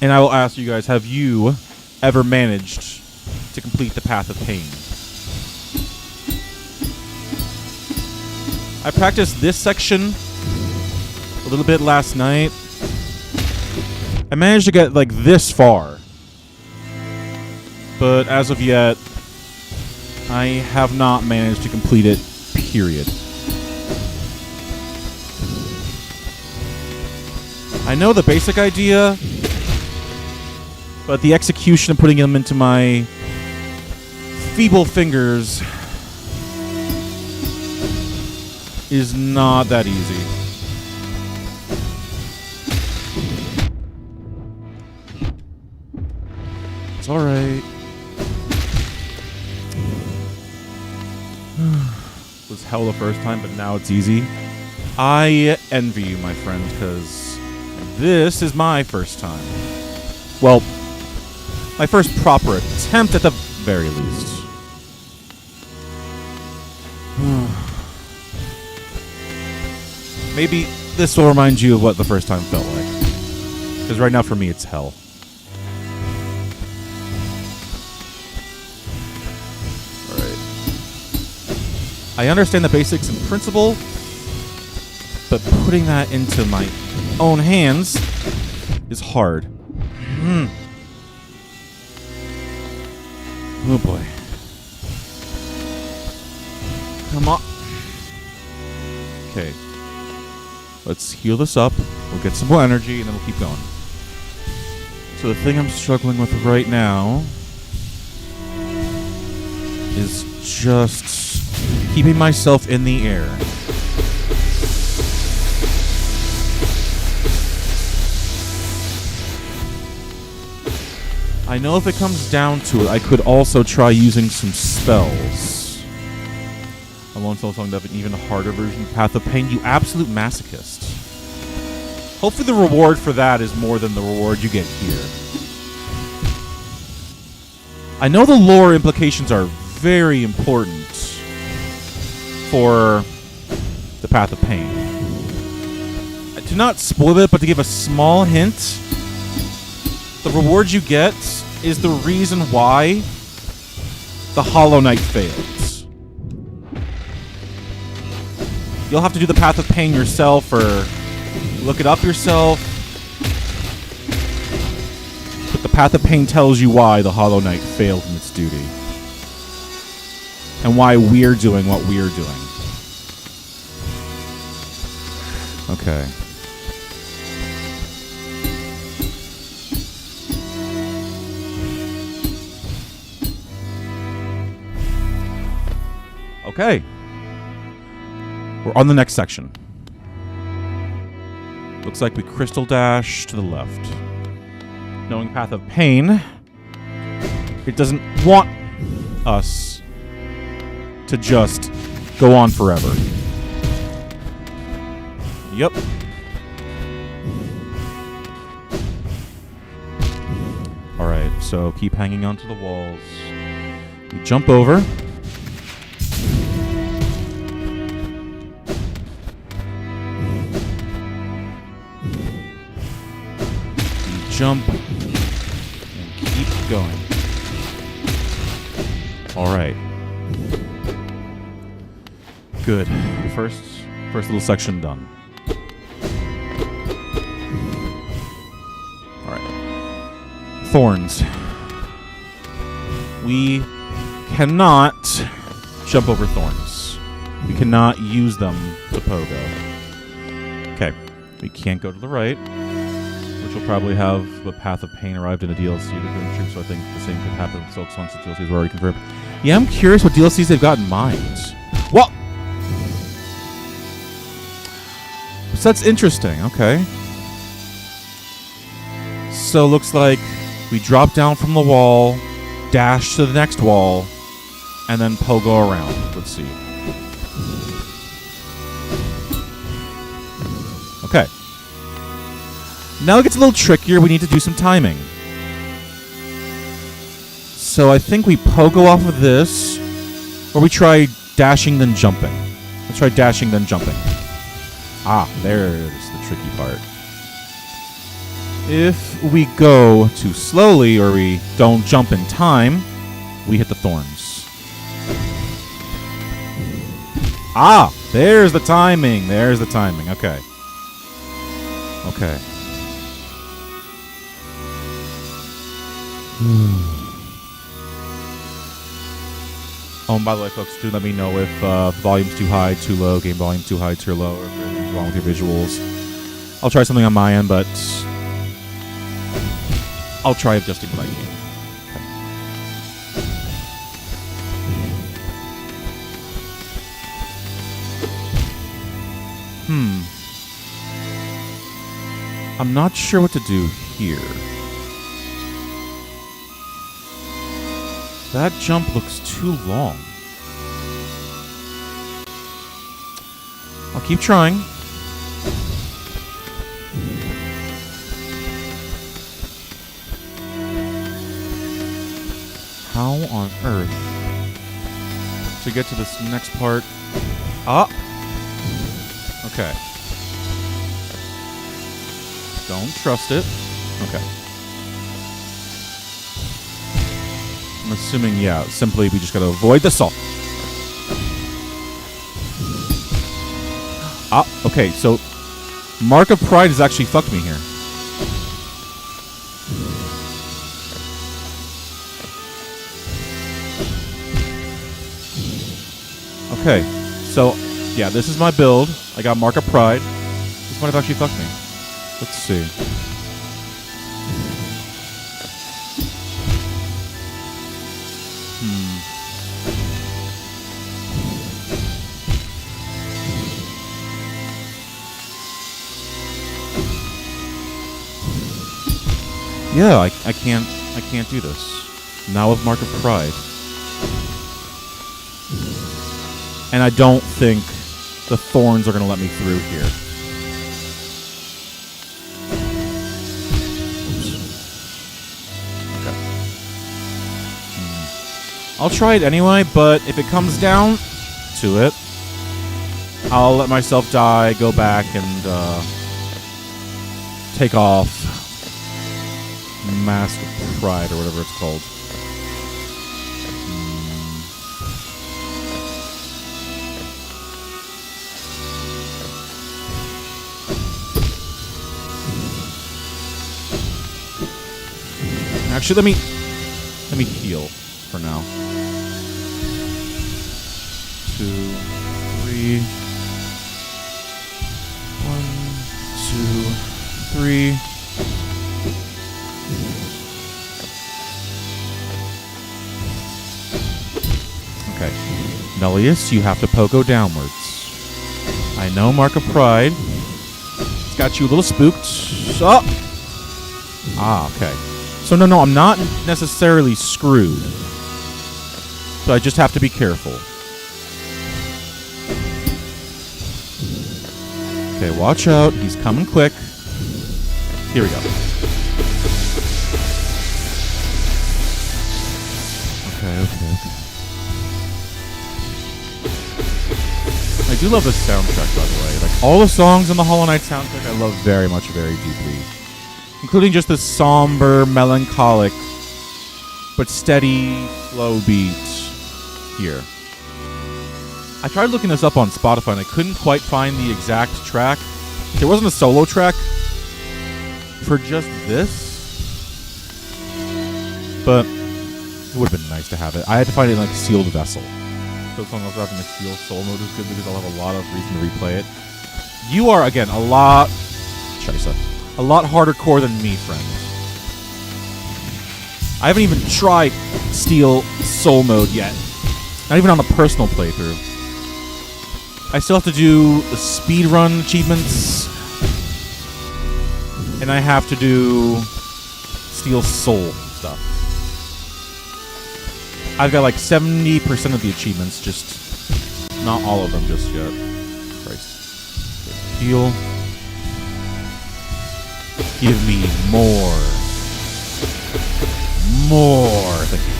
And I will ask you guys, have you ever managed to complete the Path of Pain? I practiced this section a little bit last night. I managed to get like this far. But as of yet, I have not managed to complete it, period. I know the basic idea, but the execution of putting them into my feeble fingers is not that easy. It's alright. Was hell the first time, but now it's easy. I envy you, my friend, because this is my first time. Well, my first proper attempt at the very least. Maybe this will remind you of what the first time felt like. Because right now for me it's hell. Alright. I understand the basics and principle, but putting that into my own hands is hard. Oh boy. Come on. Okay. Let's heal this up. We'll get some more energy, and then we'll keep going. So the thing I'm struggling with right now is just keeping myself in the air. I know if it comes down to it, I could also try using some spells. I won't tell someone to have an even harder version of Path of Pain. You absolute masochist. Hopefully the reward for that is more than the reward you get here. I know the lore implications are very important for the Path of Pain. To not spoil it, but to give a small hint, the reward you get is the reason why the Hollow Knight fails. You'll have to do the Path of Pain yourself or look it up yourself. But the Path of Pain tells you why the Hollow Knight failed in its duty. And why we're doing what we're doing. Okay. Okay. We're on the next section. Looks like we crystal dash to the left. Knowing Path of Pain, it doesn't want us to just go on forever. Yep. Alright, so keep hanging onto the walls. We jump over. Jump and keep going. All right. Good. First little section done. All right. Thorns. We cannot jump over thorns. We cannot use them to pogo. Okay. We can't go to the right. Which will probably have the Path of Pain arrived in a DLC to the troops, so I think the same could happen with Silk Songs. The DLCs were already confirmed. Yeah, I'm curious what DLCs they've got in mind. Well, so that's interesting. Okay. So looks like we drop down from the wall, dash to the next wall, and then pogo around. Let's see. Okay. Now it gets a little trickier. We need to do some timing. So I think we pogo off of this, or we try dashing then jumping. Let's try dashing then jumping. Ah, there's the tricky part. If we go too slowly or we don't jump in time, we hit the thorns. Ah! There's the timing. There's the timing. Okay. Okay. Oh, and by the way, folks, do let me know if volume's too high, too low, game volume too high, too low, or if anything's wrong with your visuals. I'll try something on my end, but I'll try adjusting what I can. Okay. I'm not sure what to do here. That jump looks too long. I'll keep trying. How on earth to get to this next part? Ah! Okay. Don't trust it. Okay. I'm assuming, yeah, simply we just gotta avoid the salt. Ah, okay, so Mark of Pride has actually fucked me here. Okay, so, yeah, this is my build. I got Mark of Pride. This might have actually fucked me. Let's see. Yeah, I can't do this. Now with Mark of Pride. And I don't think the thorns are going to let me through here. Okay. I'll try it anyway, but if it comes down to it, I'll let myself die, go back, and take off Mask of Pride, or whatever it's called. Actually, let me heal for now. 2, 3. 1, 2, 3. Okay. Nullius, you have to pogo downwards. I know Mark of Pride. It's got you a little spooked. Oh! Ah, okay. So no, I'm not necessarily screwed. So I just have to be careful. Okay, watch out. He's coming quick. Here we go. Okay. I do love the soundtrack, by the way. Like, all the songs in the Hollow Knight soundtrack I love very much, very deeply. Including just this somber, melancholic, but steady, slow beat here. I tried looking this up on Spotify and I couldn't quite find the exact track. There wasn't a solo track for just this, but it would have been nice to have it. I had to find it in like Sealed Vessel. So as long as having a Steel Soul mode is good because I'll have a lot of reason to replay it. You are, again, a lot harder core than me, friend. I haven't even tried Steel Soul mode yet. Not even on a personal playthrough. I still have to do the speedrun achievements. And I have to do Steel Soul stuff. I've got like 70% of the achievements, just not all of them just yet. Christ. Heal. Give me more. More. Thank you.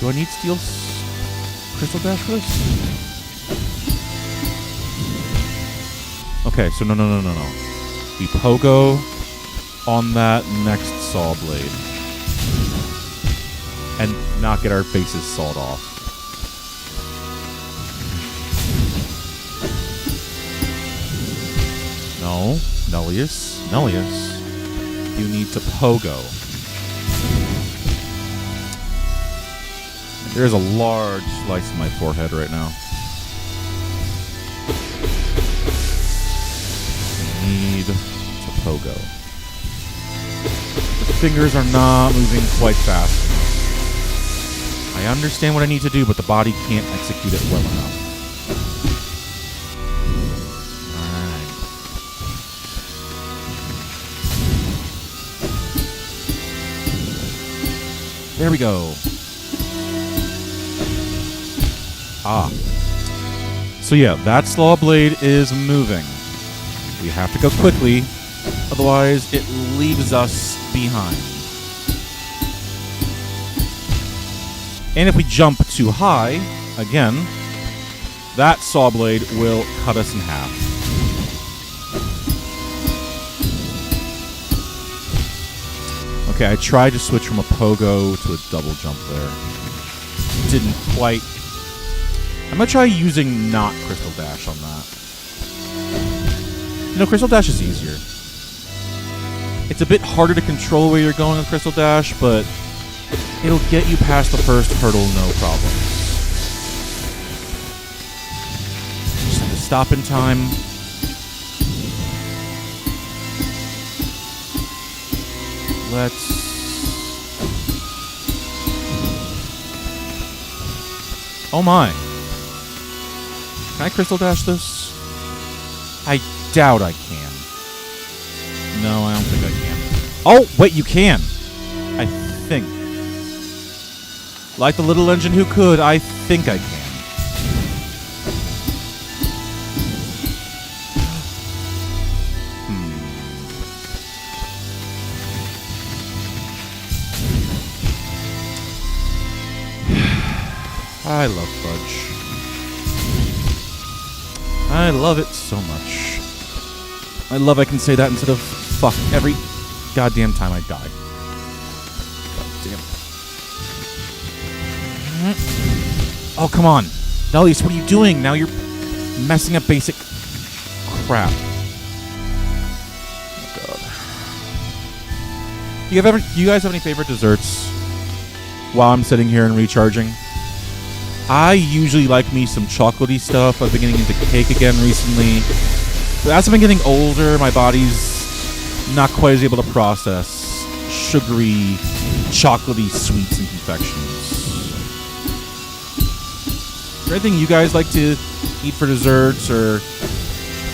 Do I need Steel Crystal Dash for this? Okay, so no. We pogo on that next saw blade and not get our faces sawed off. No, Nullius, you need to pogo. There's a large slice in my forehead right now. I need to pogo. The fingers are not moving quite fast enough. I understand what I need to do, but the body can't execute it well enough. Alright. There we go. Ah. So yeah, that slaw blade is moving. We have to go quickly, otherwise it leaves us behind. And if we jump too high, again, that saw blade will cut us in half. Okay, I tried to switch from a pogo to a double jump there. Didn't quite. I'm gonna try using not Crystal Dash on that. You know, Crystal Dash is easier. It's a bit harder to control where you're going with Crystal Dash, but it'll get you past the first hurdle no problem. Just have to stop in time. Let's... Oh my. Can I Crystal Dash this? I doubt I can. No, I don't think I can. Oh, wait, you can. I think. Like the little engine who could, I think I can. I love fudge. I love it so much. I love I can say that instead of fuck every goddamn time I die. God damn. Oh, come on. Nullius, what are you doing? Now you're messing up basic crap. Oh, God. You guys have any favorite desserts while I'm sitting here and recharging? I usually like me some chocolatey stuff. I've been getting into cake again recently. But as I've been getting older, my body's not quite as able to process sugary, chocolatey sweets and confections. Is there anything you guys like to eat for desserts or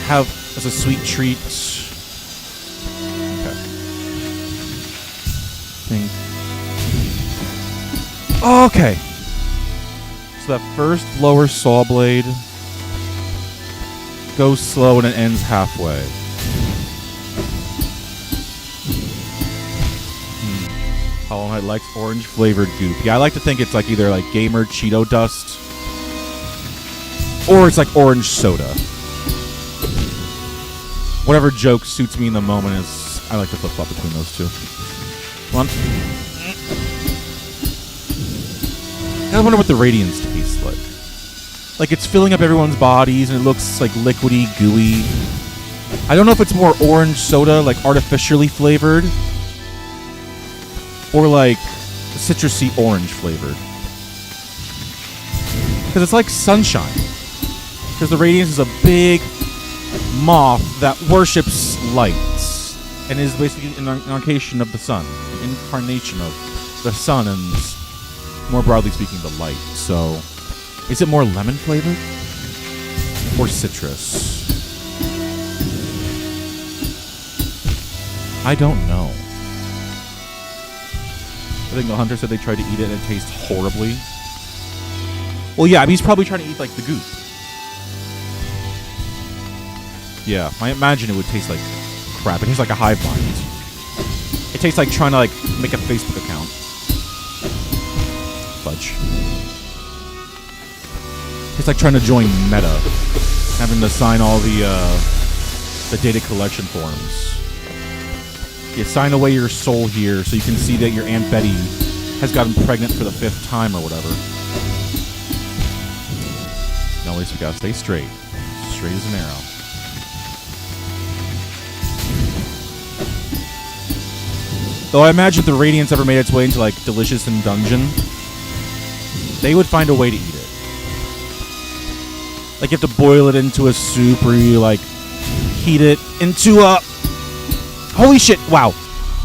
have as a sweet treat? Okay. Okay. So that first lower saw blade goes slow and it ends halfway. Hollow Knight likes orange flavored goop. Yeah, I like to think it's like either like gamer Cheeto dust or it's like orange soda. Whatever joke suits me in the moment is I like to flip-flop between those two. Come on. I wonder what the Radiance tastes like. Like, it's filling up everyone's bodies, and it looks, like, liquidy, gooey. I don't know if it's more orange soda, like, artificially flavored, or, like, citrusy orange flavored. Because it's like sunshine. Because the Radiance is a big moth that worships light, and is basically an incarnation of the sun. An incarnation of the sun, and more broadly speaking, the light. So, is it more lemon flavored or citrus? I don't know. I think the hunter said they tried to eat it and it tastes horribly. Well, yeah, I mean, he's probably trying to eat, like, the goop. Yeah, I imagine it would taste like crap. It tastes like a hive mind. It tastes like trying to, like, make a Facebook account. Fudge. It's like trying to join Meta, having to sign all the data collection forms. You sign away your soul here so you can see that your Aunt Betty has gotten pregnant for the 5th time or whatever. No, at least we gotta stay straight. Straight as an arrow. Though I imagine if the Radiance ever made its way into, like, Delicious and Dungeon, they would find a way to eat it. Like, you have to boil it into a soup, or you, like, heat it into a... Holy shit! Wow!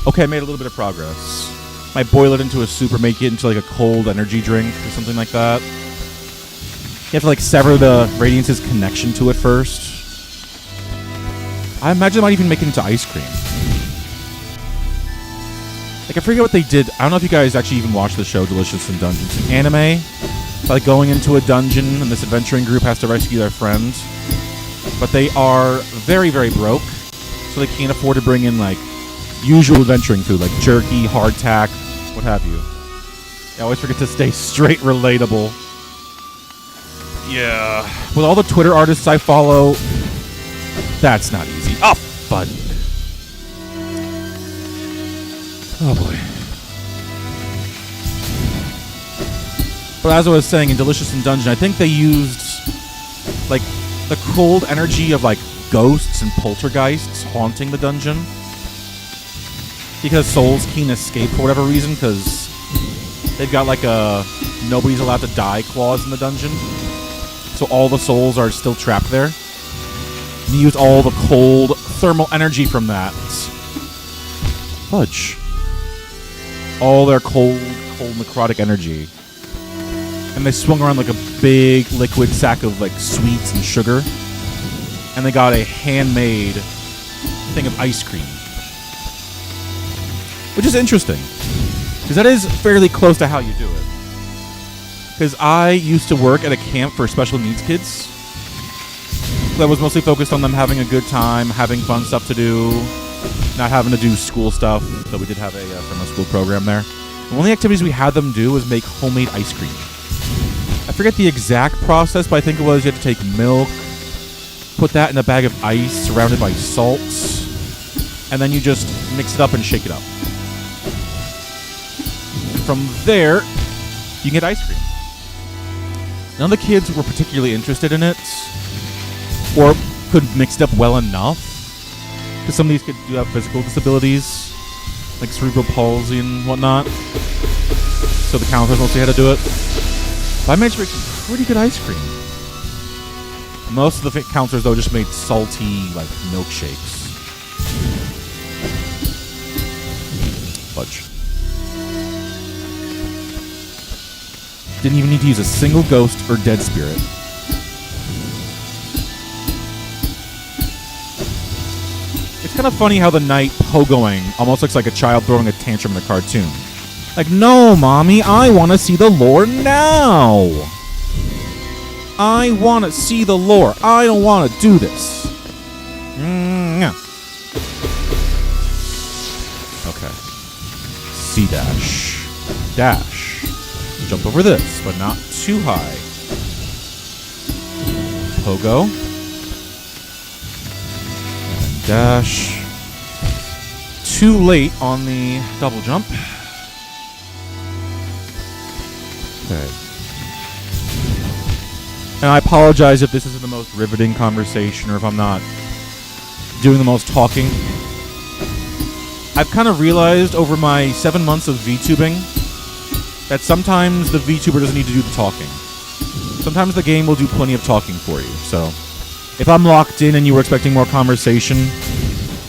Okay, I made a little bit of progress. Might boil it into a soup or make it into, like, a cold energy drink or something like that. You have to, like, sever the Radiance's connection to it first. I imagine they might even make it into ice cream. Like, I forget what they did. I don't know if you guys actually even watched the show Delicious in Dungeons. It's an anime, like going into a dungeon, and this adventuring group has to rescue their friend. But they are very, very broke, so they can't afford to bring in, like, usual adventuring food, like jerky, hardtack, what have you. I always forget to stay straight relatable. Yeah. With all the Twitter artists I follow, that's not easy. Oh, fun. Oh, boy. But as I was saying, in Delicious in Dungeon, I think they used, like, the cold energy of, like, ghosts and poltergeists haunting the dungeon. Because souls can't escape for whatever reason, because they've got, like, a nobody's allowed to die clause in the dungeon. So all the souls are still trapped there. And you use all the cold thermal energy from that. Fudge. All their cold necrotic energy. And they swung around like a big liquid sack of, like, sweets and sugar. And they got a handmade thing of ice cream. Which is interesting. Because that is fairly close to how you do it. Because I used to work at a camp for special needs kids. That was mostly focused on them having a good time, having fun stuff to do, not having to do school stuff. So we did have a summer school program there. And one of the activities we had them do was make homemade ice cream. I forget the exact process, but I think it was you had to take milk, put that in a bag of ice surrounded by salt, and then you just mix it up and shake it up. And from there, you can get ice cream. None of the kids were particularly interested in it, or could mix it up well enough, because some of these kids do have physical disabilities, like cerebral palsy and whatnot, so the counselors mostly had to do it. But I managed to make some pretty good ice cream. Most of the counselors, though, just made salty, like, milkshakes. Fudge. Didn't even need to use a single ghost or dead spirit. It's kind of funny how the knight pogoing almost looks like a child throwing a tantrum in a cartoon. Like, no, mommy, I want to see the lore now. I want to see the lore. I don't want to do this. Okay. C dash. Dash. Jump over this, but not too high. Pogo. And dash. Too late on the double jump. Okay. And I apologize if this isn't the most riveting conversation or if I'm not doing the most talking. I've kind of realized over my 7 months of VTubing that sometimes the VTuber doesn't need to do the talking. Sometimes the game will do plenty of talking for you. So if I'm locked in and you were expecting more conversation,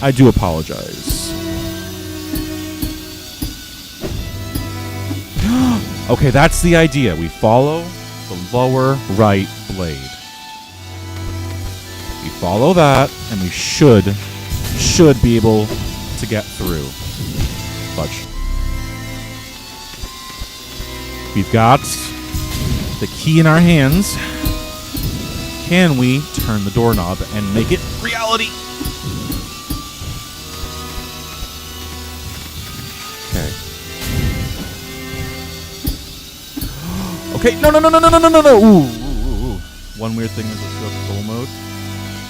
I do apologize. Okay, that's the idea. We follow the lower right blade. We follow that, and we should be able to get through. Fudge. We've got the key in our hands. Can we turn the doorknob and make it reality? Okay. Okay, no. Ooh. One weird thing is the soul mode.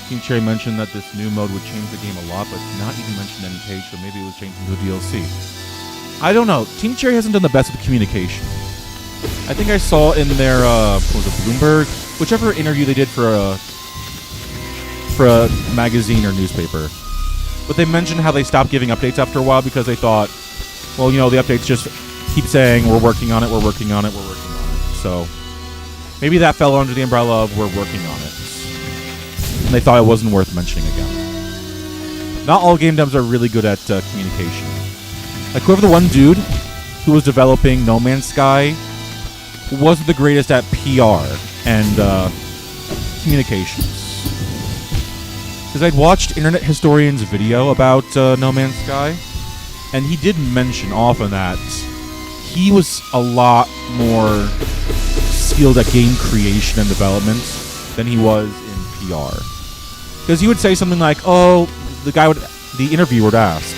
Team Cherry mentioned that this new mode would change the game a lot, but not even mentioned any page, so maybe it was changed into a DLC. I don't know. Team Cherry hasn't done the best with communication. I think I saw in their, what was it, Bloomberg? Whichever interview they did for a magazine or newspaper. But they mentioned how they stopped giving updates after a while because they thought, well, you know, the updates just keep saying, we're working on it, we're working on it, we're working on it. So maybe that fell under the umbrella of we're working on it. And they thought it wasn't worth mentioning again. Not all game devs are really good at communication. Like, whoever the one dude who was developing No Man's Sky wasn't the greatest at PR and communications. Because I'd watched Internet Historian's video about No Man's Sky, and he did mention often that he was a lot more skilled at game creation and development than he was in PR. Because he would say something like, oh, the interviewer would ask,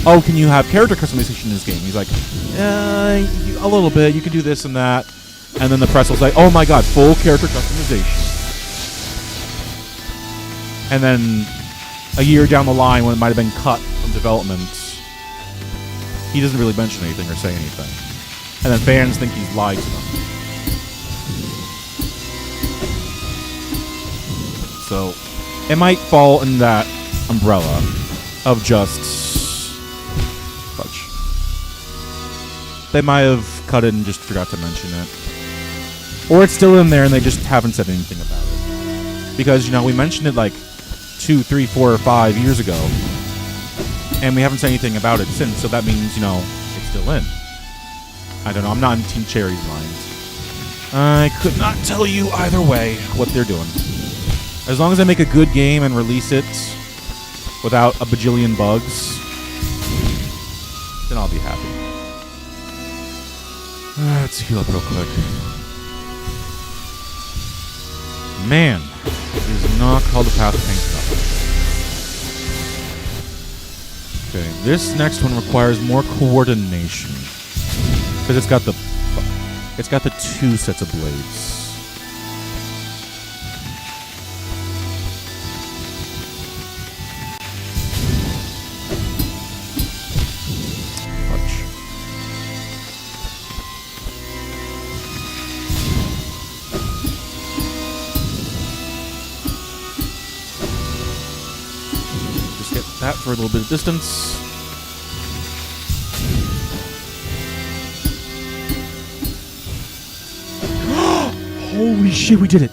oh, can you have character customization in this game? He's like, a little bit, you can do this and that. And then the press will say, oh my god, full character customization. And then a year down the line, when it might have been cut from development, he doesn't really mention anything or say anything. And then fans think he's lied to them. So it might fall in that umbrella of just fudge. They might have cut it and just forgot to mention it. Or it's still in there and they just haven't said anything about it. Because, you know, we mentioned it like 2, 3, 4, or 5 years ago. And we haven't said anything about it since, so that means, you know, it's still in. I don't know, I'm not in Team Cherry's mind. I could not tell you either way what they're doing. As long as they make a good game and release it without a bajillion bugs, then I'll be happy. Let's heal up real quick. Man, it is not called the Path of Pain stuff. Okay, this next one requires more coordination. Because it's got the 2 sets of blades. That for a little bit of distance. Holy shit, we did it.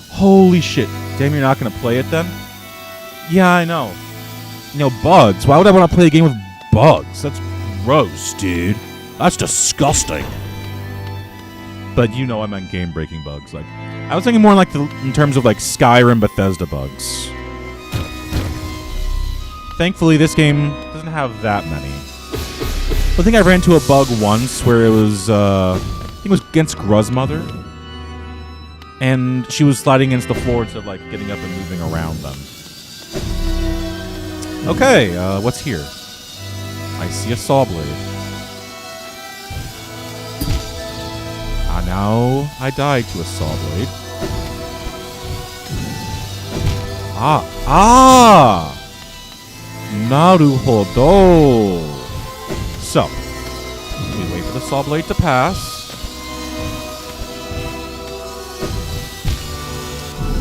Holy shit. Damn, you're not going to play it then? Yeah, I know. You know, bugs. Why would I want to play a game with bugs? That's gross, dude. That's disgusting. But you know I meant game-breaking bugs. Like, I was thinking more like in terms of like Skyrim Bethesda bugs. Thankfully, this game doesn't have that many. I think I ran into a bug once where it was, I think it was against Gruzmother. And she was sliding against the floor instead of, like, getting up and moving around them. Okay, what's here? I see a saw blade. Now I died to a saw blade. Naruhodo. So, we wait for the saw blade to pass.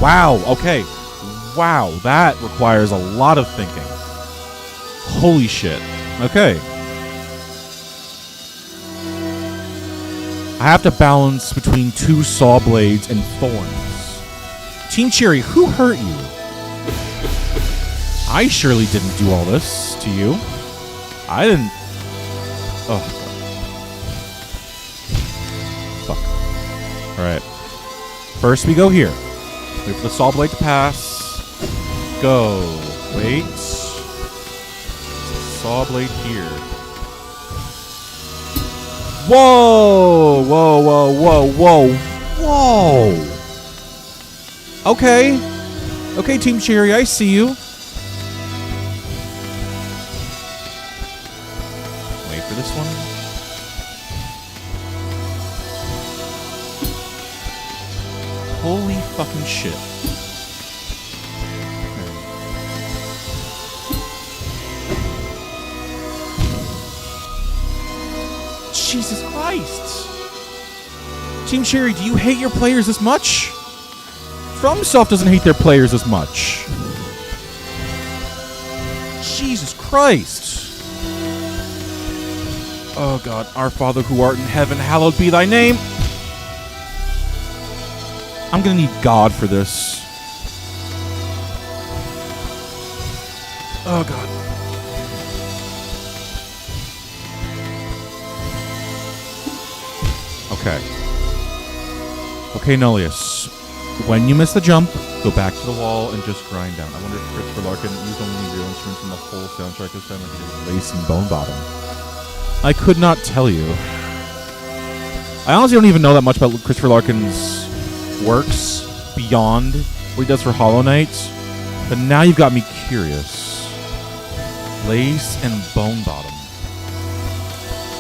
Wow, okay. Wow, that requires a lot of thinking. Holy shit. Okay. I have to balance between 2 saw blades and thorns. Team Cherry, who hurt you? I surely didn't do all this to you. I didn't... Oh. Fuck. Alright. First we go here. Wait for the saw blade to pass. Go. Wait. Saw blade here. Whoa! Whoa, whoa, whoa, whoa. Whoa! Okay. Okay, Team Cherry, I see you. Wait for this one. Holy fucking shit. Okay. Jesus Christ. Team Cherry, do you hate your players this much? FromSoft doesn't hate their players as much. Jesus Christ. Oh God, our Father who art in heaven, hallowed be thy name. I'm gonna need God for this. Oh God. Okay. Okay, Nullius. When you miss the jump, go back to the wall and just grind down. I wonder if Christopher Larkin used only real instruments in the whole soundtrack this time, like he did Lace and Bone Bottom. I could not tell you. I honestly don't even know that much about Christopher Larkin's works beyond what he does for Hollow Knight, but now you've got me curious. Lace and Bone Bottom.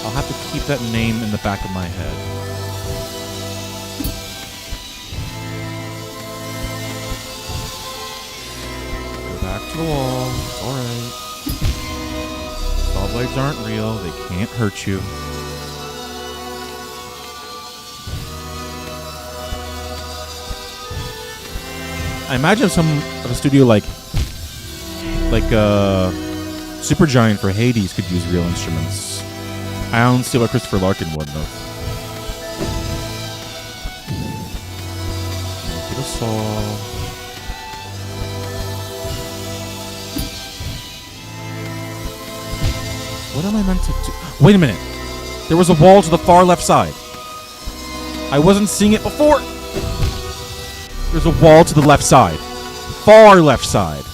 I'll have to keep that name in the back of my head. Back to the wall. Alright. Saw blades aren't real. They can't hurt you. I imagine some of a studio like Supergiant for Hades could use real instruments. I don't see why Christopher Larkin wouldn't have. Get a saw. What am I meant to do? Wait a minute. There was a wall to the far left side. I wasn't seeing it before. There's a wall to the left side. Far left side.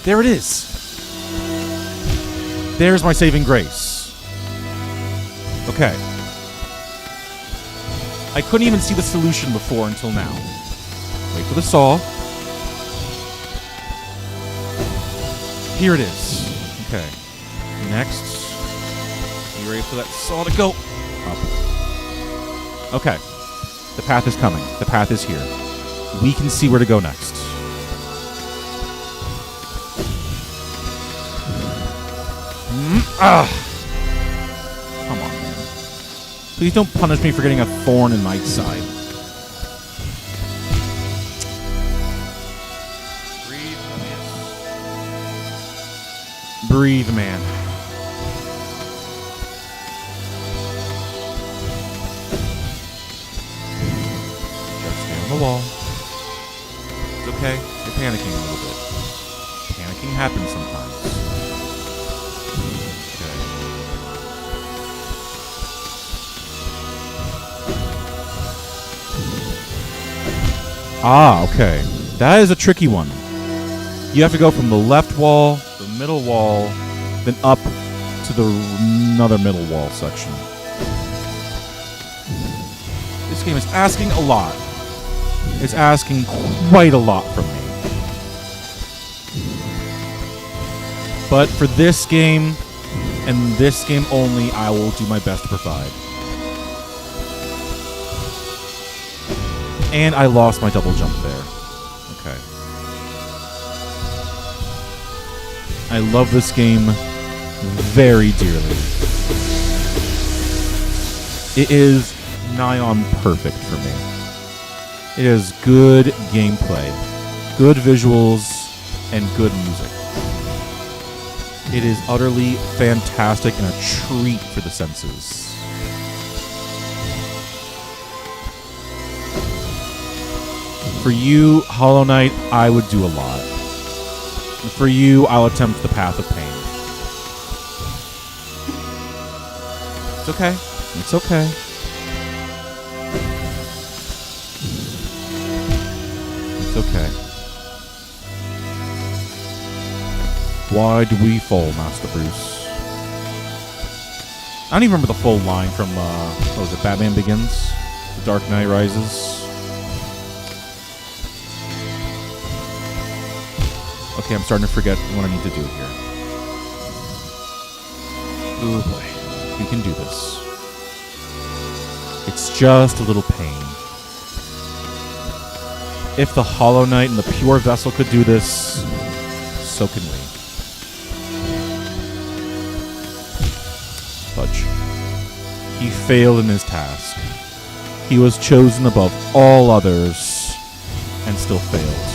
There it is. There's my saving grace. Okay. I couldn't even see the solution before until now. Wait for the saw. Here it is. Okay. Next. You ready for that saw to go? Up. Okay. The path is coming. The path is here. We can see where to go next. Come on, man. Please don't punish me for getting a thorn in my side. Breathe, man. Just stay on the wall. It's okay. You're panicking a little bit. Panicking happens sometimes. Okay. Ah, okay. That is a tricky one. You have to go from the left wall, the middle wall, then up to the another middle wall section. This game is asking a lot. It's asking quite a lot from me. But for this game, and this game only, I will do my best to provide. And I lost my double jump there. Okay. I love this game very dearly. It is nigh on perfect for me. It is good gameplay, good visuals, and good music. It is utterly fantastic and a treat for the senses. For you, Hollow Knight, I would do a lot. For you, I'll attempt the path of pain. It's okay. It's okay. It's okay. Why do we fall, Master Bruce? I don't even remember the full line from, what was it, Batman Begins? The Dark Knight Rises? Okay, I'm starting to forget what I need to do here. Oh boy. You can do this. It's just a little pain. If the Hollow Knight and the Pure Vessel could do this, so can we. He failed in his task. He was chosen above all others and still failed.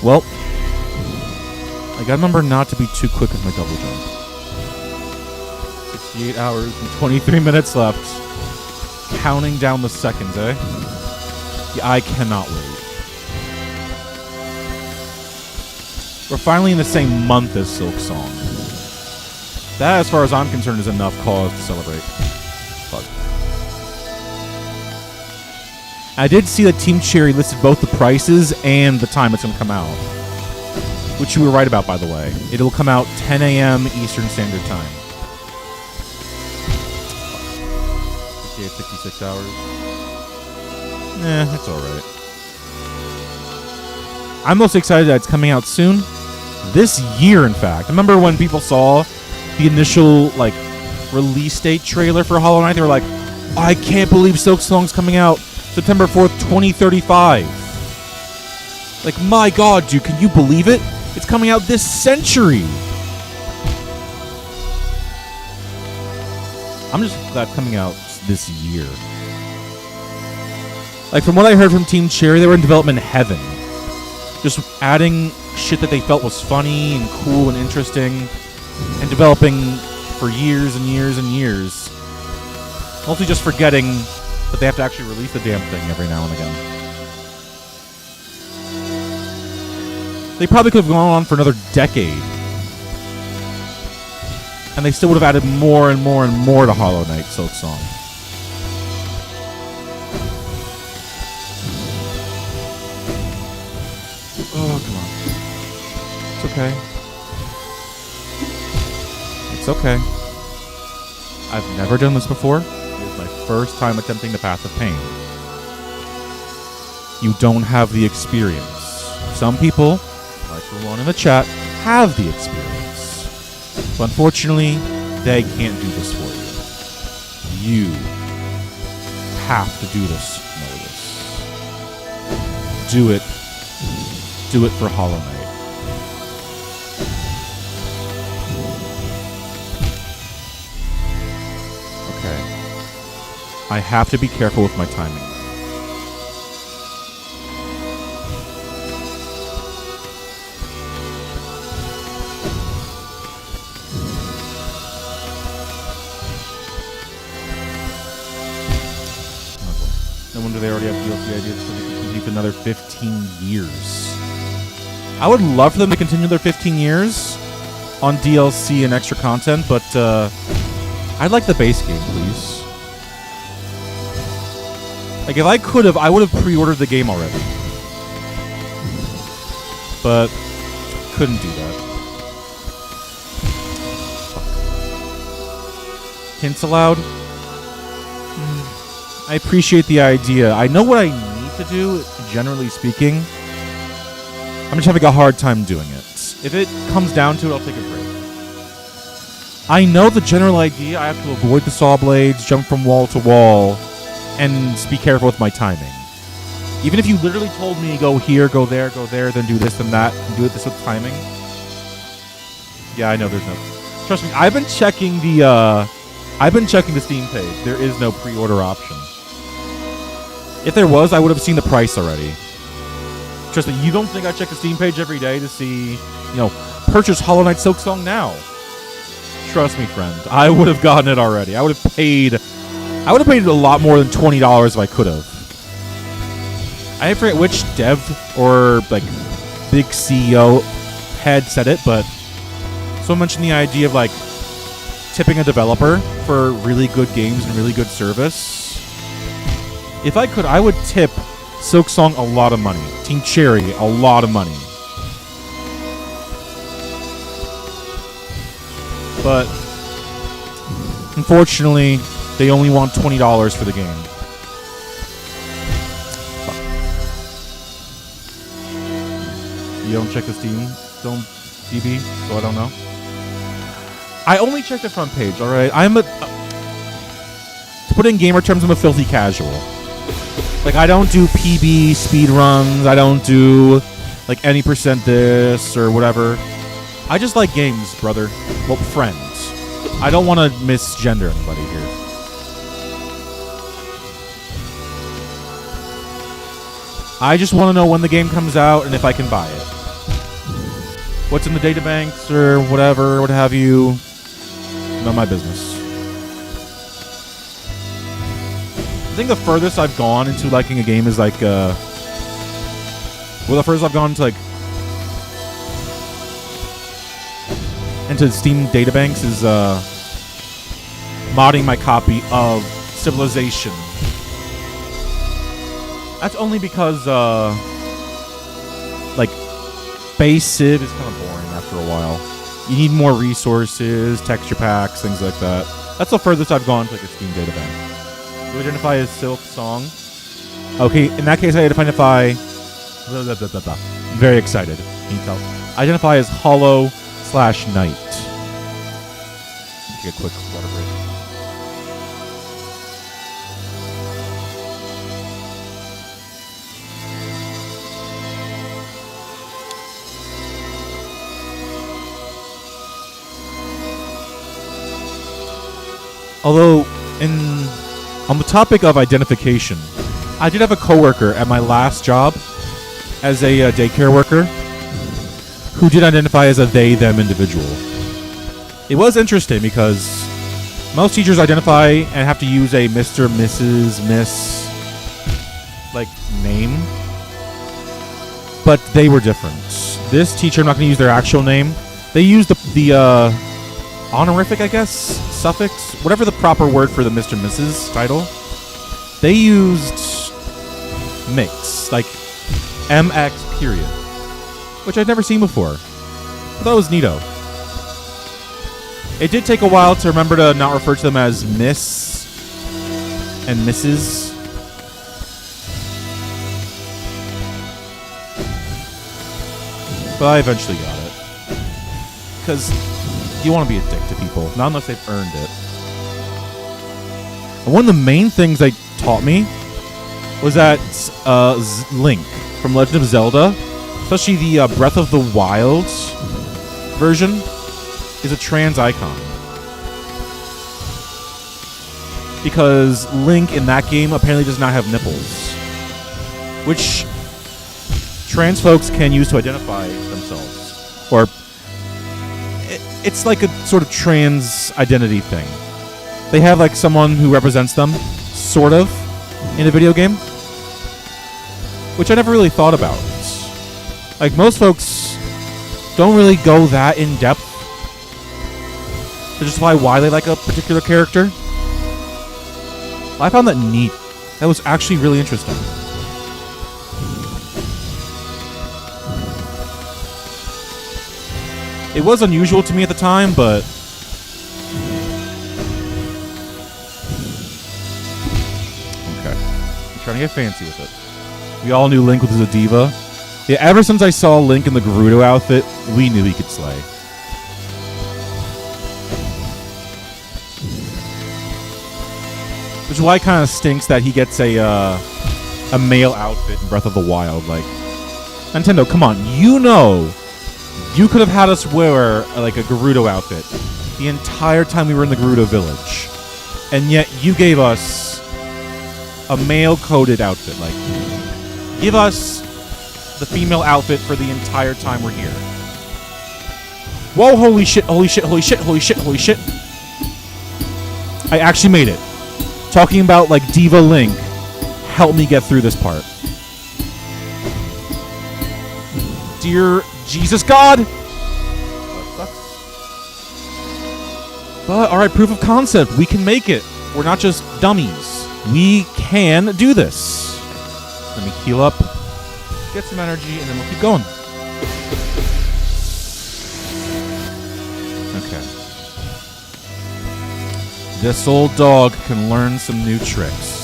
Well, I gotta remember not to be too quick with my double jump. 68 hours and 23 minutes left. Counting down the seconds, eh? Yeah, I cannot wait. We're finally in the same month as Silk Song. That, as far as I'm concerned, is enough cause to celebrate. Fuck. I did see that Team Cherry listed both the prices and the time it's going to come out. Which you were right about, by the way. It'll come out 10 a.m. Eastern Standard Time. 56 hours. It's alright. I'm most excited that it's coming out soon. This year, in fact. I remember when people saw the initial, release date trailer for Hollow Knight, they were like, I can't believe Silk Song's coming out September 4th, 2035. Like, my god, dude, can you believe it? It's coming out this century. I'm just glad coming out this year. Like, from what I heard from Team Cherry, they were in development heaven. Just adding shit that they felt was funny and cool and interesting, and developing for years and years and years. Mostly just forgetting that they have to actually release the damn thing every now and again. They probably could have gone on for another decade. And they still would have added more and more and more to Hollow Knight Silk Song. Oh, come on. It's okay. It's okay. I've never done this before. It is my first time attempting the Path of Pain. You don't have the experience. Some people, like the one in the chat, have the experience. But unfortunately, they can't do this for you. You have to do this, Nullius. Do it. Do it for Hollow Knight. Okay. I have to be careful with my timing. No wonder they already have DLC ideas so they can keep another 15 years. I would love for them to continue their 15 years on DLC and extra content, but I'd like the base game, please. Like, if I could have, I would have pre-ordered the game already. But couldn't do that. Hints allowed? I appreciate the idea. I know what I need to do, generally speaking. I'm just having a hard time doing it. If it comes down to it, I'll take a break. I know the general idea. I have to avoid the saw blades, jump from wall to wall, and be careful with my timing. Even if you literally told me, go here, then do this, then that, and do it this with timing. Yeah, I know there's no... Trust me, I've been checking the Steam page. There is no pre-order option. If there was, I would have seen the price already. Trust me, you don't think I check the Steam page every day to see, purchase Hollow Knight Silk Song now. Trust me, friend. I would have gotten it already. I would have paid a lot more than $20 if I could have. I forget which dev or, big CEO had said it, but someone mentioned the idea of, tipping a developer for really good games and really good service. If I could, I would tip Silk Song a lot of money. Team Cherry, a lot of money. But unfortunately, they only want $20 for the game. Fuck. You don't check the Steam, don't DB, so I don't know. I only check the front page, alright? To put it in gamer terms, I'm a filthy casual. I don't do PB speed runs. I don't do like any percent this or whatever. I just like games, brother. Well, friends. I don't want to misgender anybody here. I just want to know when the game comes out and if I can buy it. What's in the databanks or whatever, what have you. Not my business. I think the furthest I've gone into liking a game is like, well, the furthest I've gone to like, into Steam databanks is modding my copy of Civilization. That's only because, like, base Civ is kind of boring after a while. You need more resources, texture packs, things like that. That's the furthest I've gone to like a Steam databank. You identify as Silk Song. Okay, in that case, I identify... Blah, blah, blah, blah, blah. I'm very excited. Can you tell? I identify as Hollow/Knight. Take a quick water break. Although, on the topic of identification, I did have a coworker at my last job as a daycare worker who did identify as a they/them individual. It was interesting because most teachers identify and have to use a Mr., Mrs., Miss, like, name. But they were different. This teacher, I'm not going to use their actual name. They used the honorific, I guess, suffix, whatever the proper word for the Mr. Mrs. title. They used mix, like MX period, which I'd never seen before. I thought it was neato. It did take a while to remember to not refer to them as Miss and Mrs. But I eventually got it. Because you want to be a dick to people, not unless they've earned it. And one of the main things they taught me was that Link from Legend of Zelda, especially the Breath of the Wild version, is a trans icon. Because Link in that game apparently does not have nipples, which trans folks can use to identify themselves. Or it's like a sort of trans identity thing. They have like someone who represents them, sort of, in a video game, which I never really thought about. Like, most folks don't really go that in depth to justify why they like a particular character. I found that neat. That was actually really interesting. It was unusual to me at the time, but okay. I'm trying to get fancy with it. We all knew Link was a diva. Yeah, ever since I saw Link in the Gerudo outfit, we knew he could slay. Which is why it kind of stinks that he gets a male outfit in Breath of the Wild. Like, Nintendo, come on, you know, you could have had us wear like a Gerudo outfit the entire time we were in the Gerudo village, and yet you gave us a male-coded outfit. Like, give us the female outfit for the entire time we're here. Whoa, holy shit, holy shit, holy shit, holy shit, holy shit. I actually made it. Talking about, like, Diva Link helped me get through this part. Dear Jesus God! That sucks. But, alright, proof of concept. We can make it. We're not just dummies. We can do this. Let me heal up, get some energy, and then we'll keep going. Okay. This old dog can learn some new tricks.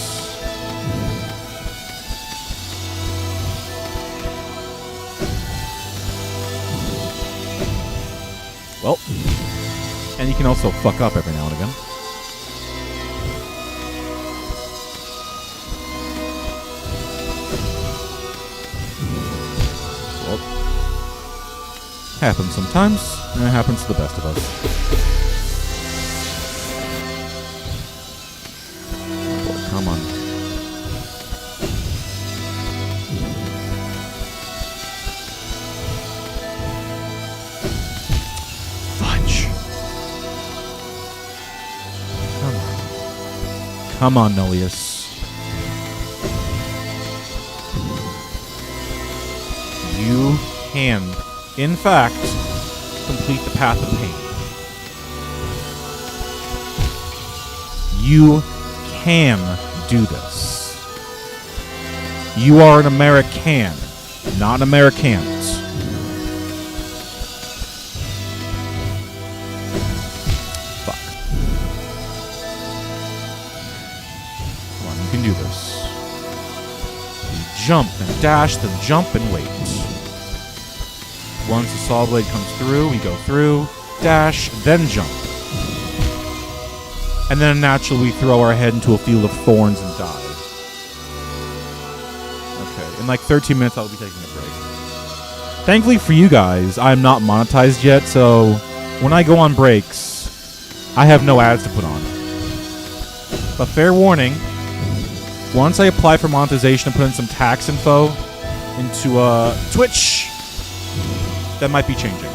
Well, and you can also fuck up every now and again. Well, Happens sometimes, and it happens to the best of us. Oh boy, come on. Fudge. Come on. Come on, Nullius. You can, in fact, complete the path of pain. You can do this. You are an American, not an Americans. Fuck. Come on, you can do this. You jump and dash, then jump and wait. Once the saw blade comes through, we go through, dash, then jump. And then naturally we throw our head into a field of thorns and die. Okay, in like 13 minutes I'll be taking a break. Thankfully for you guys, I'm not monetized yet, so when I go on breaks, I have no ads to put on. But fair warning, once I apply for monetization and put in some tax info into Twitch, that might be changing.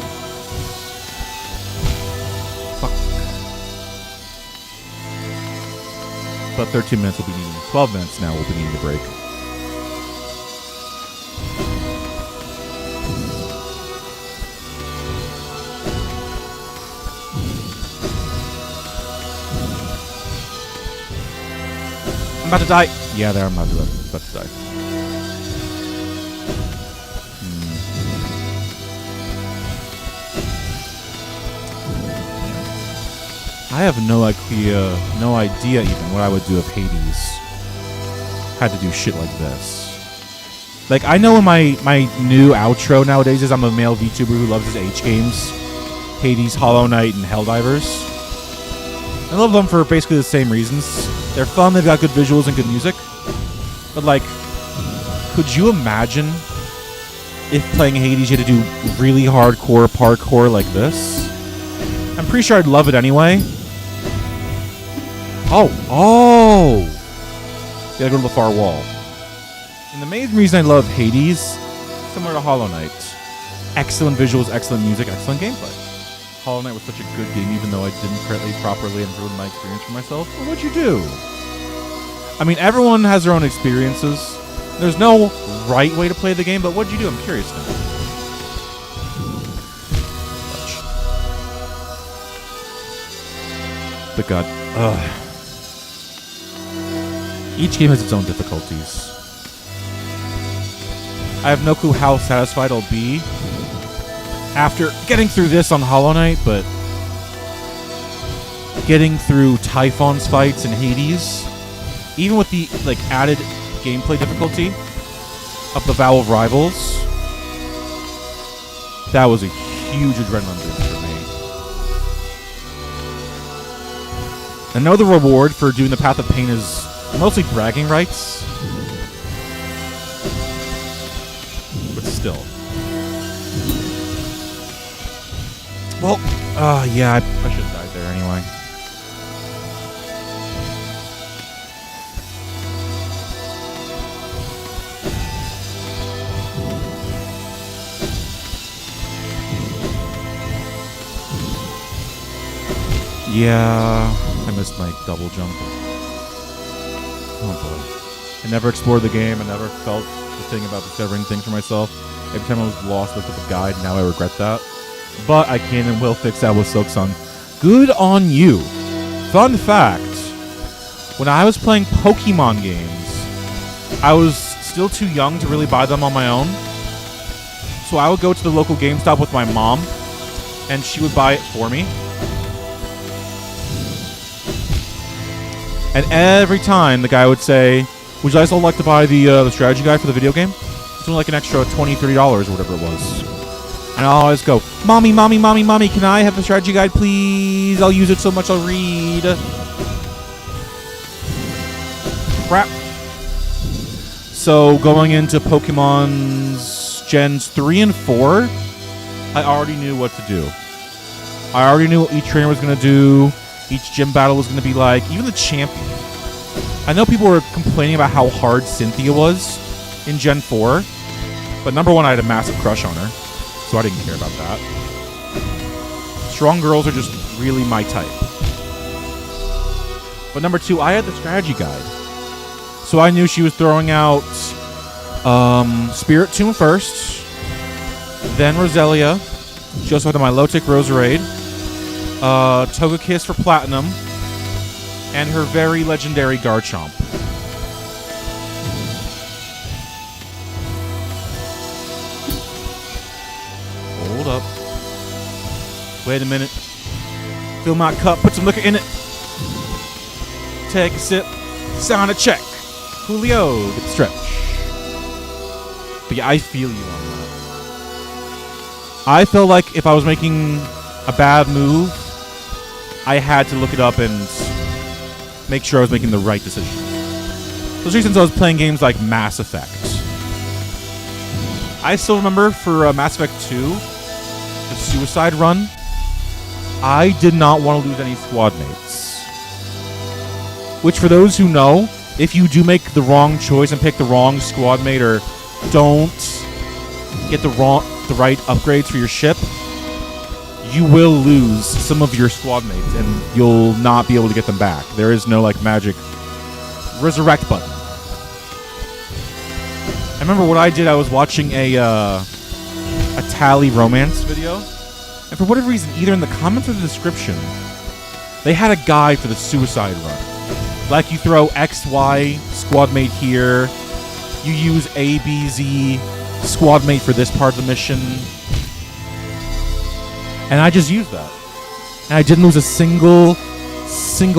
Fuck. But 13 minutes will be needing. 12 minutes now will be needing a break. I'm about to die. Yeah, there, I'm about to die. I have no idea even what I would do if Hades had to do shit like this. Like, I know my new outro nowadays is I'm a male VTuber who loves his H games. Hades, Hollow Knight, and Helldivers. I love them for basically the same reasons. They're fun, they've got good visuals and good music. But, like, could you imagine if playing Hades you had to do really hardcore parkour like this? I'm pretty sure I'd love it anyway. Oh! Gotta go to the far wall. And the main reason I love Hades, similar to Hollow Knight, excellent visuals, excellent music, excellent gameplay. Hollow Knight was such a good game, even though I didn't play properly and ruined my experience for myself. Well, what'd you do? I mean, everyone has their own experiences. There's no right way to play the game, but what'd you do? I'm curious now. But God, each game has its own difficulties. I have no clue how satisfied I'll be after getting through this on Hollow Knight, but getting through Typhon's fights in Hades, even with the added gameplay difficulty of the Vow of Rivals, that was a huge adrenaline boost for me. I know the reward for doing the Path of Pain is mostly bragging rights, but still. Well, yeah, I should have died there anyway. Yeah, I missed my double jump. Oh boy. I never explored the game. I never felt the thing about discovering things for myself. Every time I was lost, I looked at the guide. Now I regret that. But I can and will fix that with Silk-Sun. Good on you. Fun fact. When I was playing Pokemon games, I was still too young to really buy them on my own. So I would go to the local GameStop with my mom, and she would buy it for me. And every time the guy would say, would you guys all like to buy the strategy guide for the video game? It's only like an extra $20, $30 or whatever it was. And I'll always go, Mommy, Mommy, Mommy, Mommy, can I have the strategy guide, please? I'll use it so much I'll read. Crap. So going into Pokemon's Gens 3 and 4, I already knew what to do. I already knew what each trainer was going to do, each gym battle was going to be like, even the champion. I know people were complaining about how hard Cynthia was in Gen 4, but number one, I had a massive crush on her, so I didn't care about that. Strong girls are just really my type. But number two, I had the strategy guide. So I knew she was throwing out Spirit Tomb first, then Roselia. She also had my Lotic Roserade, Togekiss for Platinum, and her very legendary Garchomp. Hold up. Wait a minute. Fill my cup, put some liquor in it. Take a sip, sign a check. Julio, get the stretch. But yeah, I feel you on that. I felt like if I was making a bad move, I had to look it up and make sure I was making the right decision. Those reasons I was playing games like Mass Effect. I still remember for Mass Effect 2, the suicide run, I did not want to lose any squad mates. Which, for those who know, if you do make the wrong choice and pick the wrong squad mate or don't get the right upgrades for your ship, you will lose some of your squad mates and you'll not be able to get them back. There is no like magic resurrect button. I remember what I did. I was watching a Tally romance video, and for whatever reason, either in the comments or the description, they had a guide for the suicide run. Like you throw X, Y, squad mate here. You use A, B, Z, squad mate for this part of the mission. And I just used that. And I didn't lose a single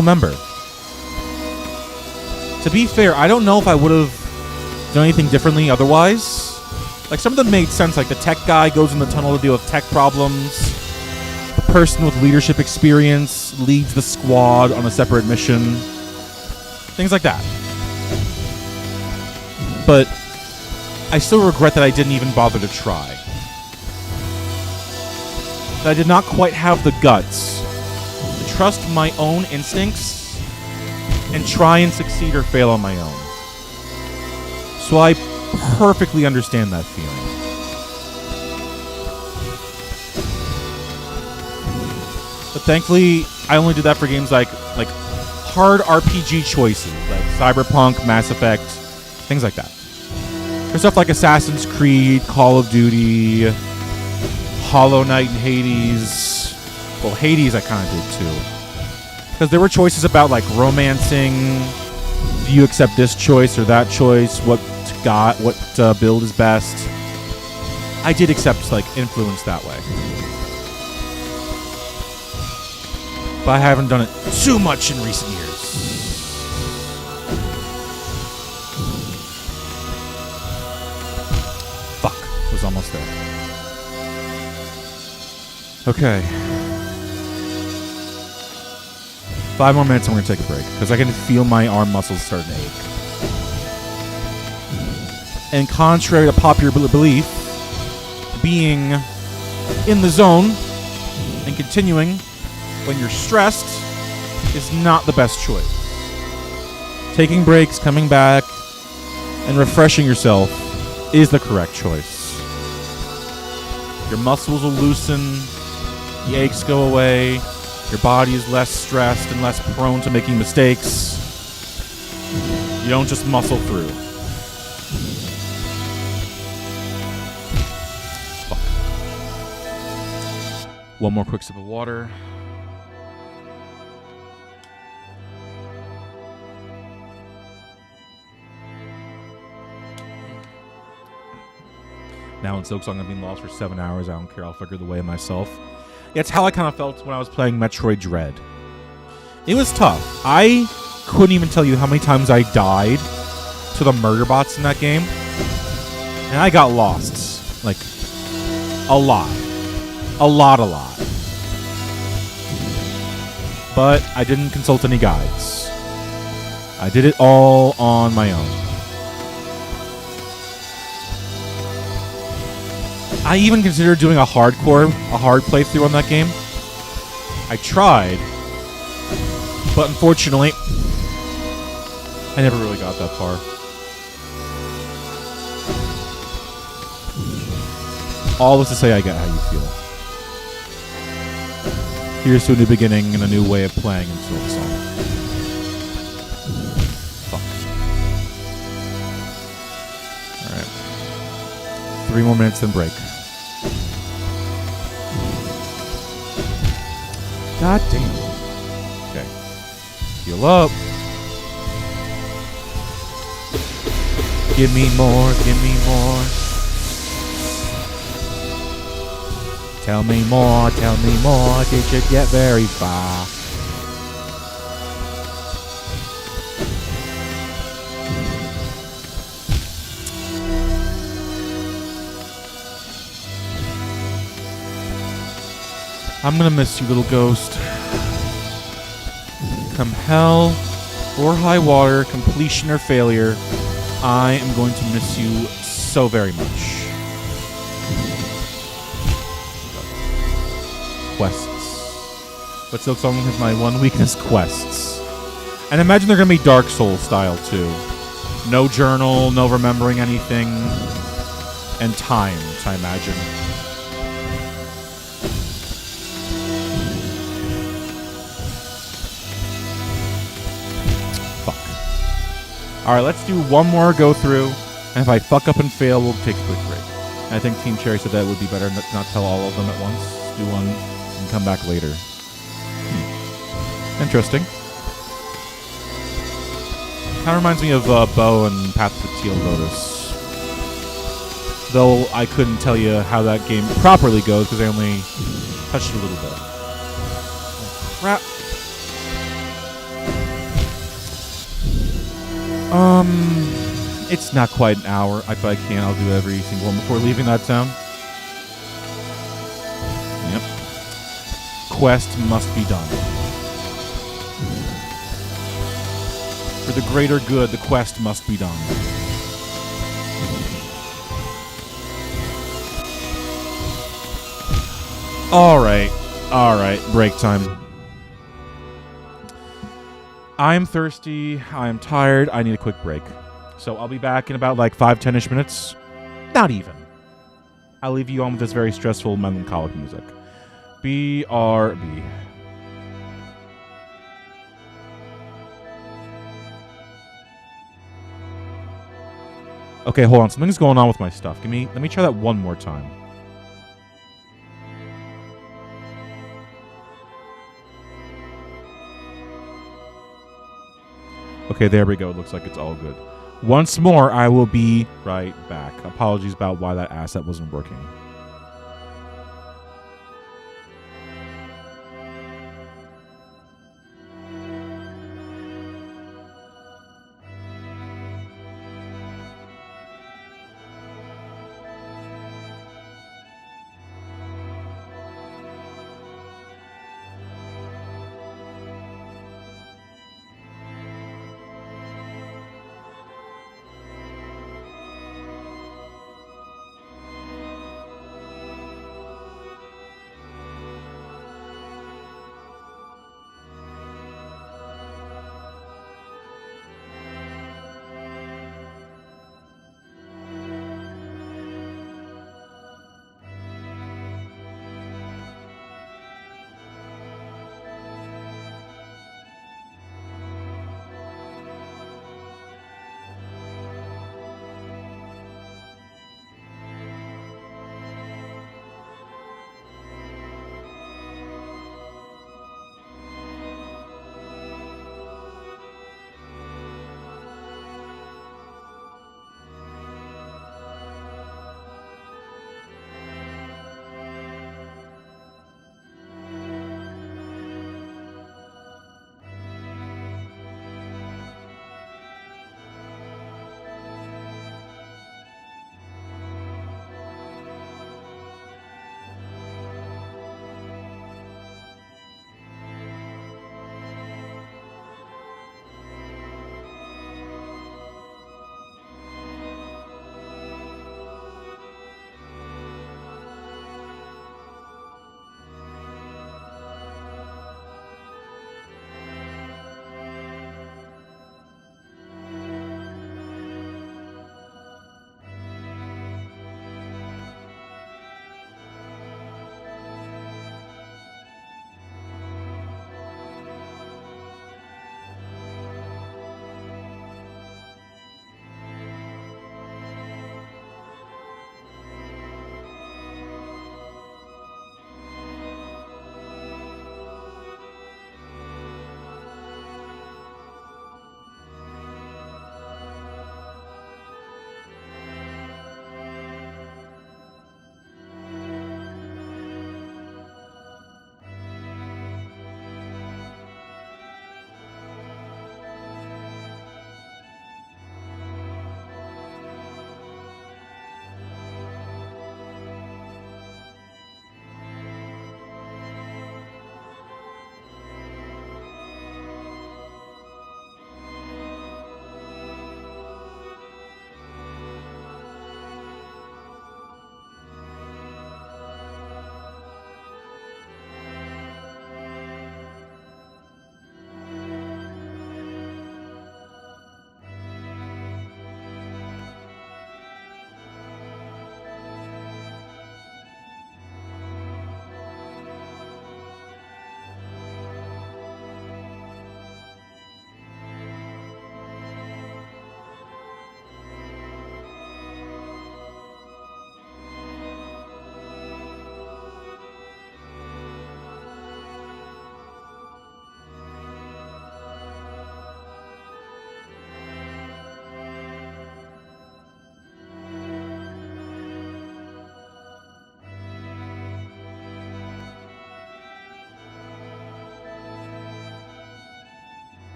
member. To be fair, I don't know if I would have done anything differently otherwise. Like, some of them made sense. Like, the tech guy goes in the tunnel to deal with tech problems. The person with leadership experience leads the squad on a separate mission. Things like that. But I still regret that I didn't even bother to try. That I did not quite have the guts to trust my own instincts and try and succeed or fail on my own. So I perfectly understand that feeling. But thankfully, I only did that for games like hard RPG choices, like Cyberpunk, Mass Effect, things like that. For stuff like Assassin's Creed, Call of Duty, Hollow Knight, and Hades. Well, Hades I kind of did too. Because there were choices about like romancing, do you accept this choice or that choice, what build is best. I did accept like influence that way. But I haven't done it too much in recent years. Fuck. Was almost there. Okay. 5 more minutes and we're going to take a break. Because I can feel my arm muscles starting to ache. And contrary to popular belief, being in the zone and continuing when you're stressed is not the best choice. Taking breaks, coming back, and refreshing yourself is the correct choice. Your muscles will loosen, the aches go away, your body is less stressed and less prone to making mistakes. You don't just muscle through. Fuck. One more quick sip of water. Now in Silksong, I've been lost for 7 hours. I don't care. I'll figure the way myself. Yeah, it's how I kind of felt when I was playing Metroid Dread. It was tough. I couldn't even tell you how many times I died to the murder bots in that game. And I got lost. Like, a lot. A lot. But I didn't consult any guides. I did it all on my own. I even considered doing a hard playthrough on that game. I tried, but unfortunately, I never really got that far. All was to say, I get how you feel. Here's to a new beginning and a new way of playing in Silksong. Fuck. Alright. 3 more minutes, then break. God damn. Okay. Heal up. Give me more, give me more. Tell me more, did you get very far? I'm gonna miss you, little ghost. Come hell or high water, completion or failure, I am going to miss you so very much. Quests. But Silksong is my one weakness, quests. And imagine they're going to be Dark Souls style too. No journal, no remembering anything, and times, I imagine. Fuck. Alright, let's do one more go through, and if I fuck up and fail, we'll take a quick break. And I think Team Cherry said that it would be better not tell all of them at once. Do one and come back later. Interesting. Kind of reminds me of Bo and Path to Teal Lotus. Though I couldn't tell you how that game properly goes because I only touched it a little bit. Oh, crap. It's not quite an hour. If I can, I'll do every single one before leaving that town. Yep. Quest must be done. For the greater good, the quest must be done. Alright, break time. I am thirsty, I am tired, I need a quick break. So I'll be back in about like 5-10ish minutes. Not even. I'll leave you on with this very stressful, melancholic music. BRB. Okay, hold on. Something's going on with my stuff. Let me try that one more time. Okay, there we go. It looks like it's all good. Once more, I will be right back. Apologies about why that asset wasn't working.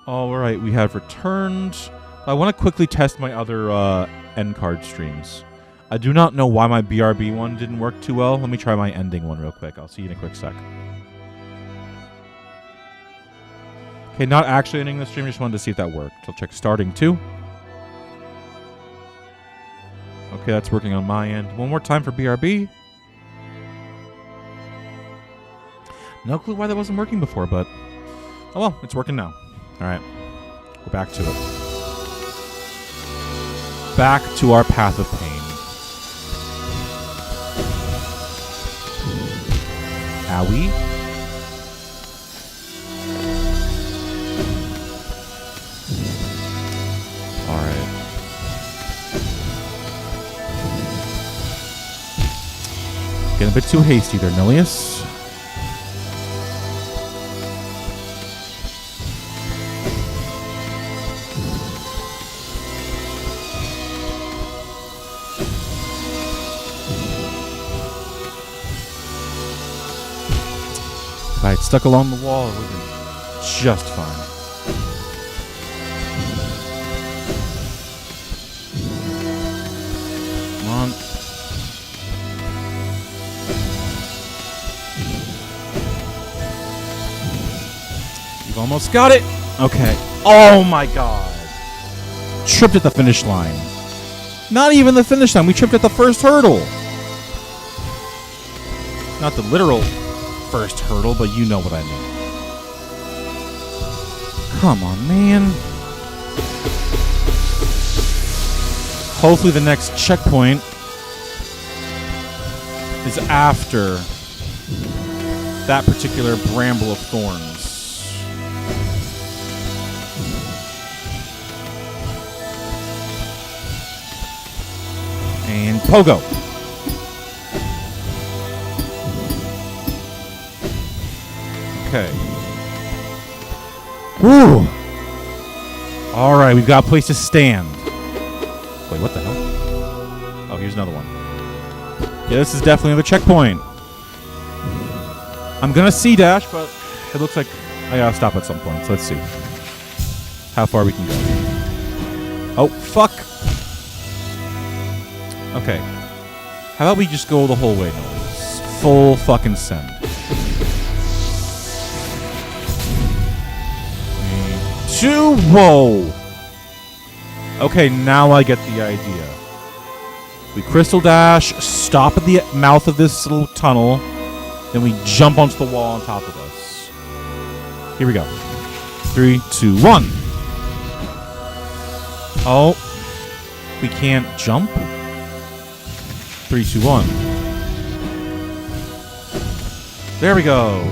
All right, we have returned. I want to quickly test my other end card streams. I do not know why my BRB one didn't work too well. Let me try my ending one real quick. I'll see you in a quick sec. Okay, not actually ending the stream. Just wanted to see if that worked. I'll check starting 2. Okay, that's working on my end. One more time for BRB. No clue why that wasn't working before, but oh well, it's working now. All right, we're back to it. Back to our path of pain. Owie. All right. Getting a bit too hasty there, Nullius. If I had stuck along the wall, it would have been just fine. Come on. You've almost got it. Okay. Oh my god. Tripped at the finish line. Not even the finish line. We tripped at the first hurdle. Not the literal first hurdle, but you know what I mean. Come on, man. Hopefully the next checkpoint is after that particular bramble of thorns. And Pogo. Okay. Woo! Alright, we've got a place to stand. Wait, what the hell? Oh, here's another one. Yeah, this is definitely another checkpoint. I'm gonna C-dash, but it looks like I gotta stop at some point. So let's see how far we can go. Oh, fuck! Okay. How about we just go the whole way, Nullius? Full fucking send. Whoa! Okay, now I get the idea. We crystal dash, stop at the mouth of this little tunnel, then we jump onto the wall on top of us. Here we go. 3, 2, 1. Oh. We can't jump? 3, 2, 1. There we go.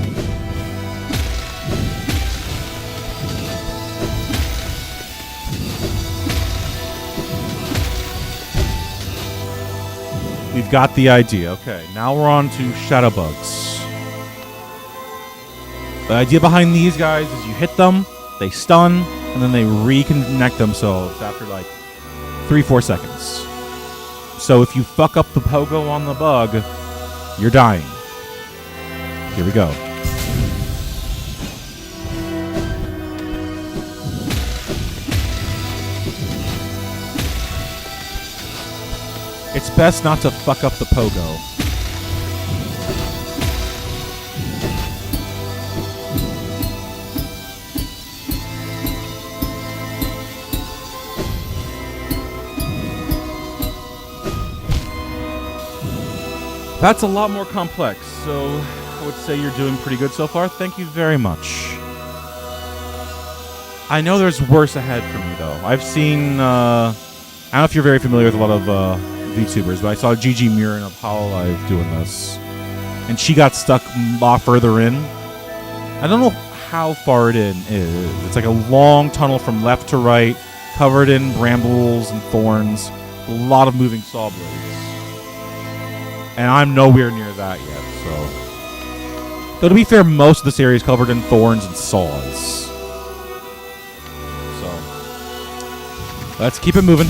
We've got the idea. Okay, now we're on to shadow bugs. The idea behind these guys is you hit them, they stun, and then they reconnect themselves after like 3-4 seconds. So if you fuck up the pogo on the bug, you're dying. Here we go. It's best not to fuck up the pogo. That's a lot more complex, so I would say you're doing pretty good so far. Thank you very much. I know there's worse ahead for me, though. I've seen, I don't know if you're very familiar with a lot of VTubers, but I saw Gigi Murin of Hololive doing this. And she got stuck a lot further in. I don't know how far it in is. It's like a long tunnel from left to right, covered in brambles and thorns. A lot of moving saw blades. And I'm nowhere near that yet, so... Though to be fair, most of this area is covered in thorns and saws. So... let's keep it moving.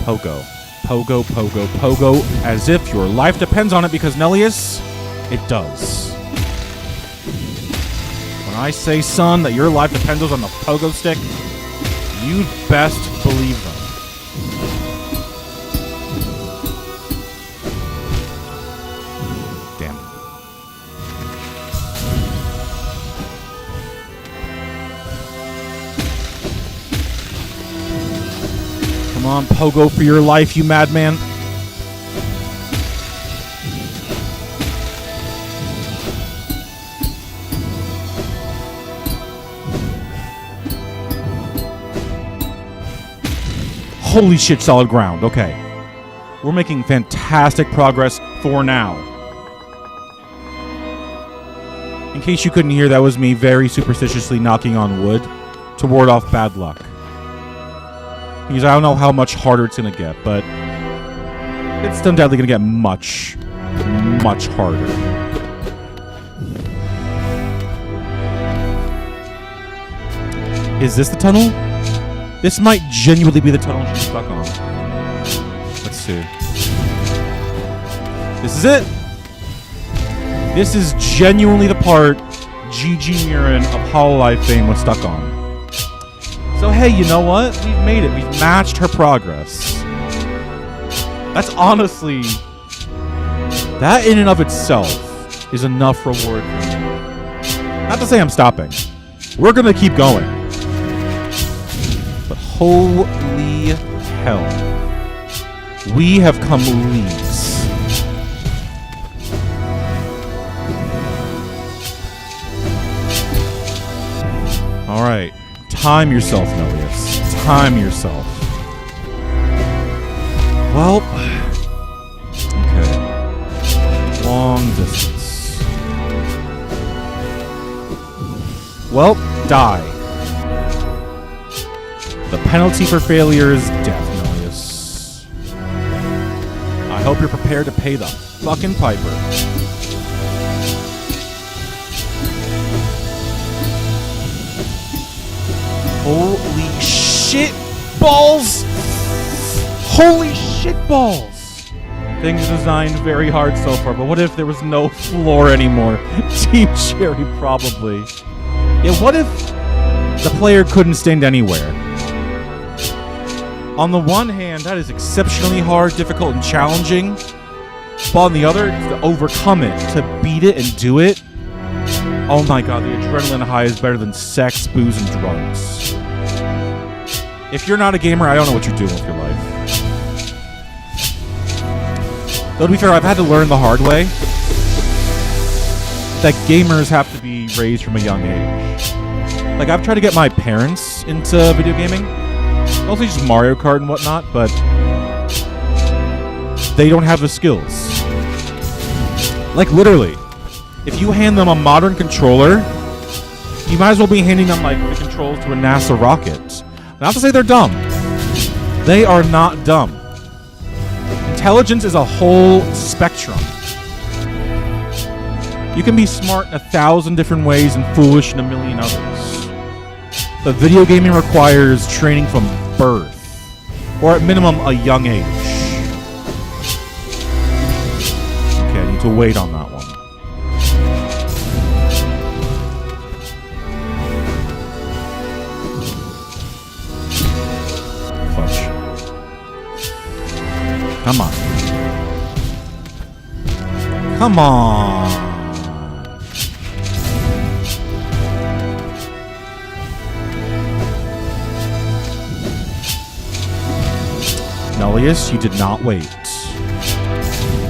Pogo. Pogo, pogo, pogo, as if your life depends on it, because Nullius, it does. When I say, son, that your life depends on the pogo stick, you'd best believe them. Damn. Come on, pogo for your life, you madman. Holy shit, solid ground. Okay. We're making fantastic progress for now. In case you couldn't hear, that was me very superstitiously knocking on wood to ward off bad luck. Because I don't know how much harder it's going to get, but it's undoubtedly going to get much, much harder. Is this the tunnel? This might genuinely be the tunnel she's stuck on. Let's see. This is it. This is genuinely the part GG Mirren of Hololive fame was stuck on. So hey, you know what? We've made it. We've matched her progress. That's honestly... that in and of itself is enough reward for me. Not to say I'm stopping. We're gonna keep going. But holy hell. We have come leagues. Alright. Time yourself, Nullius. Time yourself. Well, okay. Long distance. Well, die. The penalty for failure is death, Nullius. I hope you're prepared to pay the fucking piper. Holy shit balls! Holy shit balls! Things designed very hard so far, but what if there was no floor anymore? Team Cherry probably. Yeah, what if the player couldn't stand anywhere? On the one hand, that is exceptionally hard, difficult, and challenging. But on the other, to overcome it, to beat it and do it. Oh my god, the adrenaline high is better than sex, booze, and drugs. If you're not a gamer, I don't know what you're doing with your life. Though to be fair, I've had to learn the hard way that gamers have to be raised from a young age. Like, I've tried to get my parents into video gaming. Mostly just Mario Kart and whatnot, but they don't have the skills. Like, literally. If you hand them a modern controller, you might as well be handing them, like, the controls to a NASA rocket. Not to say they're dumb. They are not dumb. Intelligence is a whole spectrum. You can be smart in 1,000 different ways and foolish in 1,000,000 others. But video gaming requires training from birth, or at minimum, a young age. Okay, I need to wait on that one. Come on. Come on. Nullius, you did not wait.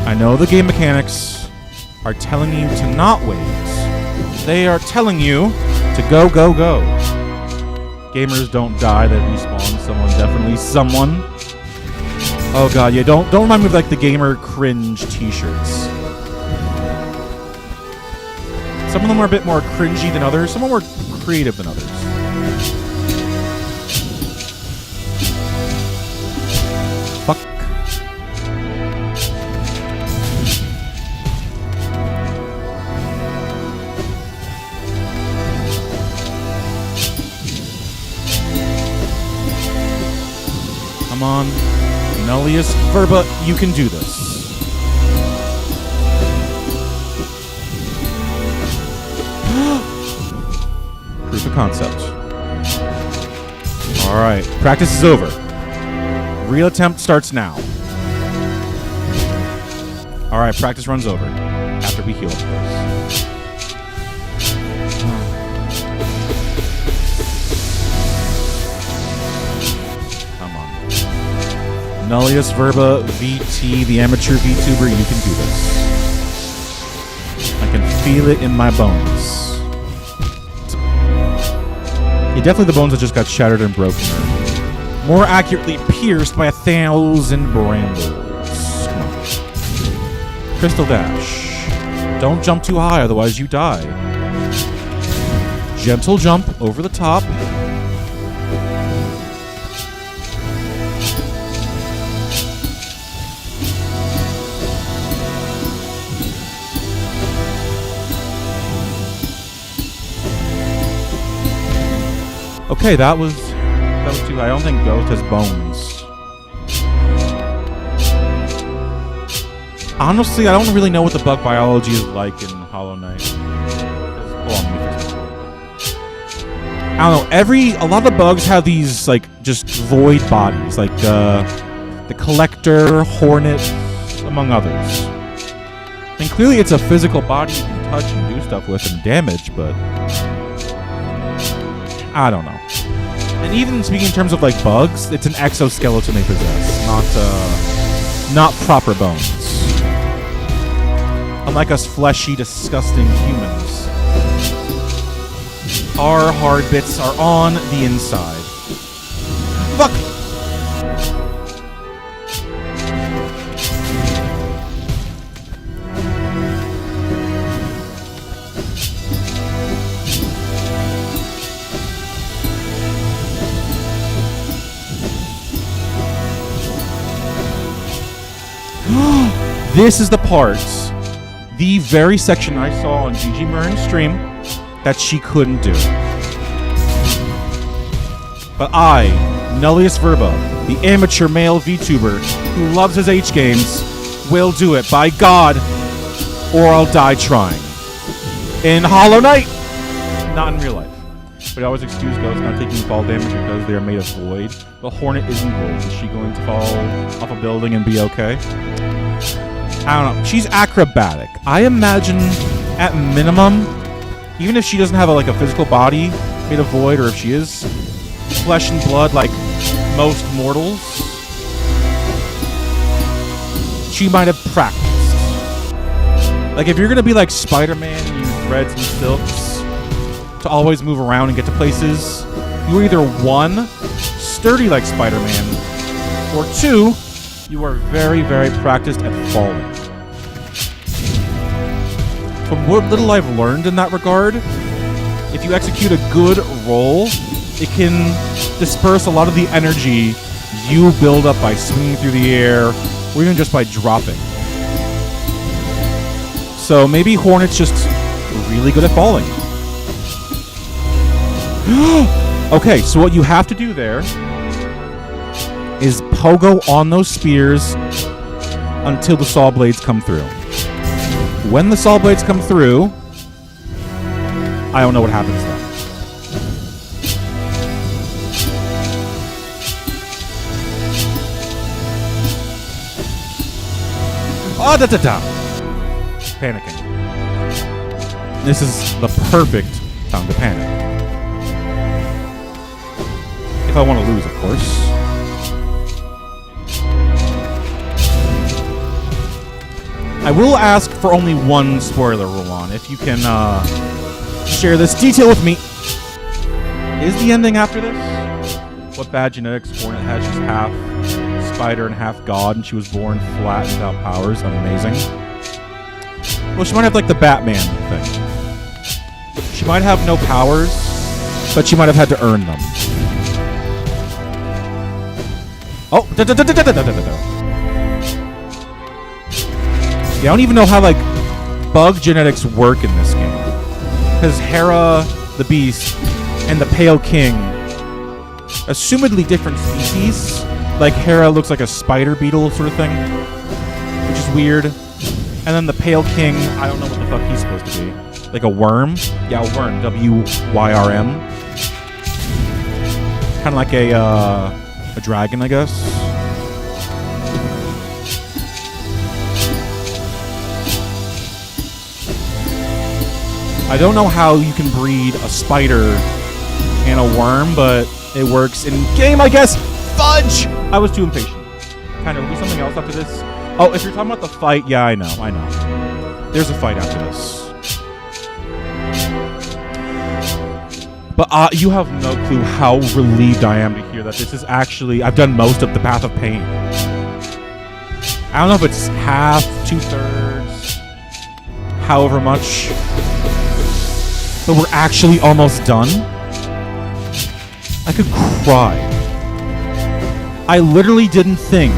I know the game mechanics are telling you to not wait. They are telling you to go, go, go. Gamers don't die, they respawn. Someone, definitely someone. Oh god, yeah, don't remind me of, like, the gamer cringe t-shirts. Some of them are a bit more cringy than others, some are more creative than others. Fuck. Come on. Nullius Verba, you can do this. Proof of concept. Alright, practice is over. Real attempt starts now. Alright, practice runs over. After we heal, of course. Come on. Nullius Verba, VT, the amateur VTuber, you can do this. I can feel it in my bones. Yeah, definitely the bones that just got shattered and broken. Or more accurately, pierced by 1,000 brambles. Come on. Crystal Dash. Don't jump too high, otherwise you die. Gentle jump over the top. Okay, that was too high. I don't think Ghost has bones. Honestly, I don't really know what the bug biology is like in Hollow Knight. Hold on, let me fix this. I don't know. A lot of the bugs have these like just void bodies, like the Collector, Hornet, among others. I mean, clearly it's a physical body you can touch and do stuff with and damage, but I don't know. And even speaking in terms of like bugs, it's an exoskeleton they possess, not proper bones. Unlike us fleshy, disgusting humans, our hard bits are on the inside. Fuck! This is the part, the very section I saw on GG Murren's stream that she couldn't do. But I, Nullius Verba, the amateur male VTuber who loves his H-games, will do it, by God, or I'll die trying. In Hollow Knight! Not in real life. But I always excuse Ghosts not taking fall damage because they are made of void. The Hornet isn't void. Is she going to fall off a building and be okay? I don't know. She's acrobatic. I imagine, at minimum, even if she doesn't have a physical body made of void, or if she is flesh and blood like most mortals, she might have practiced. Like, if you're going to be like Spider-Man and use threads and silks to always move around and get to places, you're either 1, sturdy like Spider-Man, or 2, you are very, very practiced at falling. From what little I've learned in that regard, if you execute a good roll, it can disperse a lot of the energy you build up by swinging through the air, or even just by dropping. So maybe Hornet's just really good at falling. Okay, so what you have to do there is pogo on those spears until the saw blades come through. When the saw blades come through, I don't know what happens then. Oh, da-da-da! Panicking. This is the perfect time to panic. If I want to lose, of course. I will ask for only one spoiler, Roland. If you can share this detail with me. Is the ending after this? What bad genetics? Hornet has just half spider and half god, and she was born flat without powers. Amazing. Well, she might have like the Batman thing. She might have no powers, but she might have had to earn them. Oh, yeah, I don't even know how like bug genetics work in this game, because Hera, the Beast, and the Pale King, assumedly different species, Like Hera looks like a spider beetle sort of thing, which is weird. And then the Pale King, I don't know what the fuck he's supposed to be. Like a worm? Yeah, a worm. W-Y-R-M. Kind of like a dragon, I guess. I don't know how you can breed a spider and a worm, but it works in game, I guess. Fudge! I was too impatient. Kind of, will be something else after this. Oh, if you're talking about the fight, yeah, I know. There's a fight after this. But you have no clue how relieved I am to hear that this is actually... I've done most of the Path of Pain. I don't know if it's half, 2/3, however much. But we're actually almost done. I could cry. I literally didn't think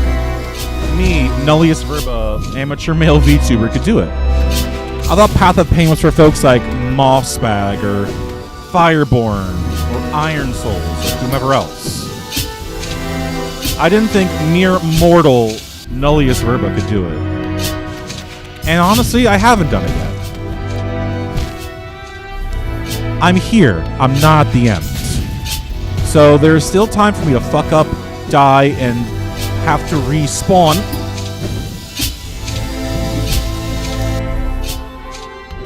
me, Nullius Verba, amateur male VTuber, could do it. I thought Path of Pain was for folks like Mossbag or Fireborn or Iron Souls or whomever else. I didn't think mere mortal Nullius Verba could do it. And honestly, I haven't done it yet. I'm here. I'm not at the end. So there's still time for me to fuck up, die, and have to respawn.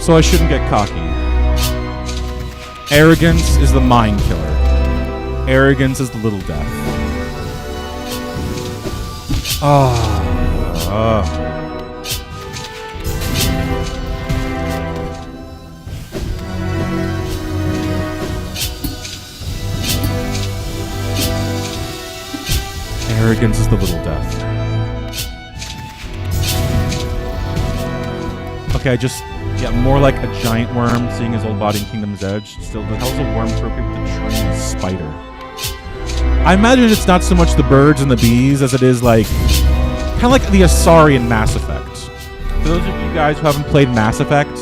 So I shouldn't get cocky. Arrogance is the mind killer. Arrogance is the little death. Arrogance is the little death. Okay, more like a giant worm seeing his old body in Kingdom's Edge. Still, the hell's a worm appropriate with a trained spider? I imagine it's not so much the birds and the bees as it is like, kind of like the Asari in Mass Effect. For those of you guys who haven't played Mass Effect,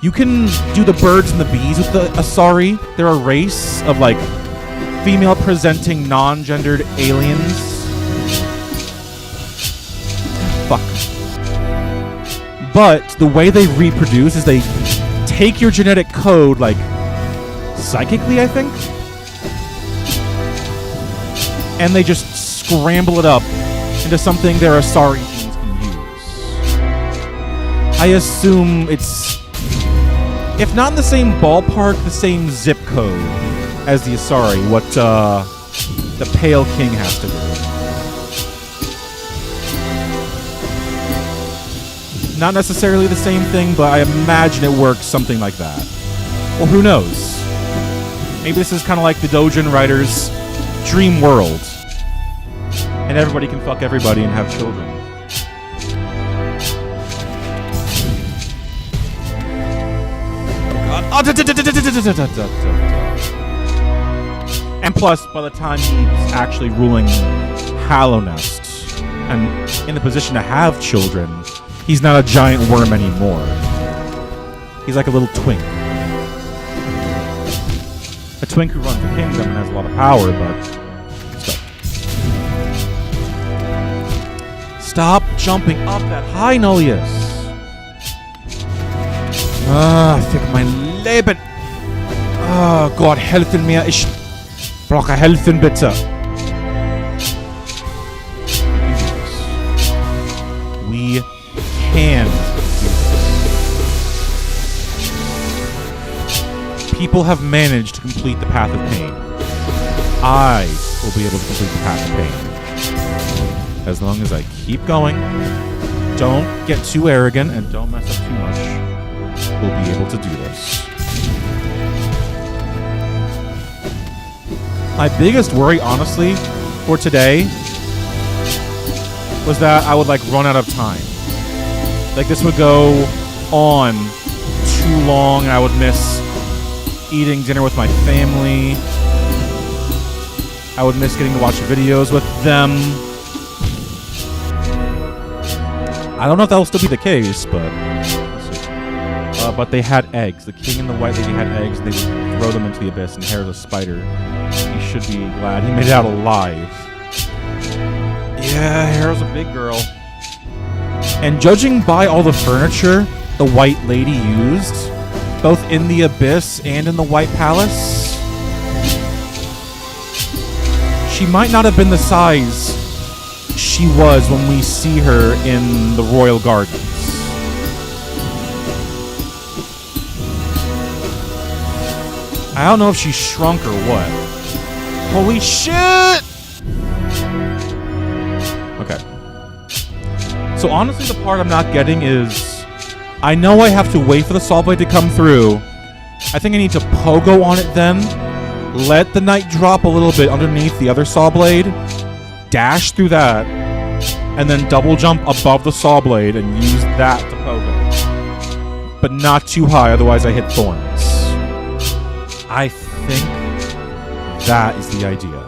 you can do the birds and the bees with the Asari. They're a race of like female-presenting, non-gendered aliens. Fuck. But the way they reproduce is they take your genetic code, like, psychically, I think? And they just scramble it up into something their Asari genes can use. I assume it's, if not in the same ballpark, the same zip code as the Asari, what the Pale King has to do. Not necessarily the same thing, but I imagine it works something like that. Or who knows? Maybe this is kind of like the Dojin writer's dream world. And everybody can fuck everybody and have children. Oh god. And plus, by the time he's actually ruling Hallownest and in the position to have children, he's not a giant worm anymore. He's like a little twink. A twink who runs the kingdom and has a lot of power, but still. Stop jumping up that high, Nullius. Fick mein Leben. Gott, helfen mir. Ich brauche helfen, bitte. We can. People have managed to complete the Path of Pain. I will be able to complete the Path of Pain. As long as I keep going, don't get too arrogant, and don't mess up too much, we'll be able to do this. My biggest worry, honestly, for today was that I would, like, run out of time. Like, this would go on too long, and I would miss eating dinner with my family. I would miss getting to watch videos with them. I don't know if that will still be the case, but let's see. But they had eggs. The king and the white lady had eggs, and they would throw them into the abyss, and Hera's a spider. He should be glad he made it out alive. Yeah, Hera's a big girl. And judging by all the furniture the White Lady used, both in the Abyss and in the White Palace, she might not have been the size she was when we see her in the Royal Gardens. I don't know if she shrunk or what. Holy shit! Okay. So honestly, the part I'm not getting is, I know I have to wait for the saw blade to come through. I think I need to pogo on it then, let the knight drop a little bit underneath the other saw blade, dash through that, and then double jump above the saw blade and use that to pogo. But not too high, otherwise I hit thorns. I think that is the idea.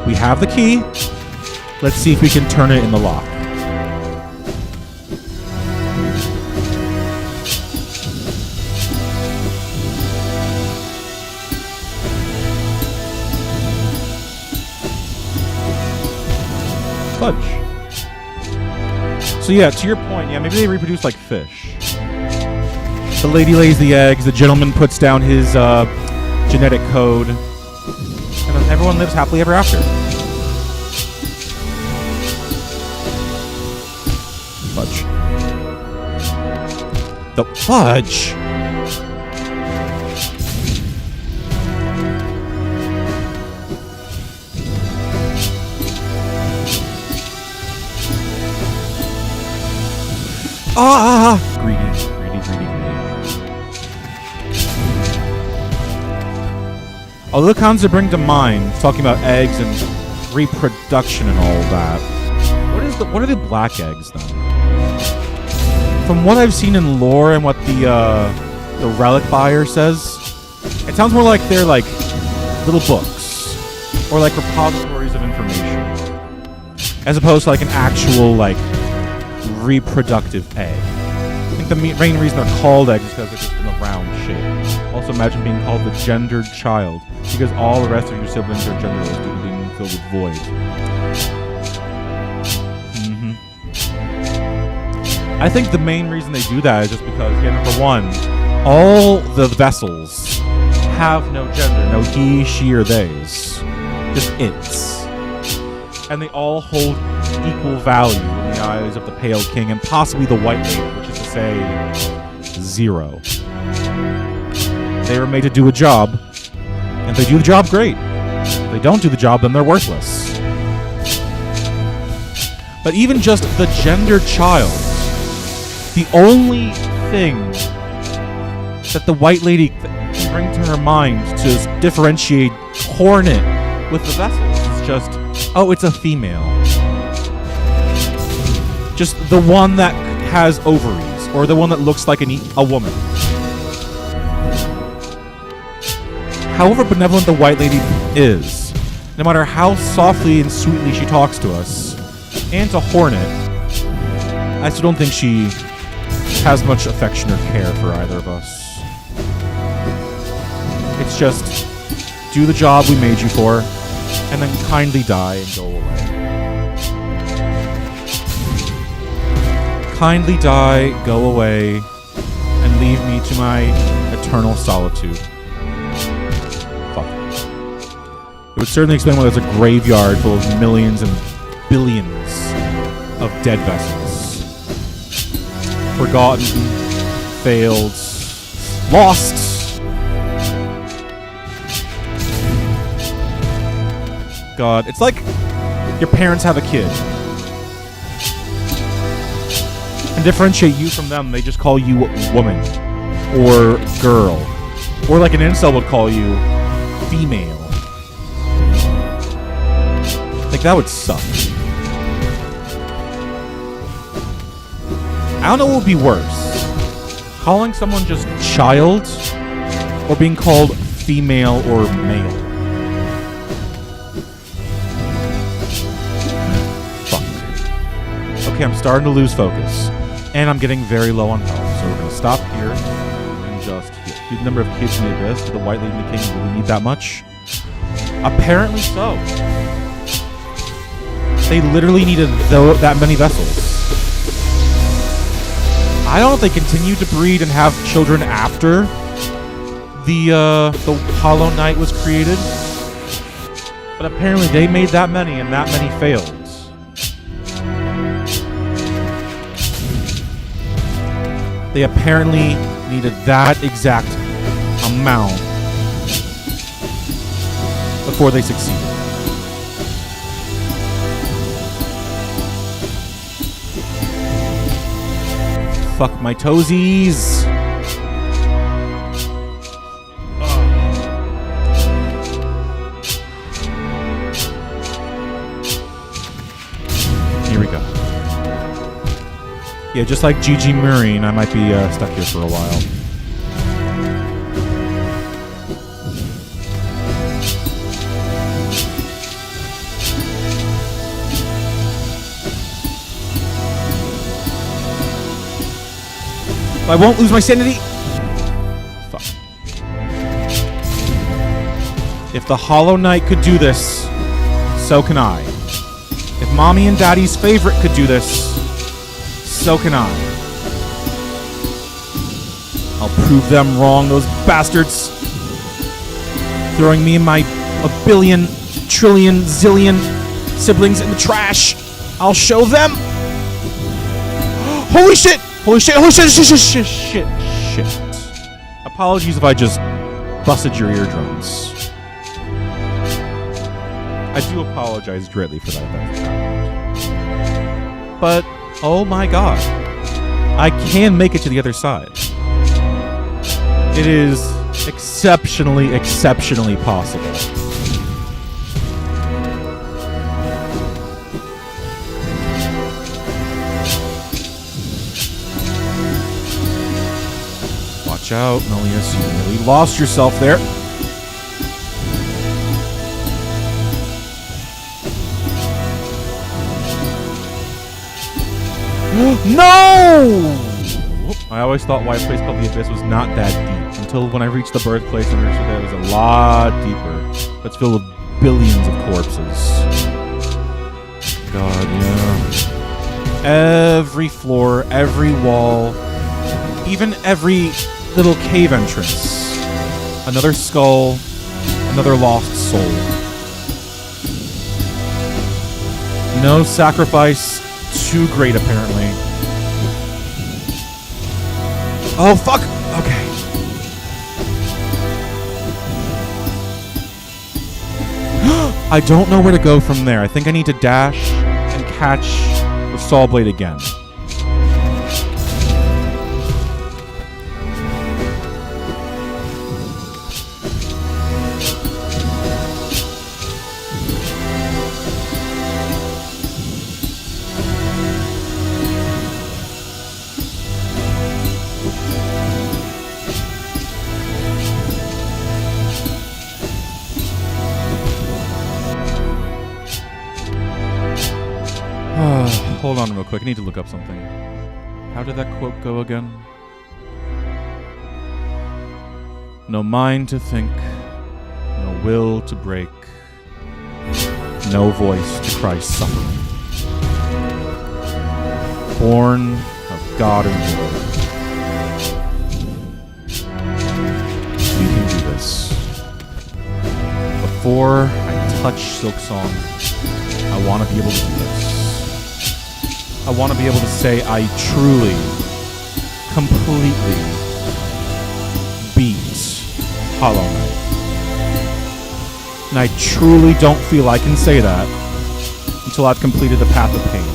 We have the key. Let's see if we can turn it in the lock. Fudge. So yeah, to your point, yeah, maybe they reproduce like fish. The lady lays the eggs, the gentleman puts down his genetic code, and then everyone lives happily ever after. Fudge. The fudge? Ah! Greedy. Although the cons to bring to mind, talking about eggs and reproduction and all that, what are the black eggs then? From what I've seen in lore and what the relic buyer says, it sounds more like they're like little books or like repositories of information, as opposed to like an actual like reproductive egg. I think the main reason they're called eggs is because they're just in a round shape. Also, imagine being called the gendered child, because all the rest of your siblings are genderless due to being filled with void. I think the main reason they do that is just because, yeah, number one, all the vessels have no gender, no he, she, or theys. Just it's. And they all hold equal value in the eyes of the Pale King and possibly the White Lady, which is to say, 0. They were made to do a job, and if they do the job, great. If they don't do the job, then they're worthless. But even just the gendered child, the only thing that the White Lady can bring to her mind to differentiate Hornet with the vessels is just, oh, it's a female. Just the one that has ovaries, or the one that looks like a woman. However benevolent the White Lady is, no matter how softly and sweetly she talks to us, and to Hornet, I still don't think she has much affection or care for either of us. It's just, do the job we made you for, and then kindly die and go away. Kindly die, go away, and leave me to my eternal solitude. Fuck. It would certainly explain why there's a graveyard full of millions and billions of dead vessels. Forgotten, failed, lost. God, it's like your parents have a kid. And differentiate you from them, they just call you woman or girl. Or like an incel would call you female. Like, that would suck. I don't know what would be worse. Calling someone just child, or being called female or male. Fuck. Okay, I'm starting to lose focus. And I'm getting very low on health, so we're going to stop here and just hit. Do the number of kids in the Abyss, do the White Lady and the King really need that much? Apparently so. They literally needed that many vessels. I don't know if they continued to breed and have children after the Hollow Knight was created, but apparently they made that many and that many failed. They apparently needed that exact amount before they succeeded. Fuck my toesies. Here we go. Yeah, just like GG Marine, I might be stuck here for a while. I won't lose my sanity. Fuck. If the Hollow Knight could do this, so can I. If Mommy and Daddy's favorite could do this, so can I. I'll prove them wrong, those bastards. Throwing me and my a billion, trillion, zillion siblings in the trash. I'll show them. Holy shit! Holy shit, holy shit, shit. Apologies if I just busted your eardrums. I do apologize greatly for that. But, oh my god. I can make it to the other side. It is exceptionally, exceptionally possible. Watch out, Nullius. You really lost yourself there. No! I always thought why a place called the Abyss was not that deep until when I reached the birthplace and understood that it was a lot deeper. That's filled with billions of corpses. God, yeah. Every floor, every wall, even every little cave entrance. Another skull, another lost soul. No sacrifice too great, apparently. Oh, fuck! Okay. I don't know where to go from there. I think I need to dash and catch the Saw Blade again. Hold on real quick. I need to look up something. How did that quote go again? No mind to think, no will to break, no voice to Christ's suffering. Born of God and Lord. We can do this. Before I touch Silksong, I want to be able to do this. I want to be able to say I truly, completely beat Hollow Knight. And I truly don't feel I can say that until I've completed the Path of Pain.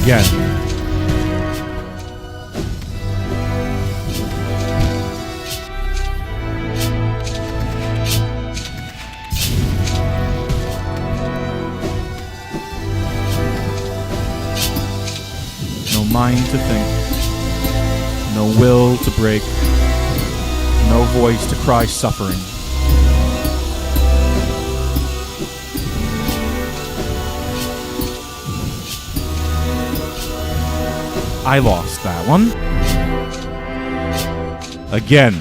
Again. Mind to think, no will to break, no voice to cry suffering. I lost that one. Again.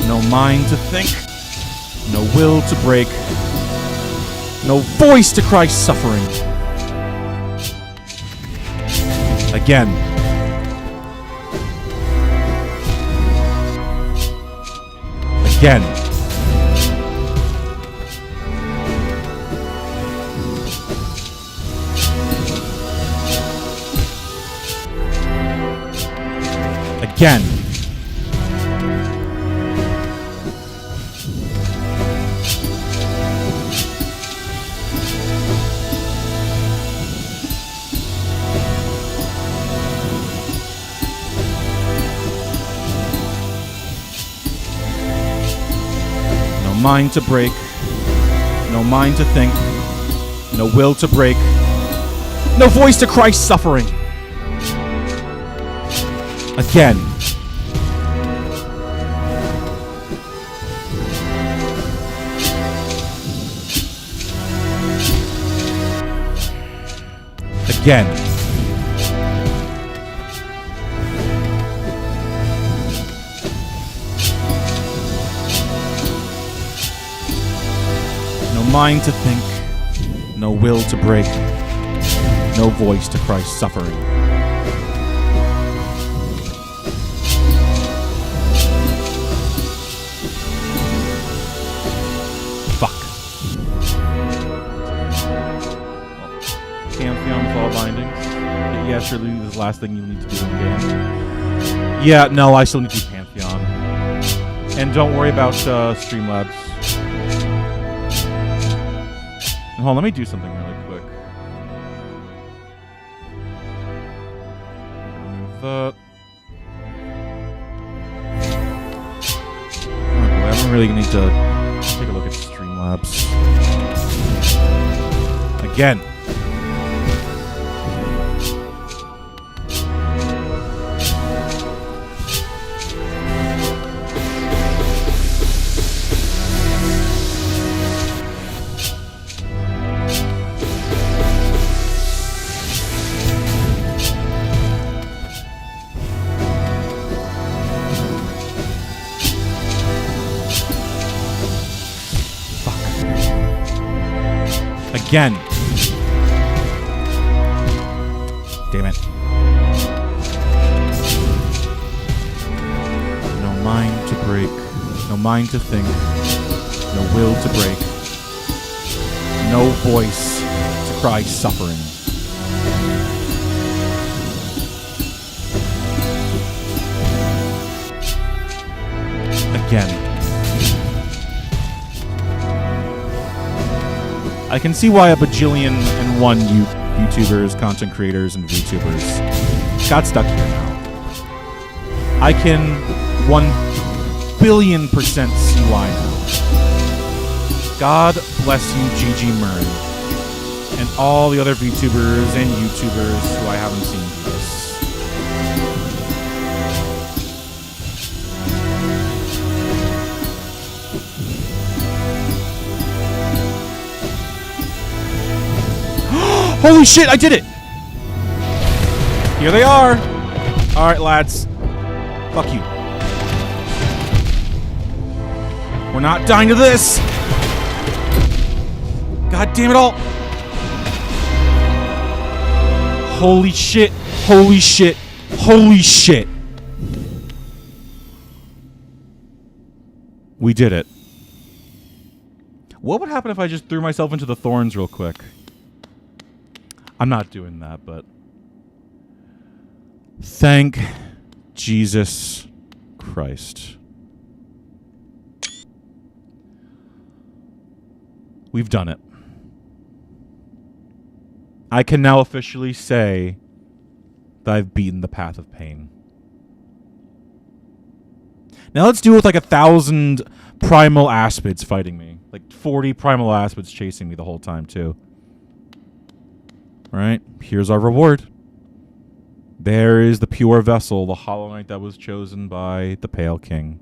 No mind to think. No will to break. No voice to cry suffering. Again. Again. Again. No mind to break. No mind to think. No will to break. No voice to cry suffering. Again. Again. No mind to think. No will to break. No voice to cry suffering. Yeah, surely this is the last thing you need to do in the game. Yeah, no, I still need to do Pantheon. And don't worry about Streamlabs. And hold on, let me do something really quick. Remove that. Oh boy, I'm really gonna need to take a look at Streamlabs. Again. Again. Damn it. No mind to break. No mind to think. No will to break. No voice to cry suffering. Again. I can see why a bajillion and one YouTubers, content creators, and VTubers got stuck here now. I can 1,000,000,000% see why now. God bless you, GG Murray, and all the other VTubers and YouTubers who I haven't seen do this. Holy shit, I did it! Here they are! Alright, lads. Fuck you. We're not dying to this! God damn it all! Holy shit, holy shit, holy shit! We did it. What would happen if I just threw myself into the thorns real quick? I'm not doing that, but thank Jesus Christ. We've done it. I can now officially say that I've beaten the path of pain. Now let's do it with like 1,000 primal aspids fighting me. Like 40 primal aspids chasing me the whole time, too. Alright, here's our reward. There is the pure vessel, the Hollow Knight that was chosen by the Pale King.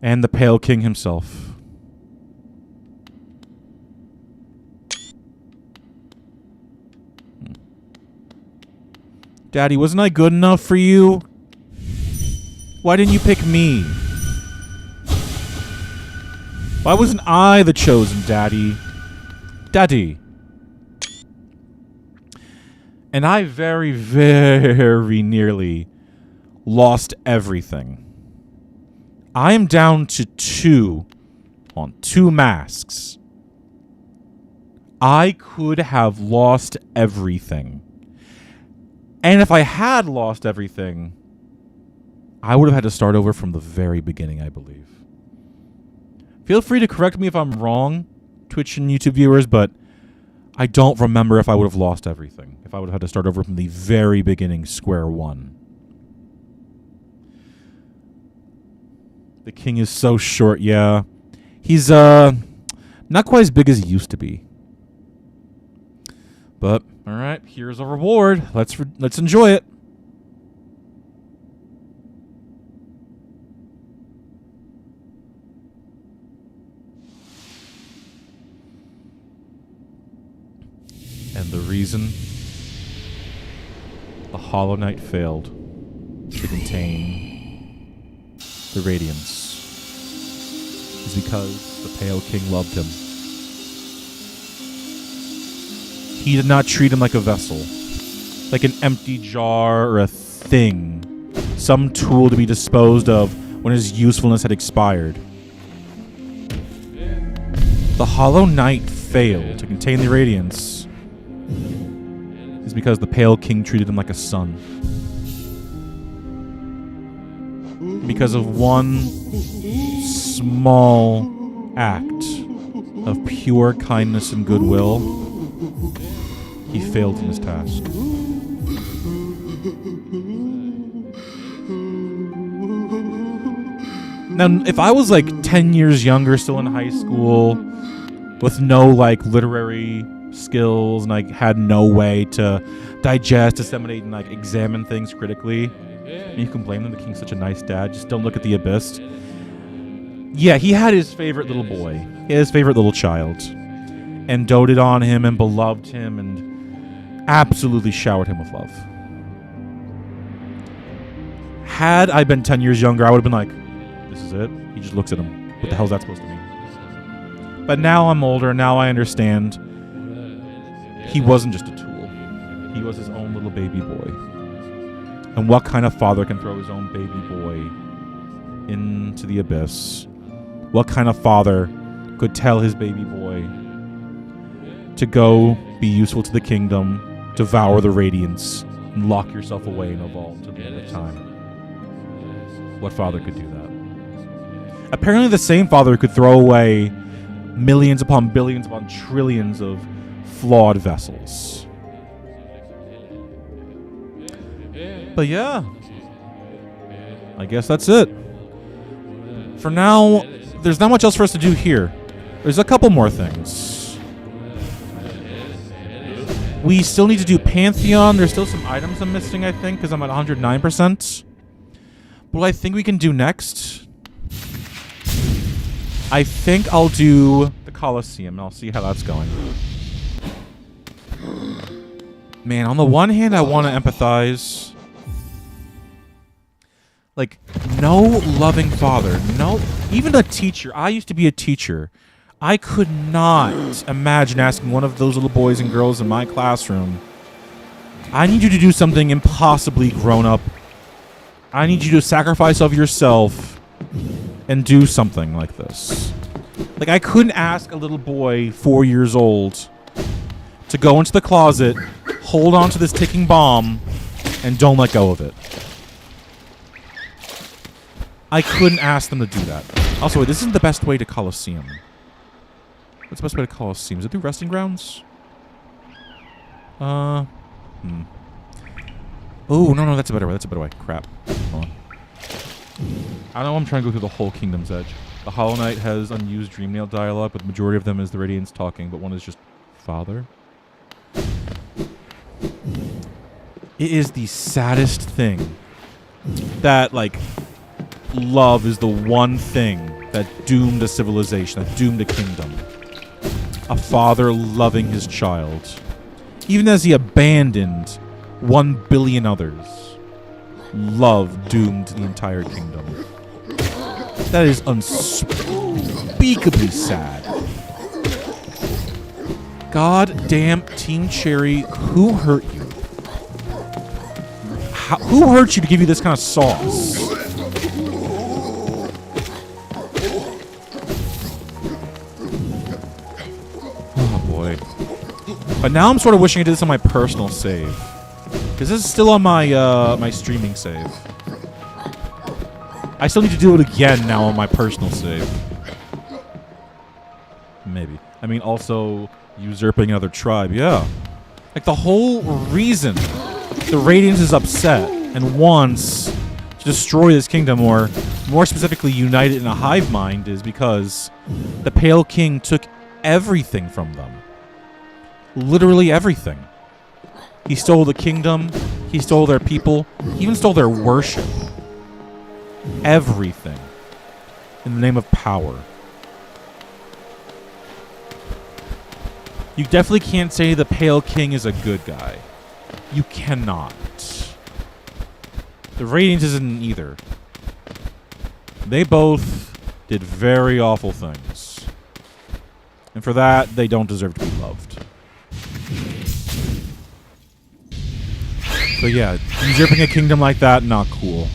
And the Pale King himself. Daddy, wasn't I good enough for you? Why didn't you pick me? Why wasn't I the chosen daddy? Daddy. And I very, very nearly lost everything. I am down to 2 masks. I could have lost everything. And if I had lost everything, I would have had to start over from the very beginning, I believe. Feel free to correct me if I'm wrong, Twitch and YouTube viewers, but I don't remember if I would have lost everything. If I would have had to start over from the very beginning, square one. The king is so short, yeah. He's, not quite as big as he used to be. But, alright, here's a reward. Let's enjoy it. And the reason the Hollow Knight failed to contain the Radiance is because the Pale King loved him. He did not treat him like a vessel, like an empty jar or a thing, some tool to be disposed of when his usefulness had expired. The Hollow Knight failed to contain the Radiance is because the Pale King treated him like a son. Because of one small act of pure kindness and goodwill, he failed in his task. Now, if I was like 10 years younger, still in high school, with no like literary skills, and I had no way to digest, disseminate, and like examine things critically, and you can blame them, the king's such a nice dad, just don't look at the abyss. Yeah, he had his favorite little boy, his favorite little child, and doted on him and beloved him and absolutely showered him with love. Had I been 10 years younger, I would have been like, this is it? He just looks at him. What the hell is that supposed to mean? But now I'm older, now I understand he wasn't just a tool. He was his own little baby boy. And what kind of father can throw his own baby boy into the abyss? What kind of father could tell his baby boy to go be useful to the kingdom, devour the Radiance, and lock yourself away and evolve to the end of time? What father could do that? Apparently the same father could throw away millions upon billions upon trillions of flawed vessels. But yeah, I guess that's it. For now, there's not much else for us to do here. There's a couple more things. We still need to do Pantheon. There's still some items I'm missing, I think, because I'm at 109%. What I think we can do next, I think I'll do the Colosseum, and I'll see how that's going. Man, on the one hand, I want to empathize. Like, no loving father, no, even a teacher. I used to be a teacher. I could not imagine asking one of those little boys and girls in my classroom, I need you to do something impossibly grown up. I need you to sacrifice of yourself and do something like this. Like, I couldn't ask a little boy 4 years old to go into the closet, hold on to this ticking bomb, and don't let go of it. I couldn't ask them to do that. Also, wait, this isn't the best way to Colosseum. What's the best way to Colosseum? Is it through resting grounds? Oh, no, that's a better way. That's a better way. Crap. Hold on. I know I'm trying to go through the whole Kingdom's Edge. The Hollow Knight has unused Dreamnail dialogue, but the majority of them is the Radiance talking, but one is just father. It is the saddest thing that, like, love is the one thing that doomed a civilization, that doomed a kingdom. A father loving his child. Even as he abandoned 1 billion others. Love doomed the entire kingdom. That is unspeakably sad. God damn Team Cherry, who hurt you? Who hurt you to give you this kind of sauce? Oh boy. But now I'm sort of wishing I did this on my personal save. Because this is still on my my streaming save. I still need to do it again now on my personal save. Maybe. I mean, also usurping another tribe. Yeah. Like, the whole reason the Radiance is upset and wants to destroy this kingdom, or more specifically unite it in a hive mind, is because the Pale King took everything from them. Literally everything. He stole the kingdom, he stole their people, he even stole their worship. Everything. In the name of power. You definitely can't say the Pale King is a good guy. You cannot. The Radiance isn't either. They both did very awful things. And for that, they don't deserve to be loved. So yeah, usurping a kingdom like that, not cool.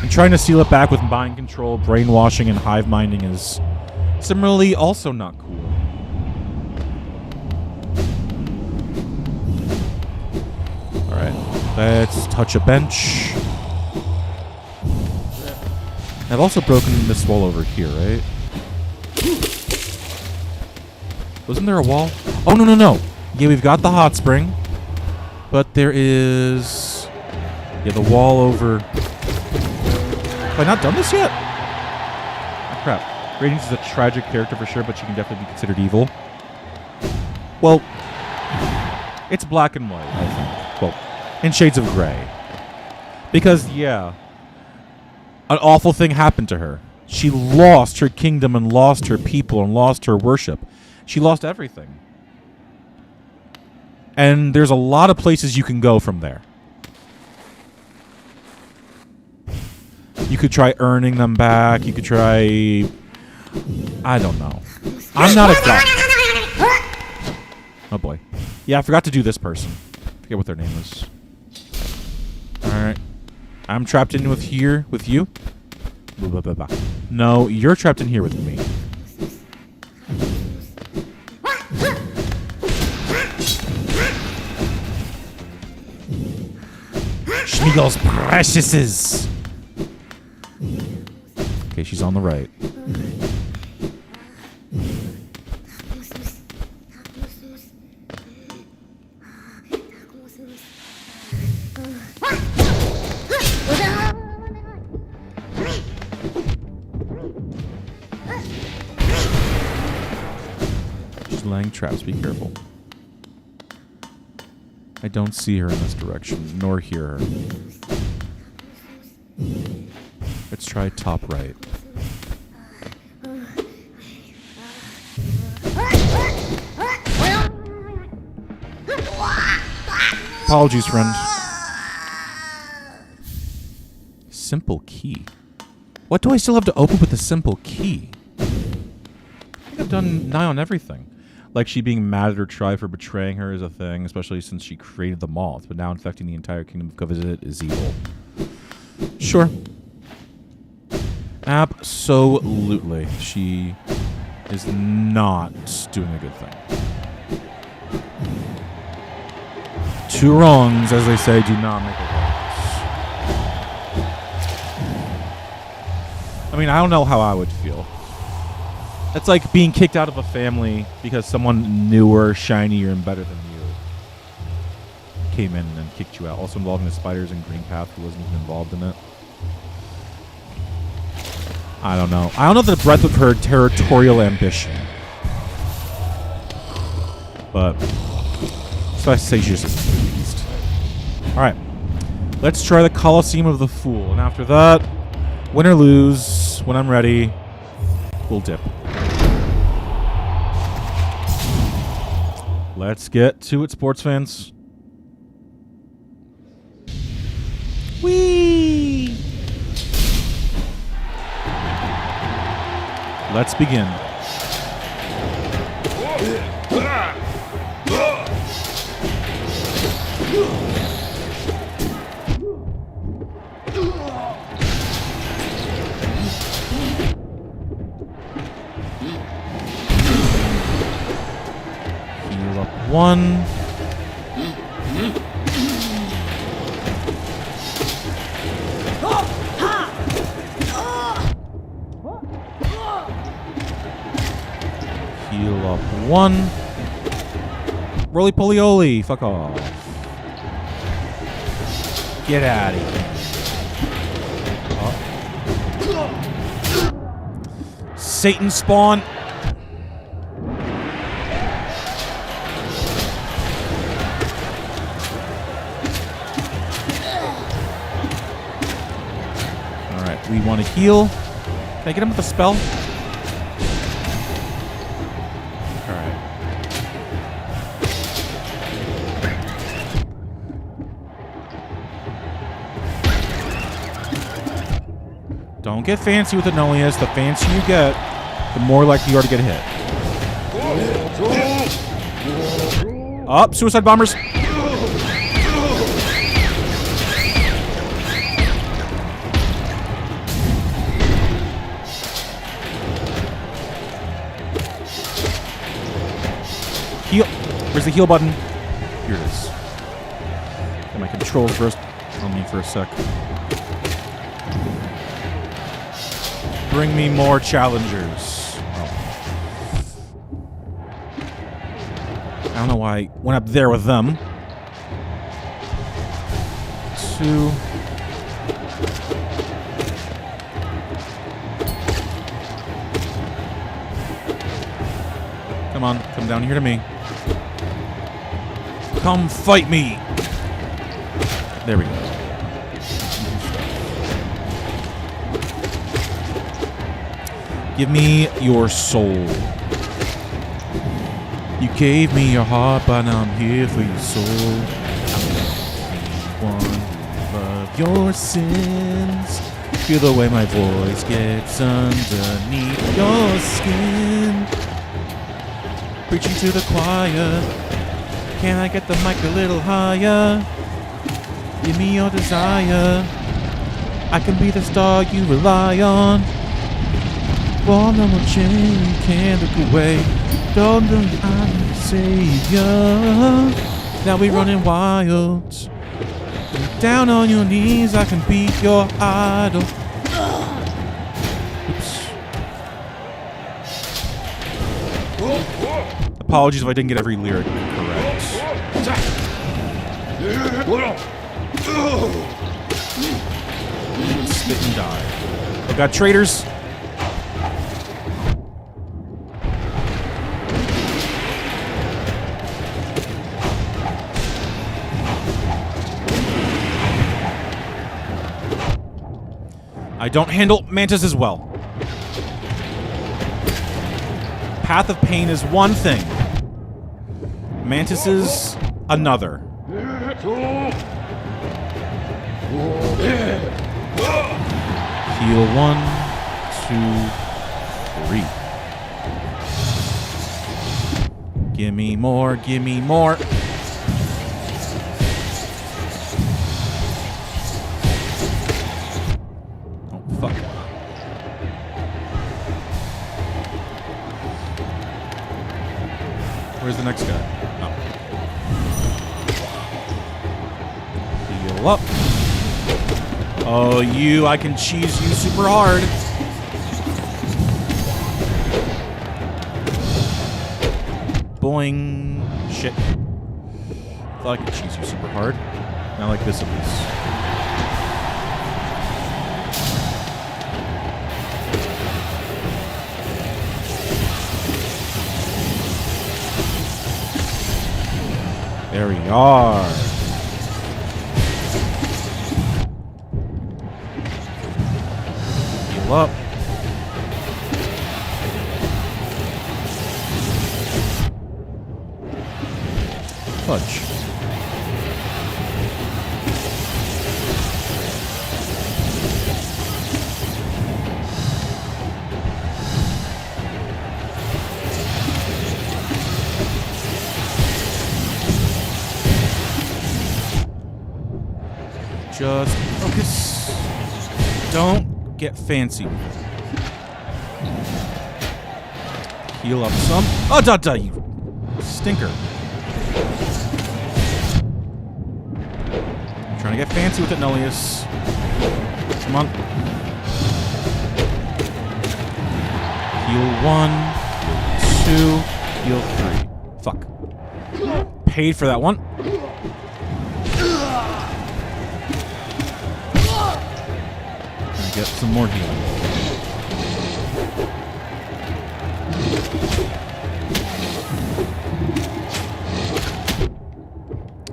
And trying to seal it back with mind control, brainwashing, and hive minding is similarly also not cool. Alright, let's touch a bench. I've also broken this wall over here, right? Wasn't there a wall? Oh, no, no, no. Yeah, we've got the hot spring. But there is... yeah, the wall over... Have I not done this yet? Oh, crap. Radiance is a tragic character for sure, but she can definitely be considered evil. Well, it's black and white, I think. Well, in shades of gray. Because, yeah, an awful thing happened to her. She lost her kingdom and lost her people and lost her worship. She lost everything. And there's a lot of places you can go from there. You could try earning them back. You could try... I don't know. I'm not a god. Oh boy. Yeah, I forgot to do this person. I forget what their name is. Alright. I'm trapped in with here with you. Blah, blah, blah, blah. No, you're trapped in here with me. Schmiegel's preciouses. Okay, she's on the right. She's laying traps. Be careful. I don't see her in this direction, nor hear her. Let's try top right. Apologies, friend. Simple key. What do I still have to open with a simple key? I think I've done nigh on everything. Like she being mad at her tribe for betraying her is a thing, especially since she created the moth, but now infecting the entire kingdom of Coveted is evil. Sure. Absolutely. She is not doing a good thing. Two wrongs, as they say, do not make a right. I mean, I don't know how I would feel. It's like being kicked out of a family because someone newer, shinier, and better than you came in and kicked you out. Also involving the spiders and Green Path, who wasn't even involved in it. I don't know. I don't know the breadth of her territorial ambition. But so I say she's just pleased. Alright. Let's try the Colosseum of the Fool. And after that, win or lose, when I'm ready, we'll dip. Let's get to it, sports fans. Whee! Let's begin. Heal up 1. Heal up 1. Roly poly-oly. Fuck off. Get out of here. Oh. Satan spawn. Alright, we want to heal. Can I get him with a spell? Don't get fancy with the Nullius. The fancier you get, the more likely you are to get hit. Up, suicide bombers. Heal. Where's the heal button? Here it is. Get my controls rest on me for a sec. Bring me more challengers. Oh. I don't know why I went up there with them. 2. Come on, come down here to me. Come fight me. There we go. Give me your soul. You gave me your heart, but now I'm here for your soul. I'm the one who love your sins. Feel the way my voice gets underneath your skin. Preaching to the choir. Can I get the mic a little higher? Give me your desire. I can be the star you rely on. Well, no more chain, you can't look away. Don't look, I'm the savior. Now we're running wild. Down on your knees, I can be your idol. Oops. Apologies if I didn't get every lyric correct. Spit and die. I got traitors. I don't handle mantises well. Path of Pain is one thing. Mantises, another. Heal 1, 2, 3. Give me more, give me more. Fuck. Where's the next guy? Oh. Heal up. Oh, I can cheese you super hard. Boing. Shit. Thought I could cheese you super hard. Not like this at least. There we are. Heal up. Fudge. Just focus. Don't get fancy with it. Heal up some. Oh, da, you stinker. I'm trying to get fancy with it, Nullius. Come on. Heal 1, heal 2, heal 3. Fuck. Paid for that one. Gonna get some more healing.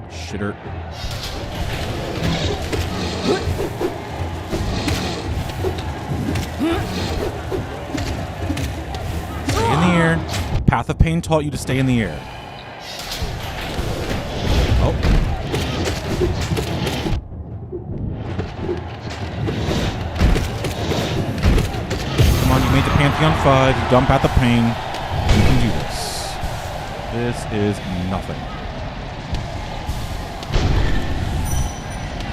Shitter. Stay in the air. Path of Pain taught you to stay in the air. Oh. Come on, you made the Pantheon 5. You've done Path of Pain. You can do this. This is nothing.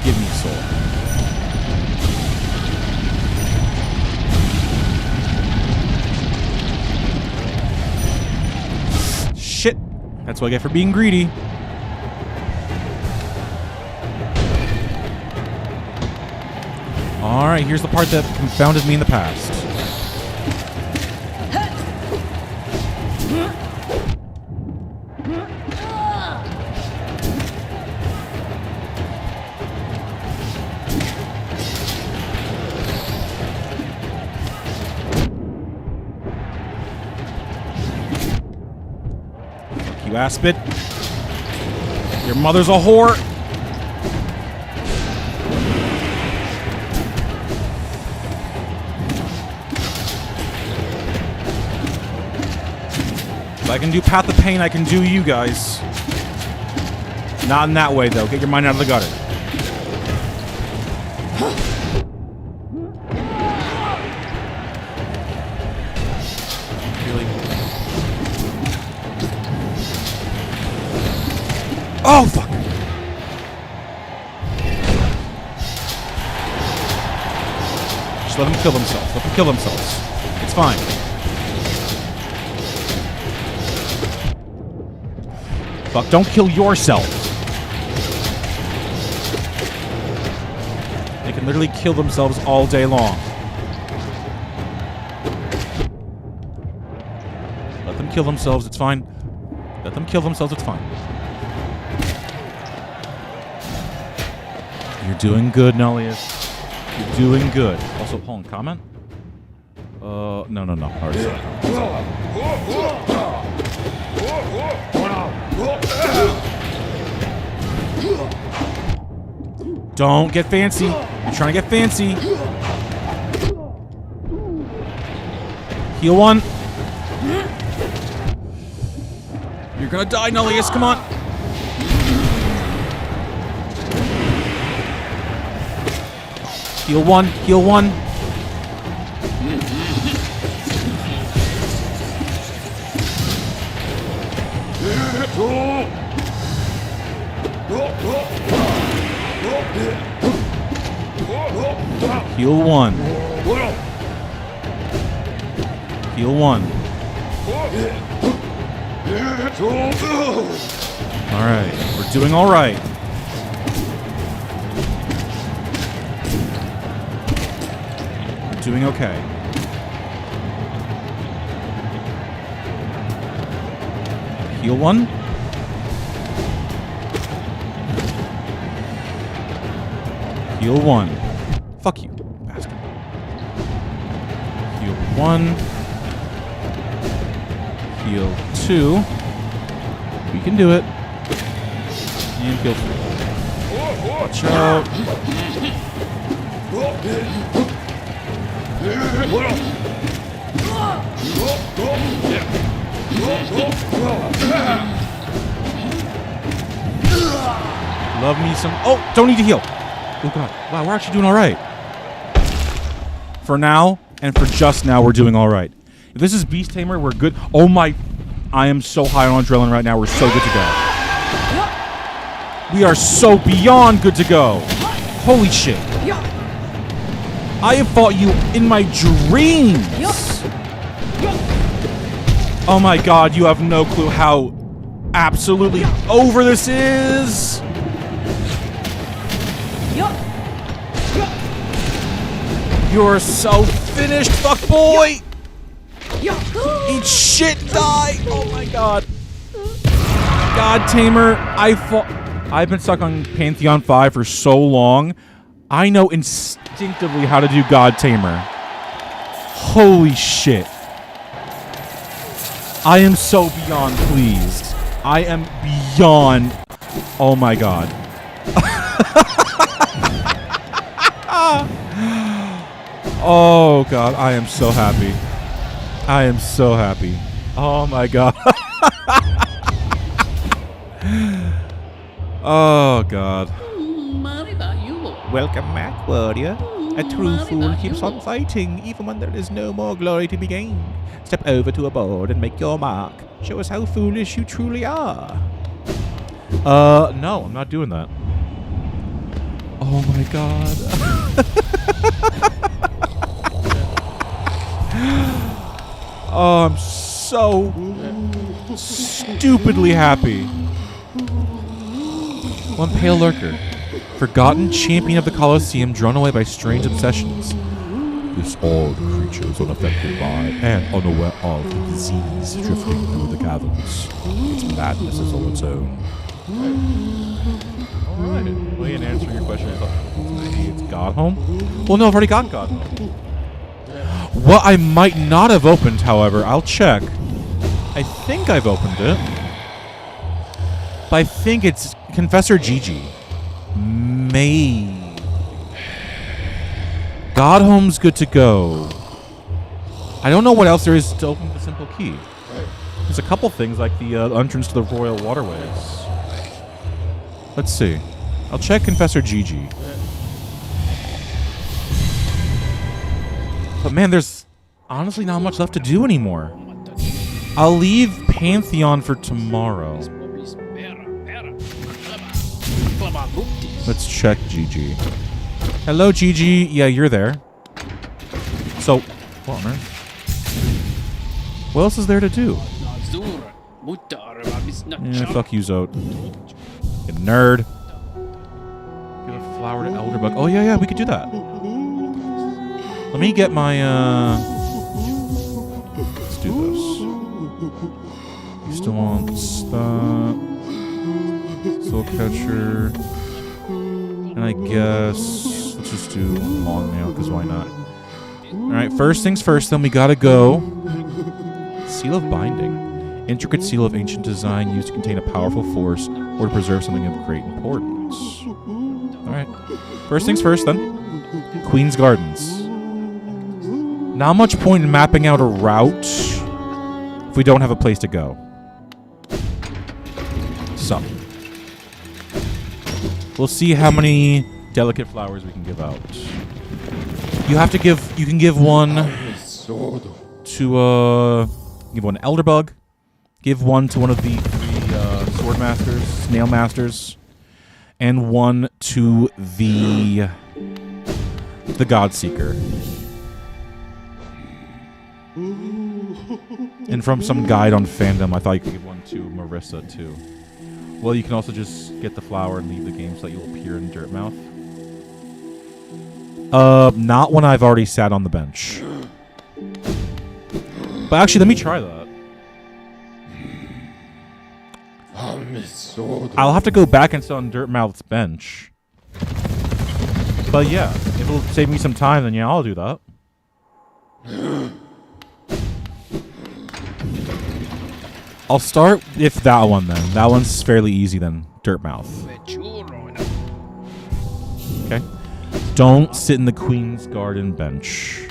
Give me soul. Shit. That's what I get for being greedy. Alright, here's the part that confounded me in the past. Fuck you, Aspid. Your mother's a whore. If I can do Path of Pain, I can do you guys. Not in that way, though. Get your mind out of the gutter. Really? Oh, fuck! Just let them kill themselves. Let them kill themselves. It's fine. Fuck, don't kill yourself. They can literally kill themselves all day long. Let them kill themselves, it's fine. Let them kill themselves, it's fine. You're doing good, Nullius. You're doing good. Also, hold on, comment? No. Alright, don't get fancy. You're trying to get fancy. Heal 1. You're gonna die, Nullius. Come on. Heal 1. Heal 1. Heal 1. Heal 1. Alright, we're doing alright. We're doing okay. Heal 1. Heal 1. Fuck you, bastard. Heal 1. Heal 2. We can do it. And heal 3. Watch out. Love me some... Oh, don't need to heal. Oh, God. Wow, we're actually doing all right. For now, and for just now, we're doing all right. If this is Beast Tamer, we're good. Oh, my... I am so high on adrenaline right now. We're so good to go. We are so beyond good to go. Holy shit. I have fought you in my dreams. Oh my god, you have no clue how absolutely over this is. You're so finished, fuckboy. Eat shit, die. Oh my god. God Tamer, I've been stuck on Pantheon 5 for so long. I know instinctively how to do God Tamer. Holy shit. I am so beyond pleased. I am beyond... Oh my god. Oh god, I am so happy. I am so happy. Oh my god. Oh god. Welcome back, warrior. A true fool keeps on fighting, even when there is no more glory to be gained. Step over to a board and make your mark. Show us how foolish you truly are. No, I'm not doing that. Oh my god. Oh, I'm so stupidly happy. One pale lurker. Forgotten champion of the Colosseum, drawn away by strange obsessions. This odd creature is unaffected by and unaware of the disease drifting through the caverns. Its madness is all its own. Alright. Well, in answering your question, I thought it's God Home? Well, no, I've already got God Home. What I might not have opened, however, I'll check. I think I've opened it. But I think it's Confessor Gigi. Maybe. God Home's good to go. I don't know what else there is to open with a simple key. There's a couple things like the entrance to the Royal Waterways. Let's see. I'll check Confessor Gigi. But man, there's honestly not much left to do anymore. I'll leave Pantheon for tomorrow. Let's check Gigi. Hello, Gigi. Yeah, you're there. So, what on earth? What else is there to do? Yeah, fuck you, Zote. You nerd. Give a flower to Elderbug. Oh, yeah, we could do that. Let me get my, let's do this. You still want that. Soul Catcher. And I guess let's just do long nail, because why not? Alright, first things first, then we gotta go. Seal of Binding. Intricate seal of ancient design used to contain a powerful force or to preserve something of great importance. Alright. First things first, then. Queen's Gardens. Not much point in mapping out a route if we don't have a place to go. So. We'll see how many delicate flowers we can give out. You have to give... You can give one to, give one Elderbug. Give one to one of the three Sword Masters, Snail Masters. And one to the Godseeker. And from some guide on fandom, I thought you could give one to Marissa, too. Well, you can also just get the flower and leave the game so that you'll appear in Dirtmouth. Not when I've already sat on the bench. But actually, let me try that. I'll have to go back and sit on Dirtmouth's bench. But yeah, if it'll save me some time, then yeah, I'll do that. I'll start with that one then. That one's fairly easy then. Dirtmouth. Okay. Don't sit in the Queen's Garden bench.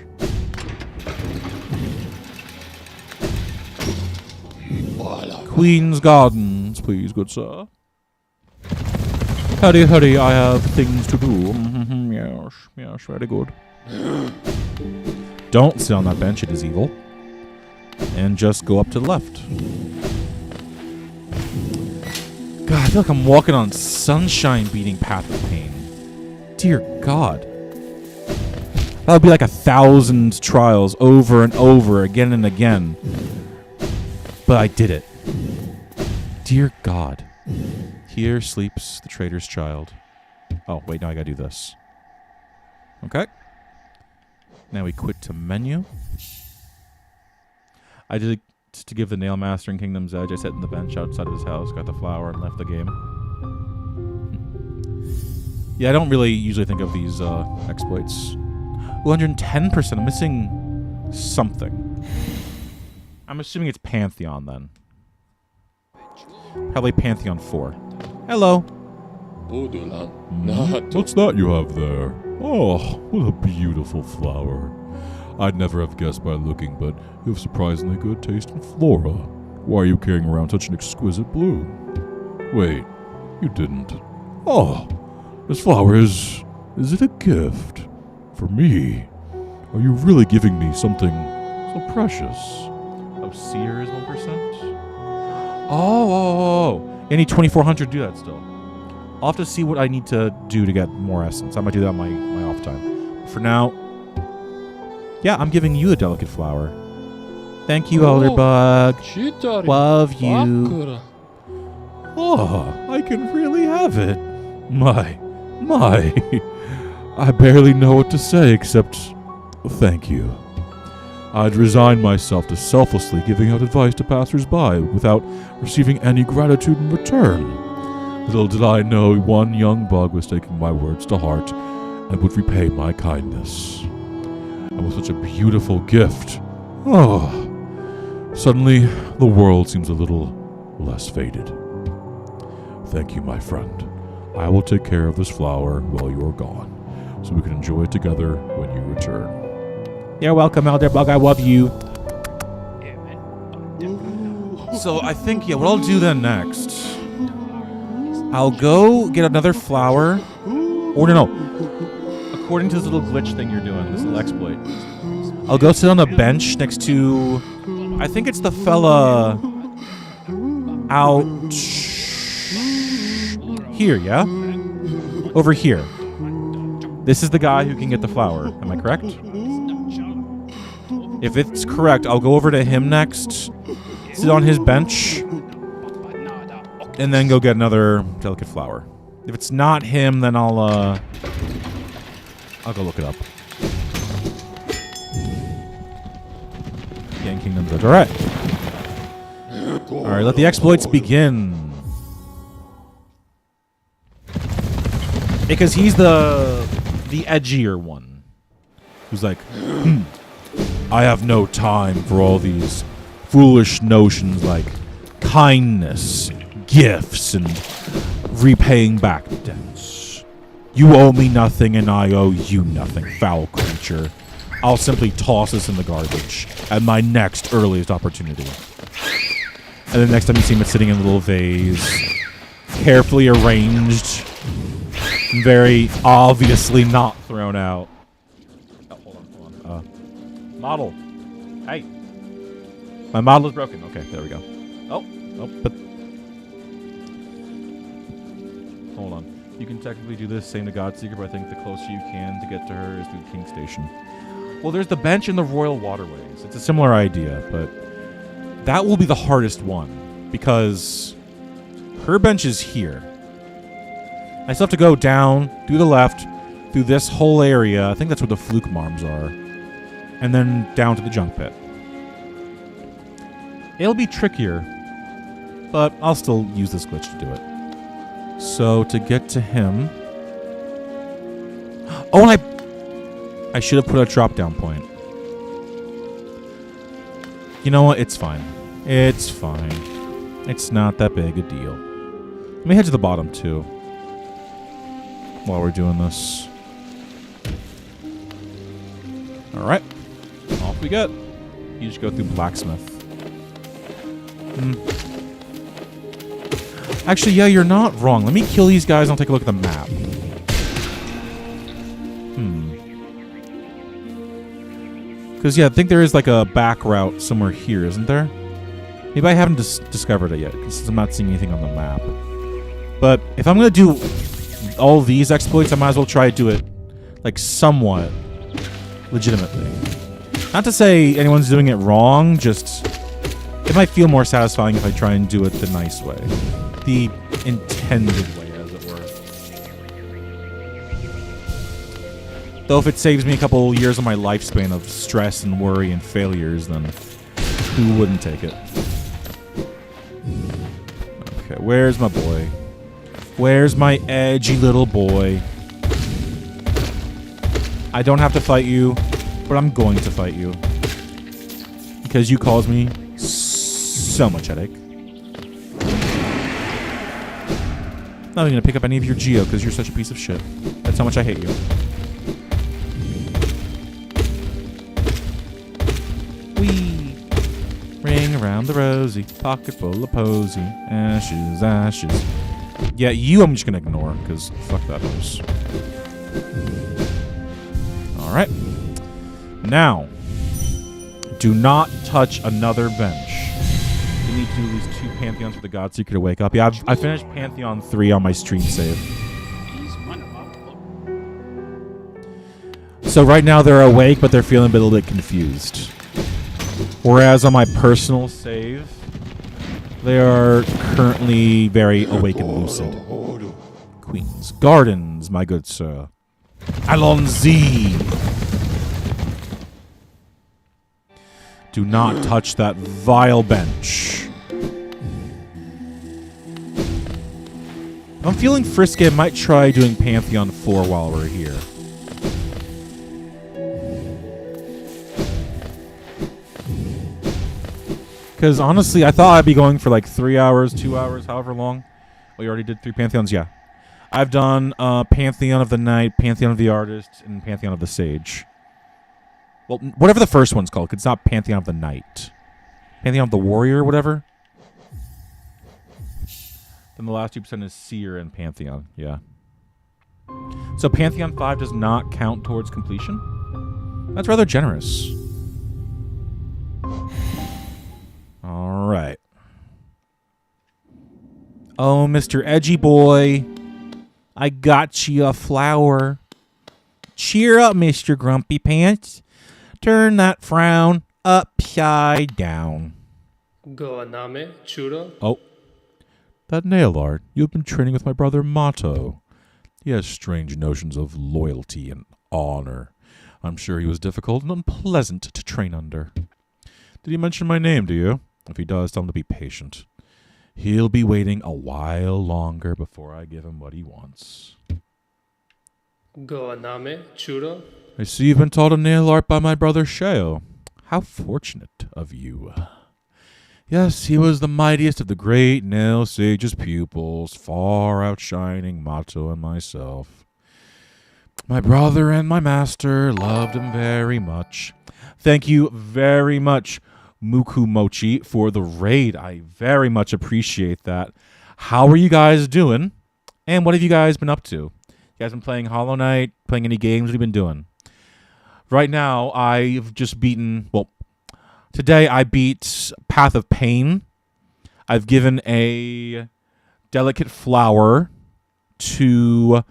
Queen's Gardens, please, good sir. Hurry, hurry, I have things to do. Yes, very good. Don't sit on that bench, it is evil. And just go up to the left. God, I feel like I'm walking on sunshine beating Path of Pain. Dear God. That would be like 1,000 trials over and over, again and again. But I did it. Dear God. Here sleeps the traitor's child. Oh, wait, now I gotta do this. Okay. Now we quit to menu. I did it to give the Nail Master in Kingdom's Edge. I sat in the bench outside of his house, got the flower, and left the game. Yeah, I don't really usually think of these exploits. 110%. I'm missing something. I'm assuming it's Pantheon then. Probably Pantheon 4. Hello. What's that you have there? Oh, what a beautiful flower. I'd never have guessed by looking, but you have surprisingly good taste in flora. Why are you carrying around such an exquisite bloom? Wait, you didn't. Oh, this flower is it a gift? For me? Are you really giving me something so precious? Seer is 1%. Oh. I need 2,400 to do that still. I'll have to see what I need to do to get more essence. I might do that on my off time. For now, yeah, I'm giving you a delicate flower. Thank you, Elderbug. Love you. Oh, I can really have it. My. I barely know what to say except thank you. I'd resign myself to selflessly giving out advice to passers-by without receiving any gratitude in return. Little did I know one young bug was taking my words to heart and would repay my kindness. And with such a beautiful gift, suddenly the world seems a little less faded. Thank you, my friend. I will take care of this flower while you're gone, so we can enjoy it together when you return. You're welcome, Elderbug. I love you. So I think, what I'll do then next, I'll go get another flower. Or no. According to this little glitch thing you're doing, this little exploit, I'll go sit on a bench next to, I think it's the fella out here, yeah? Over here. This is the guy who can get the flower. Am I correct? If it's correct, I'll go over to him next, sit on his bench, and then go get another delicate flower. If it's not him, then I'll go look it up. Yeah, in Kingdom's Edge. Alright. Alright, let the exploits begin. Because he's the edgier one. Who's like, I have no time for all these foolish notions like kindness, gifts, and repaying back debts. You owe me nothing and I owe you nothing, foul creature. I'll simply toss this in the garbage at my next earliest opportunity. And then next time you see him, it's sitting in a little vase, carefully arranged, very obviously not thrown out. Oh, hold on. Model. Hey. My model is broken. Okay, there we go. Oh, but... Hold on. You can technically do this, same to Godseeker, but I think the closer you can to get to her is through King Station. Well, there's the bench in the Royal Waterways. It's a similar idea, but that will be the hardest one, because her bench is here. I still have to go down, do the left, through this whole area. I think that's where the fluke marms are. And then down to the junk pit. It'll be trickier, but I'll still use this glitch to do it. So, to get to him... Oh, and I should have put a drop-down point. You know what? It's fine. It's fine. It's not that big a deal. Let me head to the bottom, too. While we're doing this. Alright. Off we get. You just go through Blacksmith. Actually, yeah, you're not wrong. Let me kill these guys and I'll take a look at the map. Because, yeah, I think there is like a back route somewhere here, isn't there? Maybe I haven't discovered it yet, because I'm not seeing anything on the map. But if I'm going to do all these exploits, I might as well try to do it, like, somewhat legitimately. Not to say anyone's doing it wrong, just it might feel more satisfying if I try and do it the nice way. The intended way, as it were. Though if it saves me a couple years of my lifespan of stress and worry and failures, then who wouldn't take it? Okay, where's my boy? Where's my edgy little boy? I don't have to fight you, but I'm going to fight you. Because you cause me so much headache. Not even going to pick up any of your Geo because you're such a piece of shit. That's how much I hate you. Wee. Ring around the rosy, pocket full of posy. Ashes, ashes. Yeah, you I'm just going to ignore because fuck that noise. Alright. Now, do not touch another bench. You need to do at least 2 Pantheons for the God Seeker to wake up. Yeah, I finished Pantheon 3 on my stream save. So right now they're awake, but they're feeling a little bit confused. Whereas on my personal save, they are currently very awake and lucid. Queen's Gardens, my good sir. Allons-y! Do not touch that vile bench. If I'm feeling frisky, I might try doing Pantheon 4 while we're here. Because honestly, I thought I'd be going for like 3 hours, 2 hours, however long. Well, you already did 3 Pantheons? Yeah. I've done Pantheon of the Knight, Pantheon of the Artist, and Pantheon of the Sage. Well, whatever the first one's called, 'cause it's not Pantheon of the Knight. Pantheon of the Warrior, whatever. Then the last 2% is Seer and Pantheon, yeah. So Pantheon 5 does not count towards completion? That's rather generous. Alright. Oh, Mr. Edgy Boy. I got you a flower. Cheer up, Mr. Grumpy Pants. Turn that frown upside down. Goaname churo. Oh. That nail art. You've been training with my brother Mato. He has strange notions of loyalty and honor. I'm sure he was difficult and unpleasant to train under. Did he mention my name to you? If he does, tell him to be patient. He'll be waiting a while longer before I give him what he wants. Goaname churo. I see you've been taught a nail art by my brother Sheo. How fortunate of you. Yes, he was the mightiest of the great nail sage's pupils, far outshining Mato and myself. My brother and my master loved him very much. Thank you very much, Muku Mochi, for the raid. I very much appreciate that. How are you guys doing? And what have you guys been up to? You guys been playing Hollow Knight? Playing any games? What have you been doing? Right now, I've just beaten... Well, today I beat Path of Pain. I've given a delicate flower to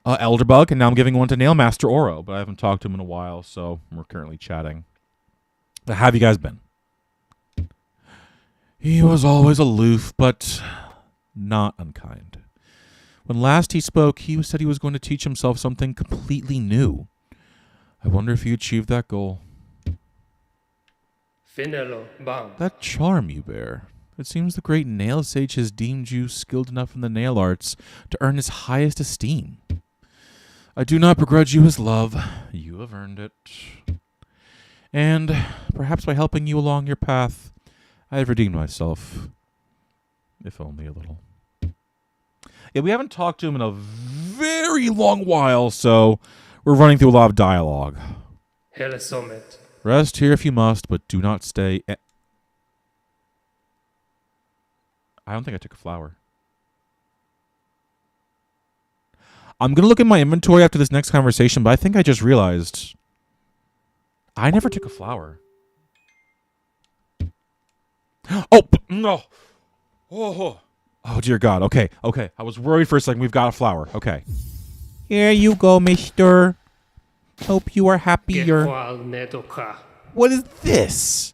Elderbug, and now I'm giving one to Nailmaster Oro, but I haven't talked to him in a while, so we're currently chatting. How have you guys been? He was always aloof, but not unkind. When last he spoke, he said he was going to teach himself something completely new. I wonder if he achieved that goal. Finelo bang. That charm you bear. It seems the great nail sage has deemed you skilled enough in the nail arts to earn his highest esteem. I do not begrudge you his love. You have earned it. And perhaps by helping you along your path, I have redeemed myself. If only a little. Yeah, we haven't talked to him in a very long while, so we're running through a lot of dialogue. Hele somet. Rest here if you must, but do not stay. I don't think I took a flower. I'm going to look at my inventory after this next conversation, but I think I just realized I never took a flower. Oh, no. Oh. Oh, dear God. Okay. I was worried for a second. We've got a flower. Okay. Here you go, mister. Hope you are happier. What is this?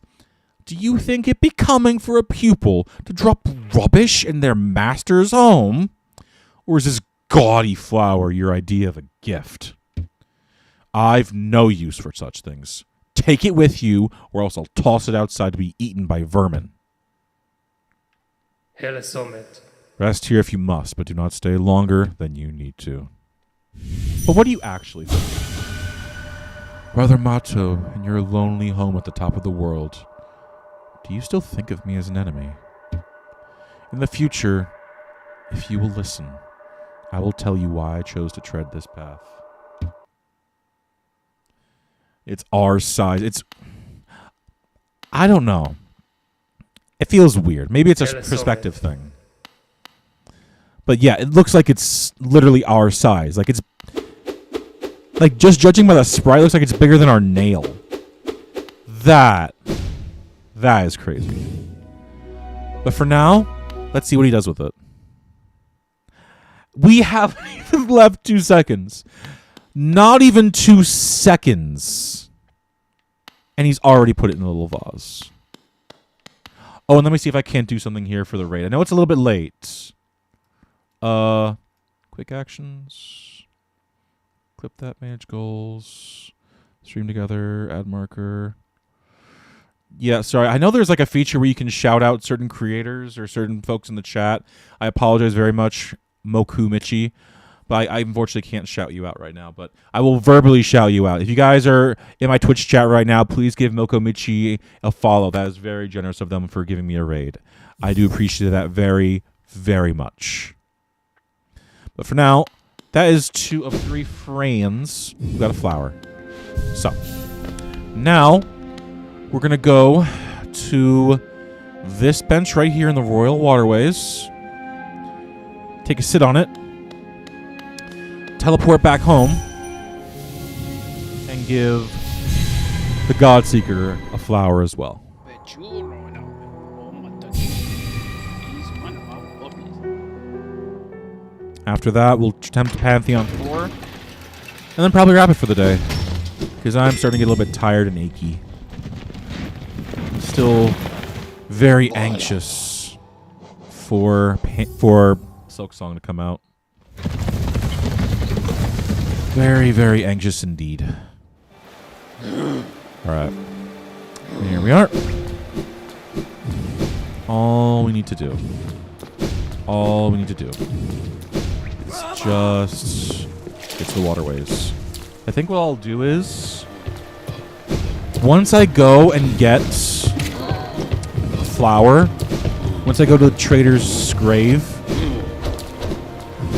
Do you think it becoming for a pupil to drop rubbish in their master's home? Or is this gaudy flower your idea of a gift? I've no use for such things. Take it with you, or else I'll toss it outside to be eaten by vermin. Rest here if you must, but do not stay longer than you need to. But what do you actually think? Brother Mato, in your lonely home at the top of the world, do you still think of me as an enemy? In the future, if you will listen, I will tell you why I chose to tread this path. It's our size. I don't know. It feels weird. Maybe it's a perspective thing. But yeah, it looks like it's literally our size. Like it's... Like, just judging by the sprite, it looks like it's bigger than our nail. That is crazy. But for now, let's see what he does with it. We haven't even left 2 seconds. Not even 2 seconds. And he's already put it in a little vase. Oh, and let me see if I can't do something here for the raid. I know it's a little bit late. Quick actions. Clip that, manage goals. Stream together, add marker. Yeah, sorry. I know there's like a feature where you can shout out certain creators or certain folks in the chat. I apologize very much, Moku Michi. But I unfortunately can't shout you out right now. But I will verbally shout you out. If you guys are in my Twitch chat right now, please give Moko Michi a follow. That is very generous of them for giving me a raid. I do appreciate that very, very much. But for now, that is 2 of 3 friends who got a flower. So, now we're going to go to this bench right here in the Royal Waterways. Take a sit on it. Teleport back home. And give the Godseeker a flower as well. After that, we'll attempt Pantheon 4. And then probably wrap it for the day. Because I'm starting to get a little bit tired and achy. I'm still very anxious for Silk Song to come out. Very, very anxious indeed. Alright. Here we are. All we need to do is just get to the waterways. I think what I'll do is, once I go and get a flower, once I go to the trader's grave,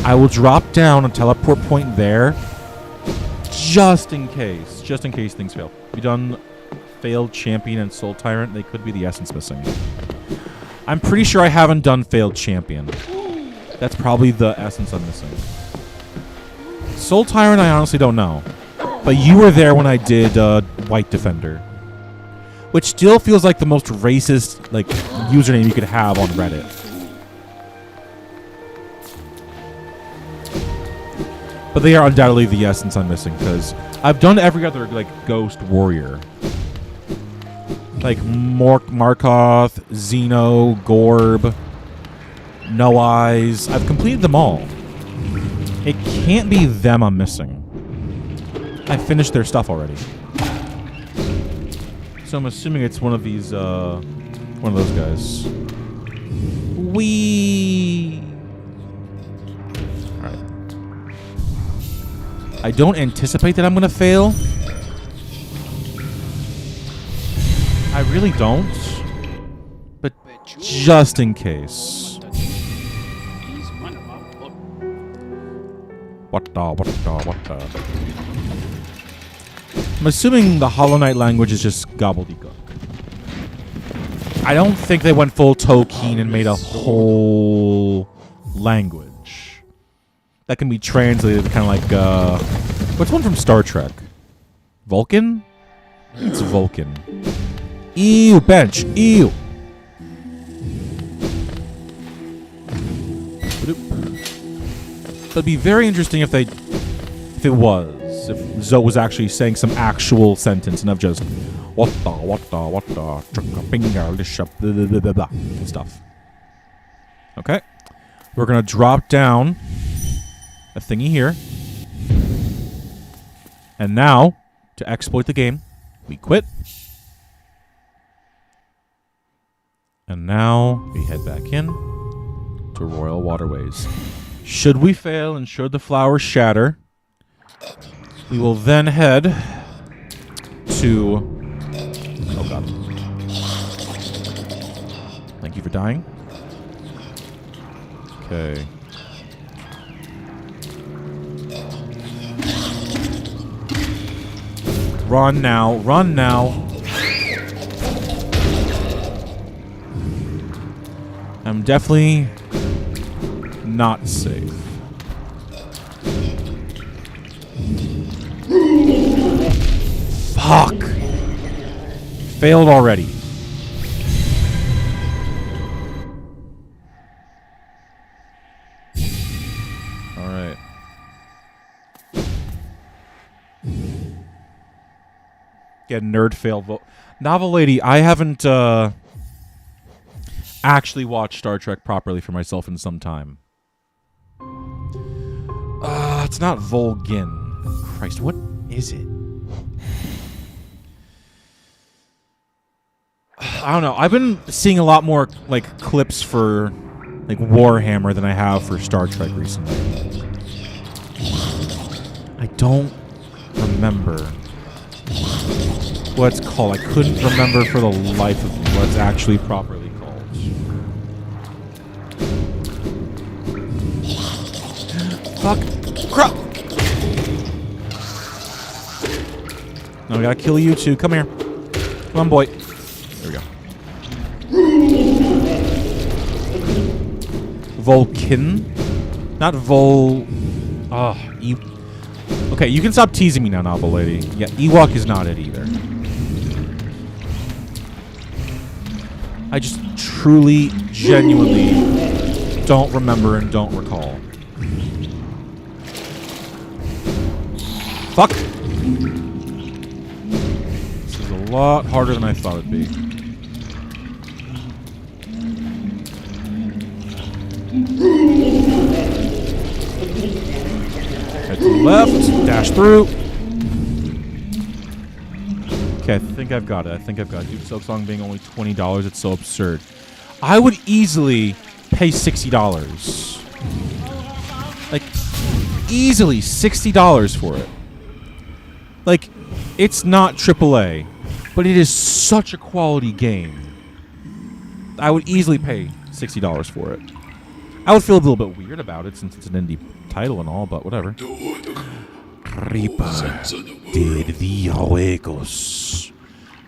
I will drop down a teleport point there, just in case things fail. We done failed champion and soul tyrant. They could be the essence missing. I'm pretty sure I haven't done failed champion. That's probably the essence I'm missing. Soul tyrant, I honestly don't know. But you were there when I did white defender, which still feels like the most racist like username you could have on Reddit. But they are undoubtedly the essence I'm missing, because I've done every other like ghost warrior. Like Markoth, Xeno, Gorb, No Eyes. I've completed them all. It can't be them I'm missing. I finished their stuff already. So I'm assuming it's one of these, one of those guys. Wee. Alright. I don't anticipate that I'm gonna fail. I really don't. But just in case. What the? I'm assuming the Hollow Knight language is just gobbledygook. I don't think they went full Tolkien and made a whole language that can be translated kind of like, what's one from Star Trek? Vulcan? It's Vulcan. Ew, bench. Ew. That'd be very interesting if if Zoe was actually saying some actual sentence and of just what the stuff. Okay. We're gonna drop down a thingy here. And now, to exploit the game, we quit. And now we head back in to Royal Waterways. Should we fail and should the flowers shatter, we will then head to... Oh god. Thank you for dying. Okay. Run now. Run now. I'm definitely not safe. Fuck! Failed already. Alright. Get nerd fail vote. Novel Lady, I haven't actually watched Star Trek properly for myself in some time. It's not Volgin. Christ, what is it? I don't know. I've been seeing a lot more like clips for like Warhammer than I have for Star Trek recently. I don't remember what it's called. I couldn't remember for the life of me what it's actually properly called. Fuck. Crap. No, we gotta kill you too. Come here. Come on, boy. There we go. Volkin? Not Vol... Okay, you can stop teasing me now, Novel Lady. Yeah, Ewok is not it either. I just truly, genuinely don't remember and don't recall. Fuck! This is a lot harder than I thought it'd be. Head to the left, dash through. Okay, I think I've got it. I think I've got it. Dude, Silksong being only $20, it's so absurd. I would easily pay $60. Like, easily $60 for it. Like, it's not AAA, but it is such a quality game. I would easily pay $60 for it. I would feel a little bit weird about it since it's an indie title and all, but whatever. Reaper did the Huecos,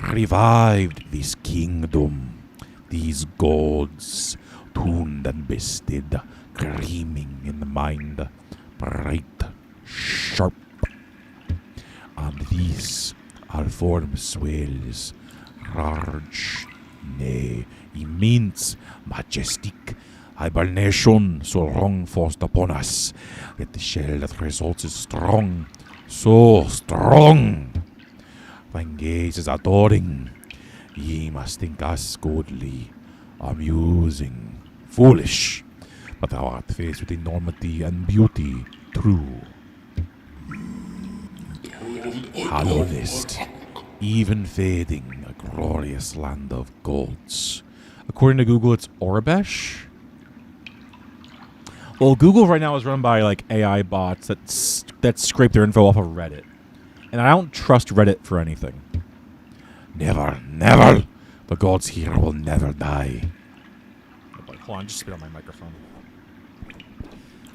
revived this kingdom, these gods, tuned and bested, gleaming in the mind, bright, sharp. And these are form swells, large, nay, immense, majestic, hibernation so long forced upon us, yet the shell that results is strong, so strong. Thine gaze is adoring, ye must think us goodly, amusing, foolish, but thou art faced with enormity and beauty, true. Hallowest, even fading, a glorious land of gods. According to Google, it's Orbesh. Well, Google right now is run by like AI bots that scrape their info off of Reddit, and I don't trust Reddit for anything. Never, never. The gods here will never die. Hold on, just spit on my microphone.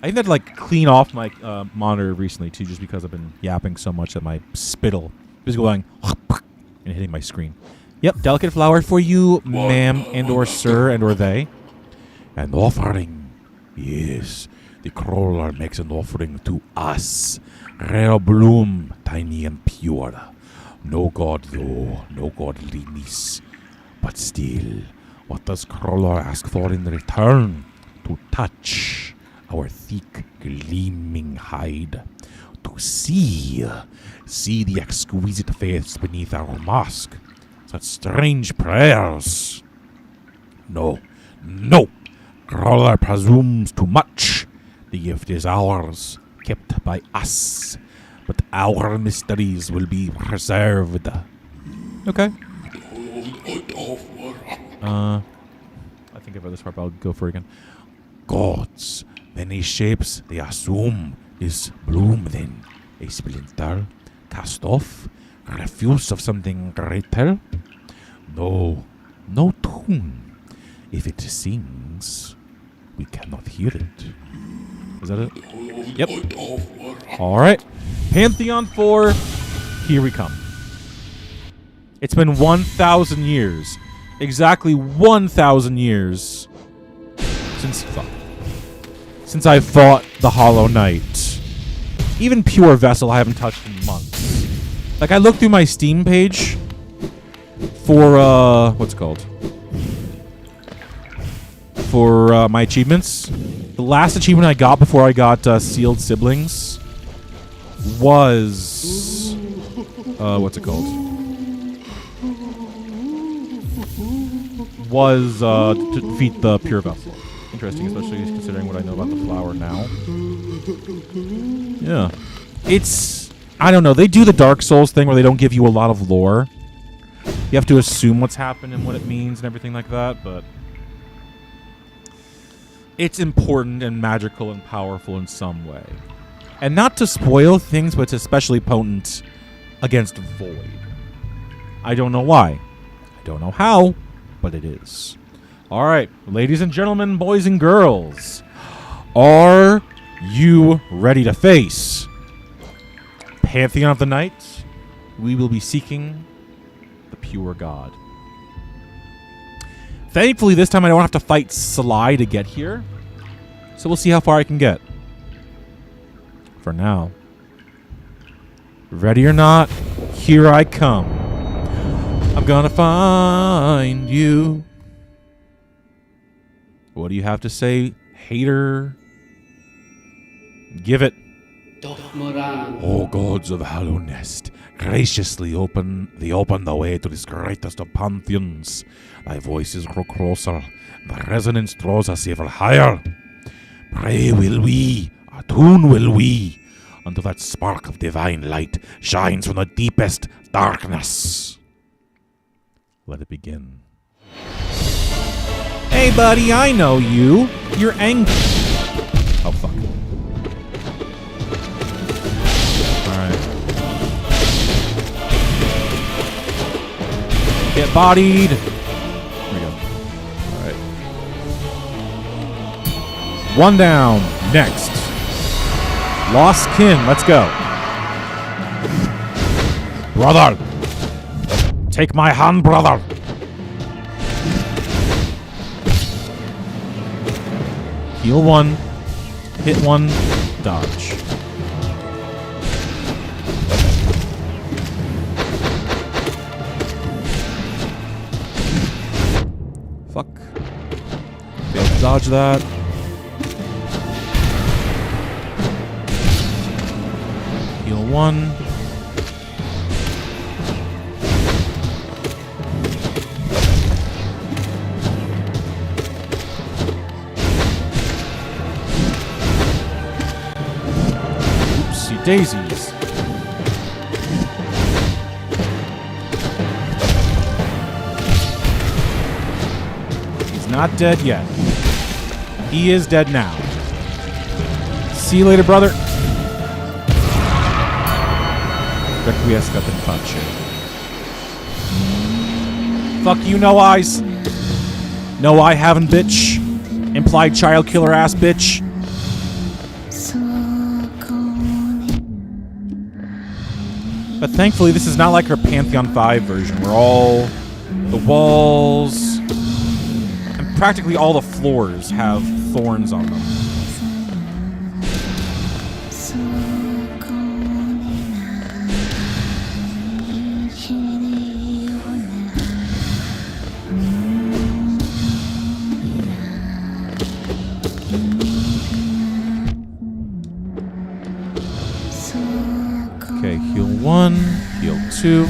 I think I'd like clean off my monitor recently too, just because I've been yapping so much that my spittle is going and hitting my screen. Yep, delicate flower for you, ma'am, and/or sir, and/or they. An offering, yes. The crawler makes an offering to us. Rare bloom, tiny and pure. No god though, no godliness. But still, what does crawler ask for in return? To touch our thick, gleaming hide, to see the exquisite faiths beneath our mask. Such strange prayers. No. Crawler presumes too much. The gift is ours, kept by us, but our mysteries will be preserved. Okay. I think I've read this part, but I'll go for it again. Gods, many shapes they assume. Is bloom then a splinter, cast off, refuse of something greater? No tune. If it sings, we cannot hear it. Is that it? Yep. Alright. Pantheon 4, here we come. It's been 1,000 years. Exactly 1,000 years since I fought the Hollow Knight. Even Pure Vessel I haven't touched in months. Like, I looked through my Steam page for, what's it called? For my achievements. The last achievement I got before I got Sealed Siblings was... what's it called? Was to defeat the Pure Vessel. Interesting, especially considering what I know about the flower now. Yeah. It's... I don't know. They do the Dark Souls thing where they don't give you a lot of lore. You have to assume what's happened and what it means and everything like that, but... it's important and magical and powerful in some way. And not to spoil things, but it's especially potent against Void. I don't know why. I don't know how, but it is. Alright, ladies and gentlemen, boys and girls. Are you ready to face Pantheon of the Night? We will be seeking the pure god. Thankfully, this time I don't have to fight Sly to get here. So we'll see how far I can get. For now. Ready or not, here I come. I'm gonna find you. What do you have to say, hater? Give it. O gods of Hallownest, graciously open the way to this greatest of pantheons. Thy voices grow closer, the resonance draws us ever higher. Pray will we, attune will we, until that spark of divine light shines from the deepest darkness. Let it begin. Hey buddy, I know you. You're angry. Oh fuck. Alright. Get bodied. There we go. Alright. One down. Next. Lost kin. Let's go. Brother. Take my hand, brother. Heal one. Hit one. Dodge. Fuck. Failed to dodge that. Heal one. Oopsie daisies. Not dead yet. He is dead now. See you later, brother. Requiescat in pace. Fuck you, no eyes. No, I haven't, bitch. Implied child killer ass, bitch. But thankfully, this is not like her Pantheon 5 version, where all the walls... practically all the floors have thorns on them. 2.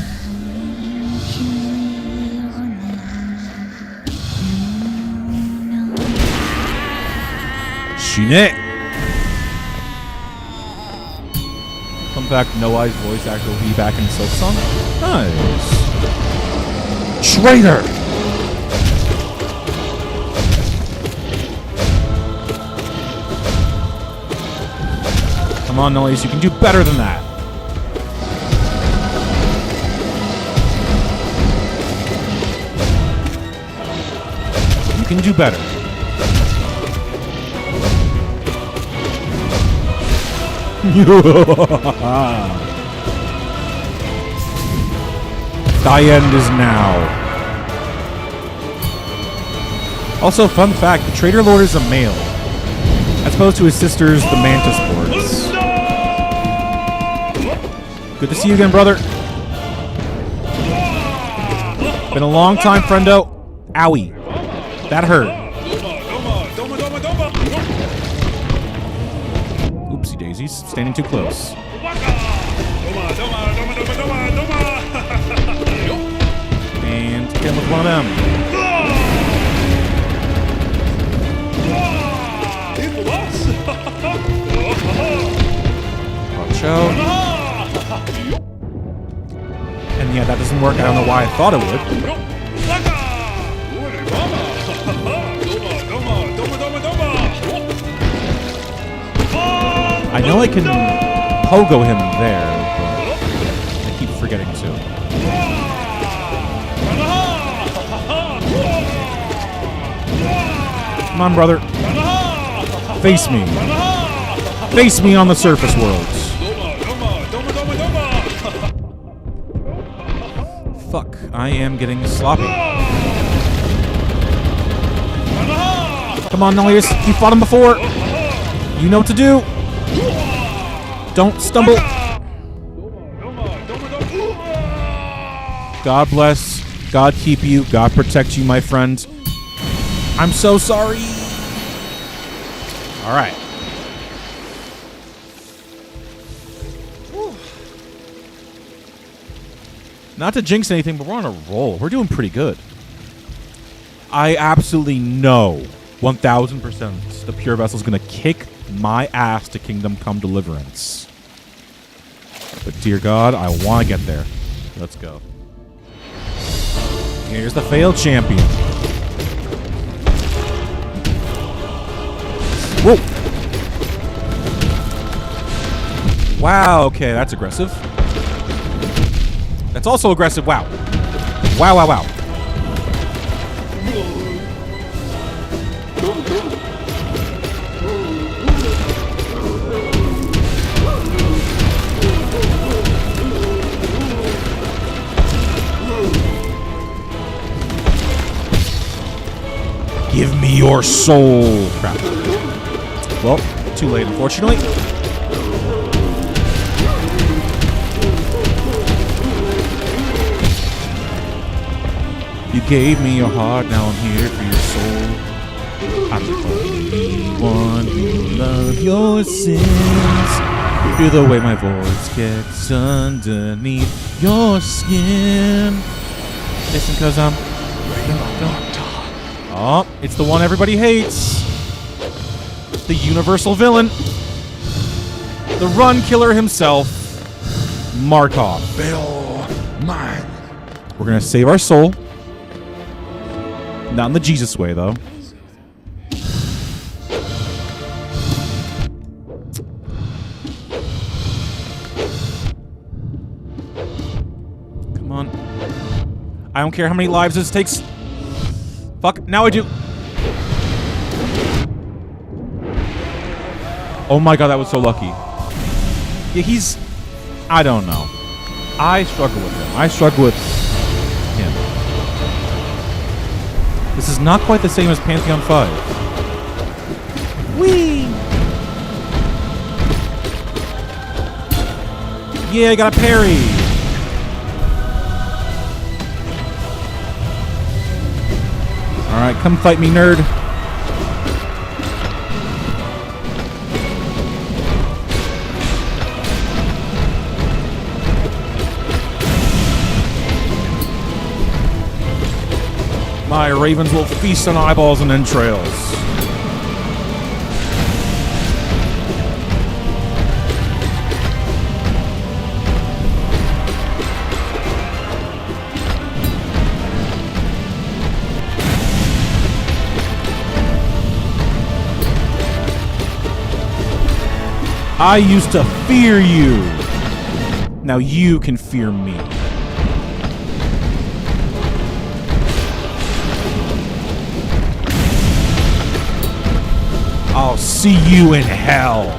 Shine! Come back, No Eyes voice actor will be back in Silk Song. Nice. Traitor! Come on, Nullius, you can do better than that. You can do better. Thy end is now. Also, fun fact, the Traitor Lord is a male, as opposed to his sisters, the Mantis Lords. Good to see you again, brother. Been a long time, friendo. Owie. That hurt. Oopsie daisies. Standing too close. And hit him with one of them. Watch out. And yeah, that doesn't work. I don't know why I thought it would. I know I can pogo him there, but I keep forgetting to. Come on, brother. Face me. Face me on the surface worlds. Fuck, I am getting sloppy. Come on, Nullius. You fought him before. You know what to do. Don't stumble. God bless. God keep you. God protect you, my friend. I'm so sorry. All right. Not to jinx anything, but we're on a roll. We're doing pretty good. I absolutely know 1000% the Pure Vessel's going to kick my ass to Kingdom Come Deliverance. But dear God, I want to get there. Let's go. Here's the failed champion. Whoa! Wow, okay, that's aggressive. That's also aggressive, wow. Wow, wow, wow. Give me your soul. Crap. Well, too late, unfortunately. You gave me your heart, now I'm here for your soul. I'm the only one who loves your sins. Feel the way my voice gets underneath your skin. Listen, cause I'm... Oh, it's the one everybody hates. The universal villain. The run killer himself. Markov. Bill, mine. We're gonna save our soul. Not in the Jesus way, though. Come on. I don't care how many lives this takes. Fuck, now I do. Oh my God, that was so lucky. Yeah, he's... I don't know. I struggle with him. I struggle with him. This is not quite the same as Pantheon 5. Whee! Yeah, I got a parry. Alright, come fight me, nerd. My ravens will feast on eyeballs and entrails. I used to fear you. Now you can fear me. I'll see you in hell.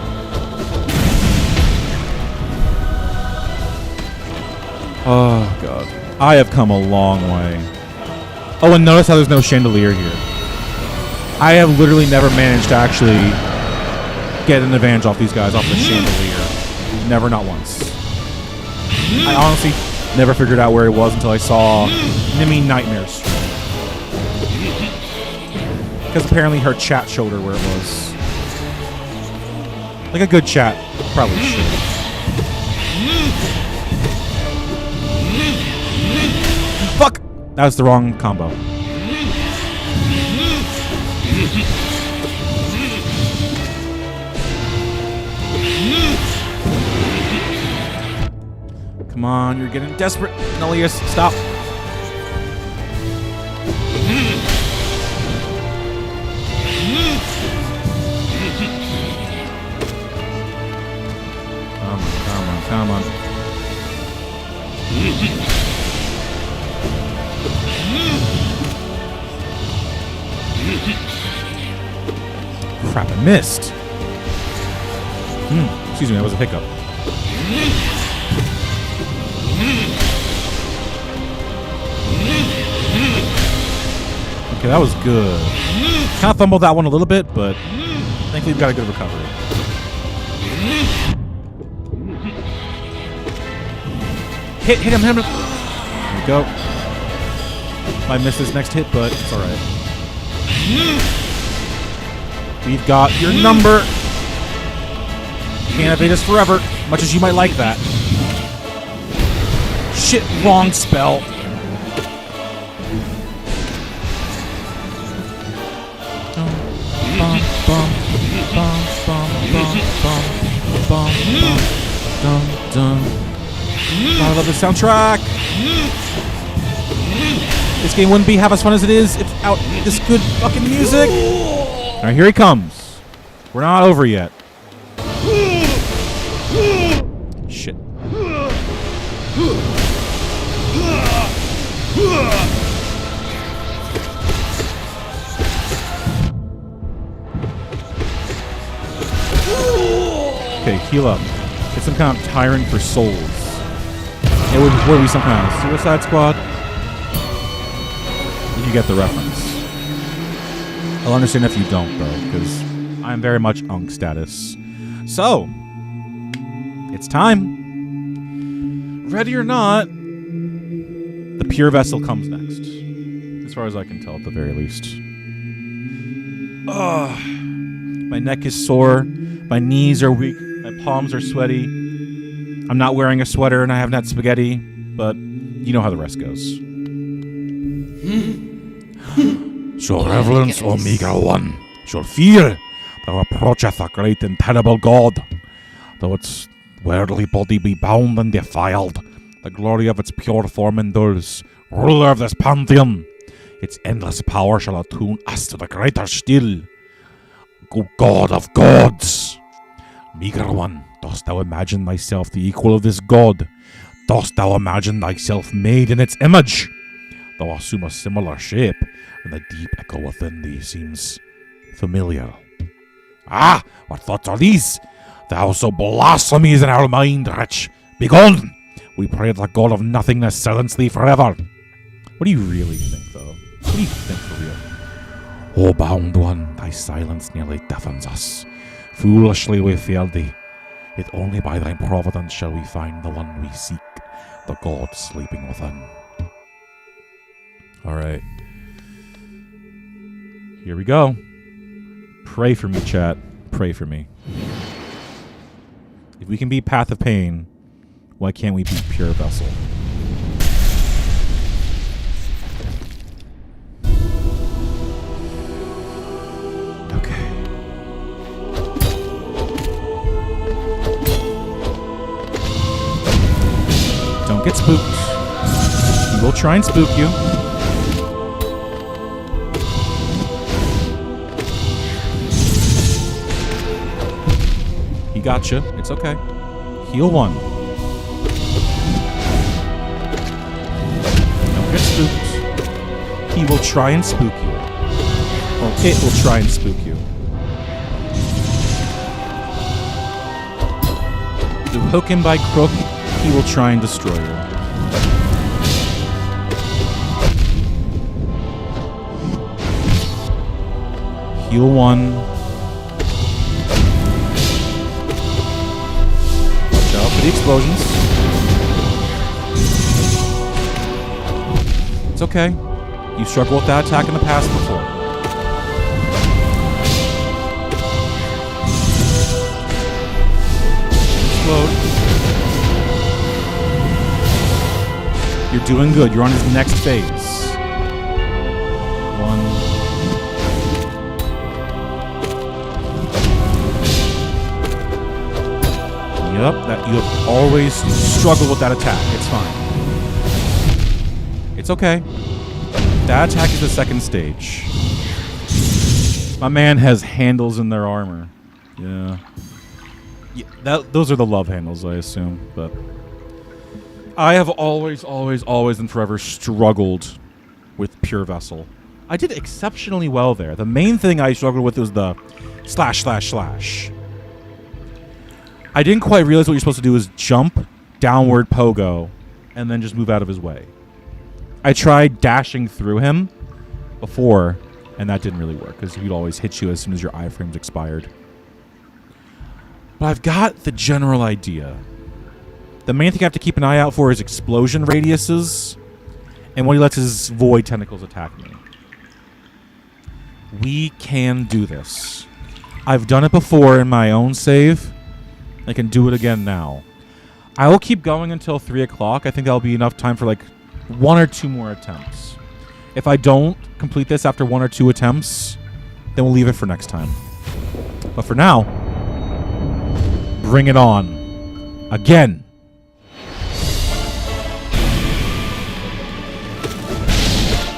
Oh, God. I have come a long way. Oh, and notice how there's no chandelier here. I have literally never managed to actually get an advantage off these guys, off the chandelier. Never, not once. I honestly never figured out where it was until I saw Nimi Nightmares. Because apparently her chat showed her where it was. Like a good chat probably should. Fuck! That was the wrong combo. Come on, you're getting desperate. Nullius, stop. Come on. Crap, I missed. Excuse me, that was a hiccup. Okay, that was good. Kind of fumbled that one a little bit, but thankfully we got a good recovery. Hit him. There we go. Might miss this next hit, but it's alright. We've got your number. Can't evade us forever, much as you might like that. Shit, wrong spell. I love the soundtrack. This game wouldn't be half as fun as it is if out this good fucking music. Alright, here he comes. We're not over yet. Shit. Okay, heal up. Get some kind of tyrant for souls. It would be some kind of Suicide Squad. If you get the reference. I'll understand if you don't, though, because I'm very much Unk status. So, it's time. Ready or not, the Pure Vessel comes next. As far as I can tell, at the very least. Ugh. My neck is sore. My knees are weak. My palms are sweaty. I'm not wearing a sweater and I haven't had spaghetti, but you know how the rest goes. So reverence, Omega One, shall fear thou approacheth a great and terrible God. Though its worldly body be bound and defiled, the glory of its pure form endures. Ruler of this pantheon, its endless power shall attune us to the greater still. O God of gods! Meager one, dost thou imagine thyself the equal of this God? Dost thou imagine thyself made in its image? Thou assume a similar shape, and the deep echo within thee seems familiar. Ah! What thoughts are these? Thou so blasphemies in our mind, wretch! Begone! We pray the God of nothingness silence thee forever. What do you really think, though? What do you think for real? O bound one, thy silence nearly deafens us. Foolishly we fear thee. Yet only by thy providence shall we find the one we seek, the God sleeping within. Alright. Here we go. Pray for me, chat. Pray for me. If we can beat Path of Pain, why can't we beat Pure Vessel? get spooked. He will try and spook you. He got you. It's okay. Heal 1. Don't get spooked. He will try and spook you. Or it will try and spook you. To hook him by crook, he will try and destroy you. Heal 1. Watch out for the explosions. It's okay. You struggled with that attack in the past before. Explode. You're doing good. You're on his next phase. 1. Yep, that you have always struggled with that attack. It's fine. It's okay. That attack is the second stage. My man has handles in their armor. Yeah. Those are the love handles, I assume. But I have always and forever struggled with Pure Vessel. I did exceptionally well there. The main thing I struggled with was the ///. I didn't quite realize what you're supposed to do is jump, downward pogo, and then just move out of his way. I tried dashing through him before, and that didn't really work, because he'd always hit you as soon as your iframes expired. But I've got the general idea. The main thing I have to keep an eye out for is explosion radiuses, and when he lets his void tentacles attack me. We can do this. I've done it before in my own save. I can do it again now. I will keep going until 3 o'clock. I think that'll be enough time for like 1 or 2 more attempts. If I don't complete this after 1 or 2 attempts, then we'll leave it for next time. But for now, bring it on. Again.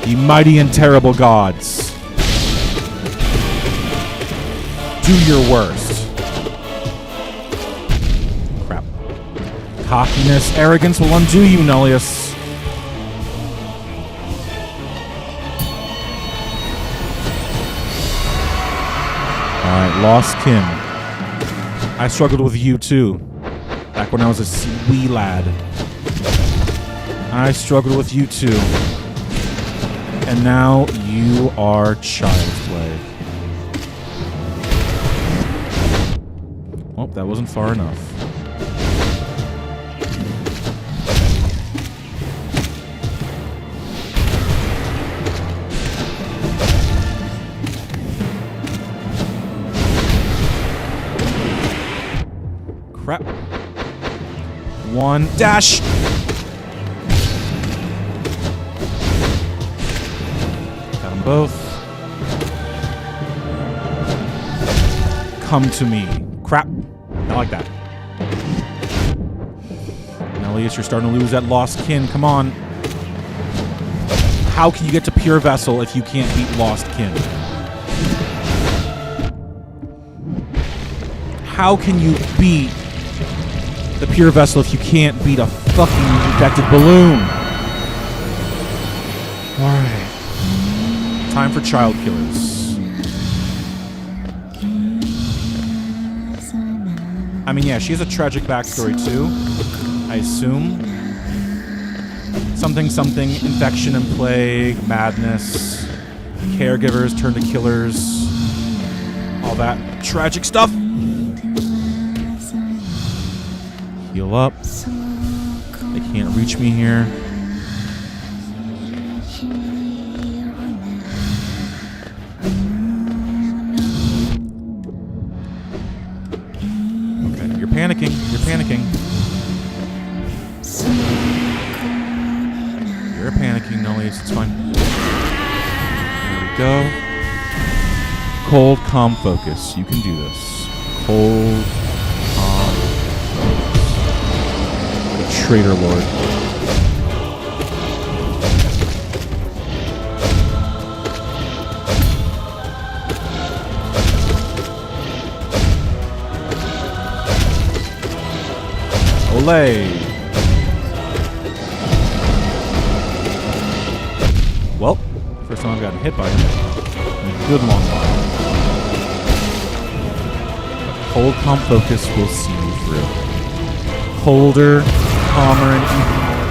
Ye mighty and terrible gods. Do your worst. Crap. Cockiness, arrogance will undo you, Nullius. Alright, lost kin. I struggled with you too. Back when I was a wee lad. I struggled with you too. And now you are child's play. Well, that wasn't far enough. Crap. 1 dash. Got them both. Come to me. Crap. Not like that. Nullius, you're starting to lose that lost kin. Come on. How can you get to Pure Vessel if you can't beat lost kin? How can you beat the Pure Vessel if you can't beat a fucking infected balloon? Alright. Time for child killers. I mean, yeah, she has a tragic backstory too, I assume. Something, infection and plague, madness, caregivers turn to killers, all that tragic stuff. Heal up. They can't reach me here. Panicking. You're panicking. You're panicking, Nullius. It's fine. There we go. Cold, calm, focus. You can do this. Cold, calm, focus. Like a traitor lord. delay. Well, first time I've gotten hit by him in a good long while. Hold, calm, focus will see you through. Colder, calmer, and even more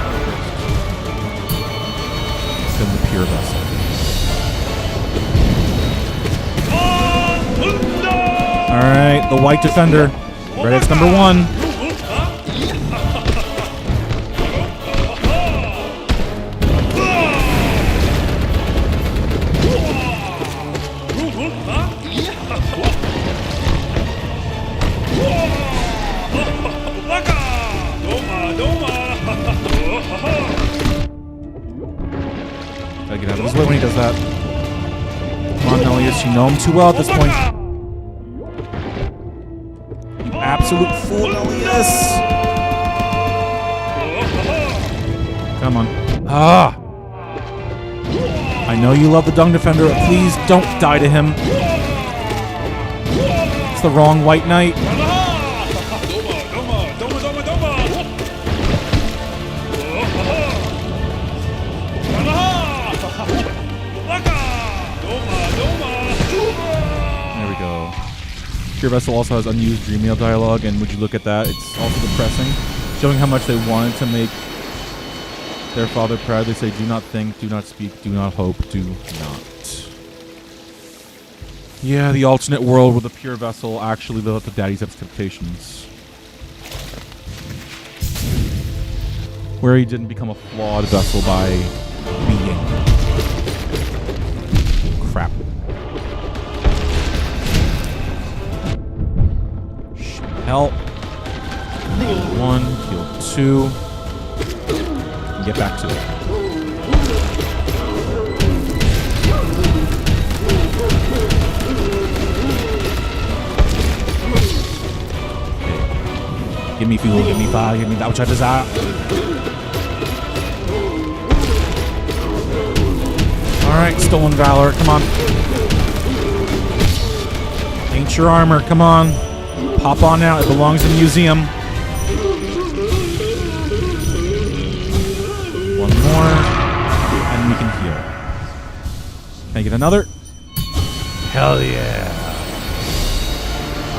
focused than the pure vessel. Alright, the white defender. Radiance number 1. Gotta get out of his way when he does that. Come on, Nullius, you know him too well at this point. You absolute fool, Nullius! Come on. Ah! I know you love the Dung Defender, but please don't die to him. It's the wrong White Knight. There we go. Pure Vessel also has unused Dreammail dialogue, and would you look at that, it's also depressing, showing how much they wanted to make their father proud. They say, do not think, do not speak, do not hope, do not. Yeah, the alternate world where the Pure Vessel actually lived up to Daddy's expectations. Where he didn't become a flawed vessel by being. Crap. Help. Heal 1, heal 2. And get back to it. Okay. Give me fuel, give me fire, give me that which I desire. Alright, Stolen Valor, come on. Ain't your armor, come on. Pop on out, it belongs in the museum. One more, and we can heal. Can I get another? Hell yeah.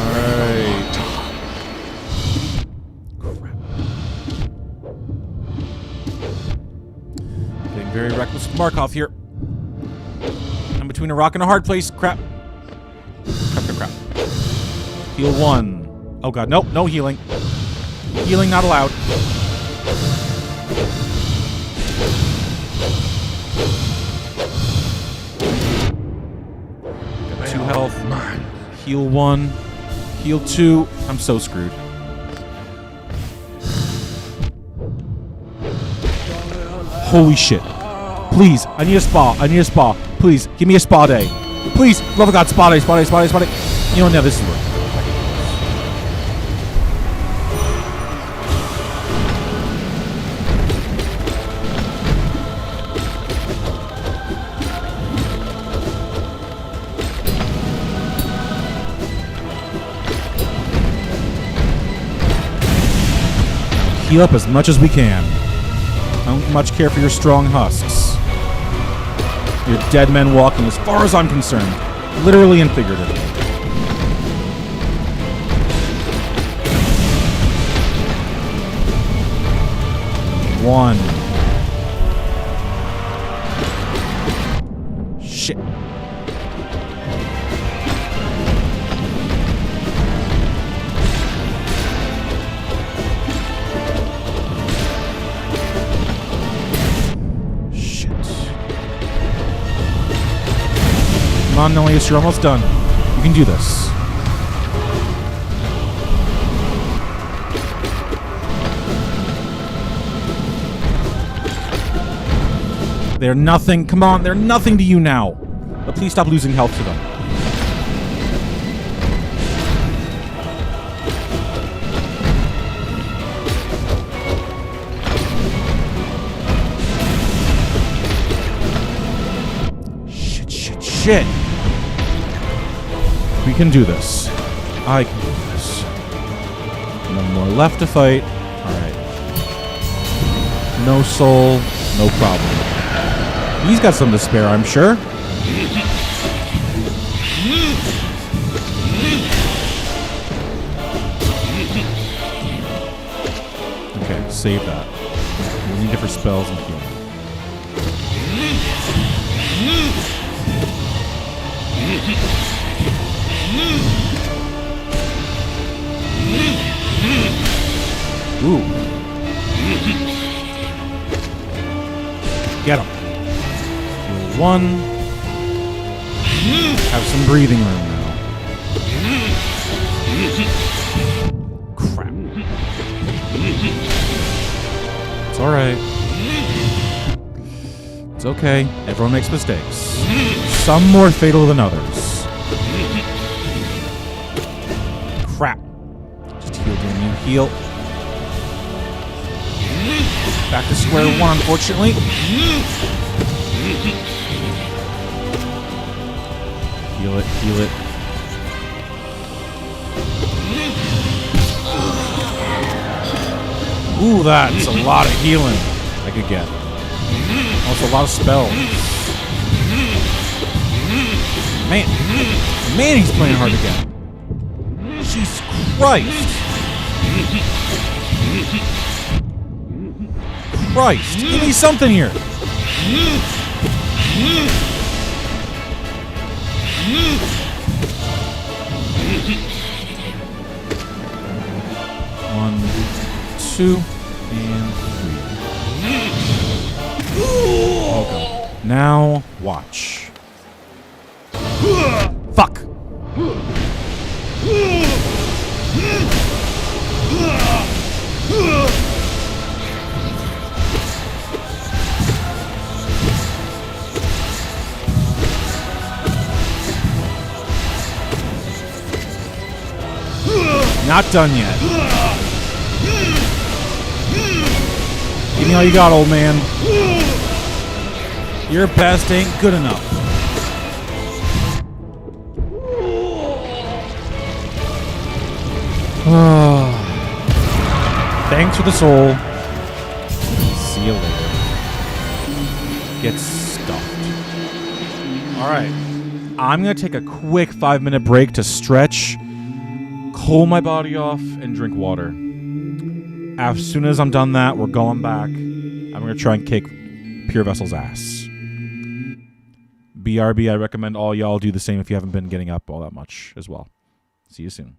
Alright. Crap. Getting very reckless with Markov here. I'm between a rock and a hard place. Crap. Crap. Heal 1. Oh god, nope, no healing. Healing not allowed. Got 2 health. Heal 1. Heal 2. I'm so screwed. Holy shit. Please, I need a spa. Please, give me a spa day. Please, love of God, spa day. You know, now this is working. Heal up as much as we can. I don't much care for your strong husks. You're dead men walking as far as I'm concerned. Literally and figuratively. One. Shit. Come on, Nullius, you're almost done. You can do this. They're nothing. Come on, they're nothing to you now. But please stop losing health to them. Shit. We can do this. I can do this. One more left to fight. Alright. No soul, no problem. He's got some to spare, I'm sure. Okay, save that. We need it for spells and healing. Ooh. Get him. Heal 1. Have some breathing room now. Crap. It's alright. It's okay. Everyone makes mistakes. Some more fatal than others. Crap. Just heal, Damien. Heal. Back to square one, unfortunately. Heal it, heal it. Ooh, that's a lot of healing I could get. Also, a lot of spells. Man, he's playing hard to get. Jesus Christ. Christ, give me something here. One, 2, and 3. Okay. Now, watch. Fuck. Not done yet. Give me all you got, old man. Your best ain't good enough. Thanks for the soul. See you later. Get stuffed. Alright. I'm going to take a quick 5-minute break to stretch, cool my body off, and drink water. As soon as I'm done that, we're going back. I'm going to try and kick Pure Vessel's ass. BRB, I recommend all y'all do the same if you haven't been getting up all that much as well. See you soon.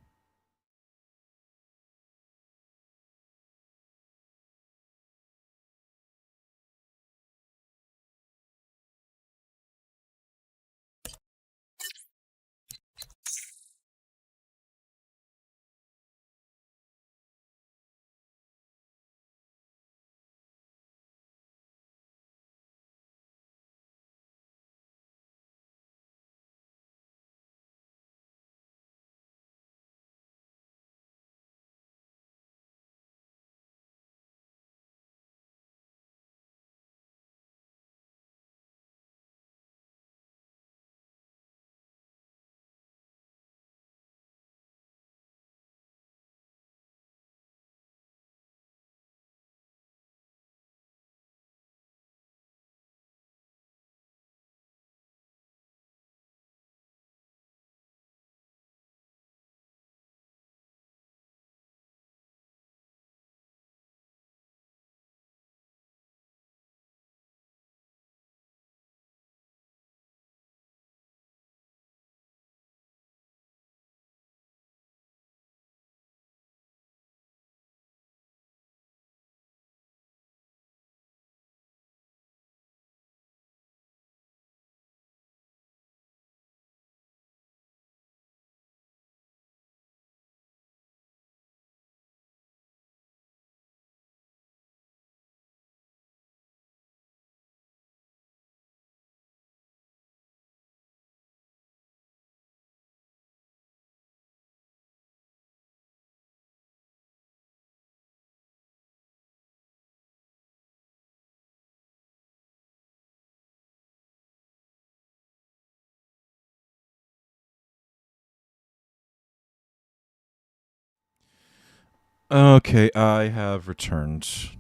Okay, I have returned.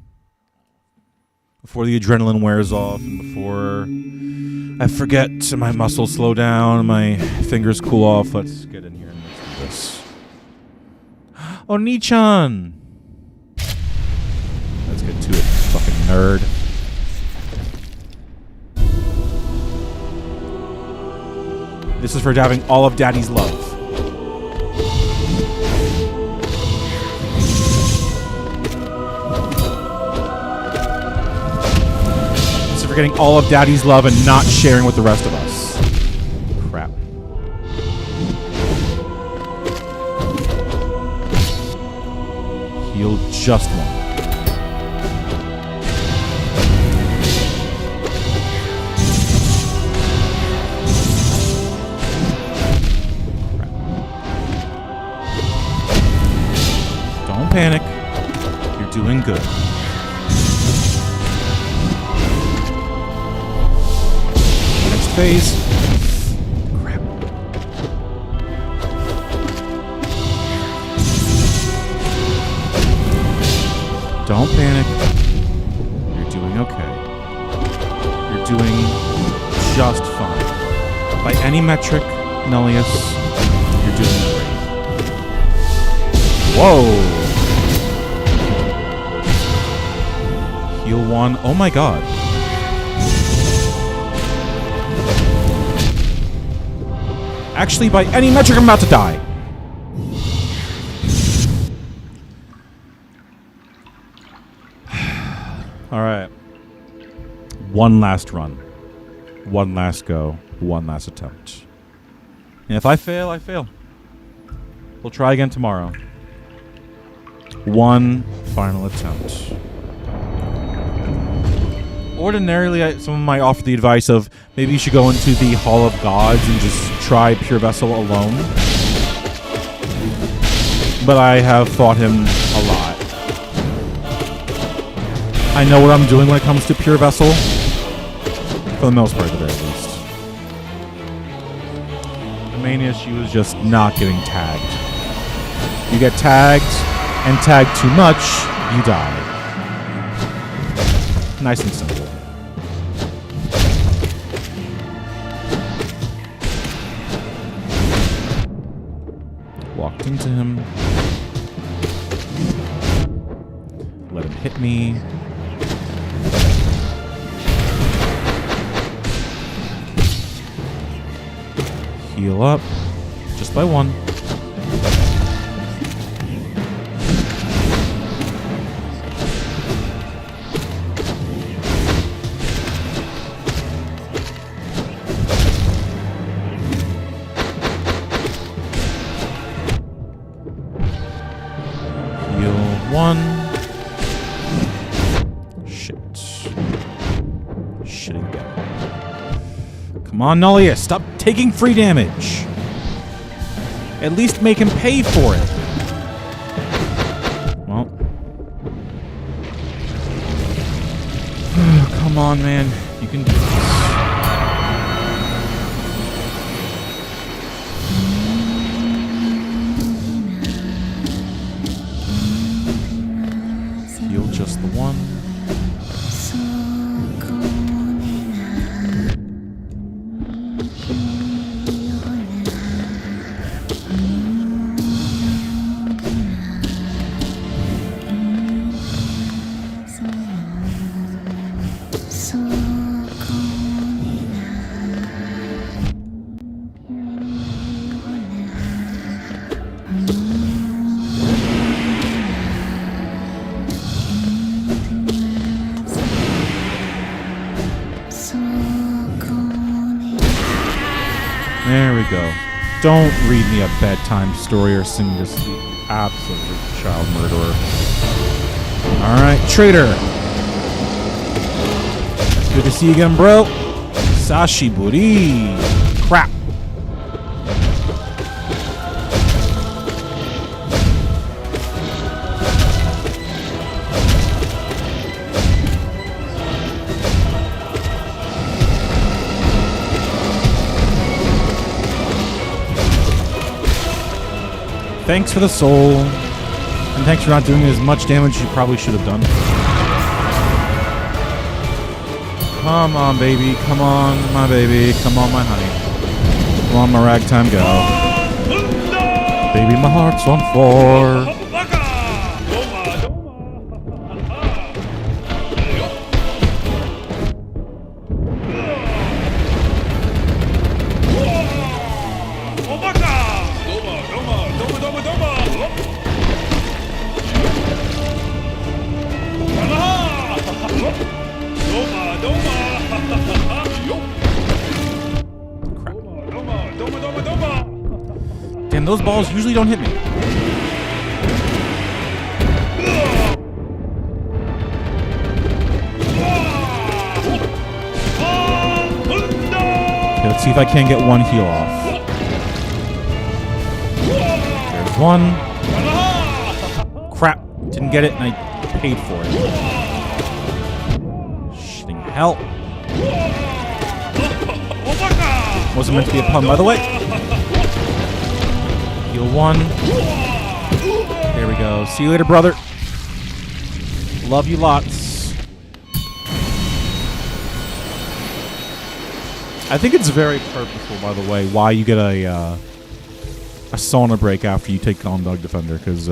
Before the adrenaline wears off and before I forget and my muscles slow down and my fingers cool off, let's get in here and let's do this. Oh, Nichan! Let's get to it, fucking nerd. This is for having all of Daddy's love. This is for getting all of Daddy's love and not sharing with the rest of us. Crap. Heal just one. Don't panic. You're doing good. Next phase. Crap. Don't panic. You're doing okay. You're doing just fine. By any metric, Nullius, you're doing great. Whoa! Heal one. Oh my god. Actually, by any metric, I'm about to die. Alright. One last run. One last go. One last attempt. And if I fail, I fail. We'll try again tomorrow. One final attempt. Ordinarily, someone might offer the advice of maybe you should go into the Hall of Gods and just try Pure Vessel alone. But I have fought him a lot. I know what I'm doing when it comes to Pure Vessel. For the most part, at the very least. The main issue is just not getting tagged. You get tagged, and tagged too much, you die. Nice and simple. Walked into him. Let him hit me. Heal up. Just by one. One. Shit. Shit again. Come on, Nullius. Stop taking free damage. At least make him pay for it. Well. Come on, man. You can do this. Just the one. There we go. Don't read me a bedtime story or sing this, you absolute child murderer. Alright, traitor. Good to see you again, bro. Sashiburi. Crap. Thanks for the soul, and thanks for not doing as much damage as you probably should have done. Come on, baby. Come on, my baby. Come on, my honey. Come on, my ragtime gal. Baby, my heart's on fire. Damn, those balls usually don't hit me. Okay, let's see if I can get one heal off. There's one. Crap. Didn't get it, and I paid for it. Shitting hell. Wasn't meant to be a pun, by the way. Heal one. There we go. See you later, brother. Love you lots. I think it's very purposeful, by the way, why you get a sauna break after you take on Dog Defender, because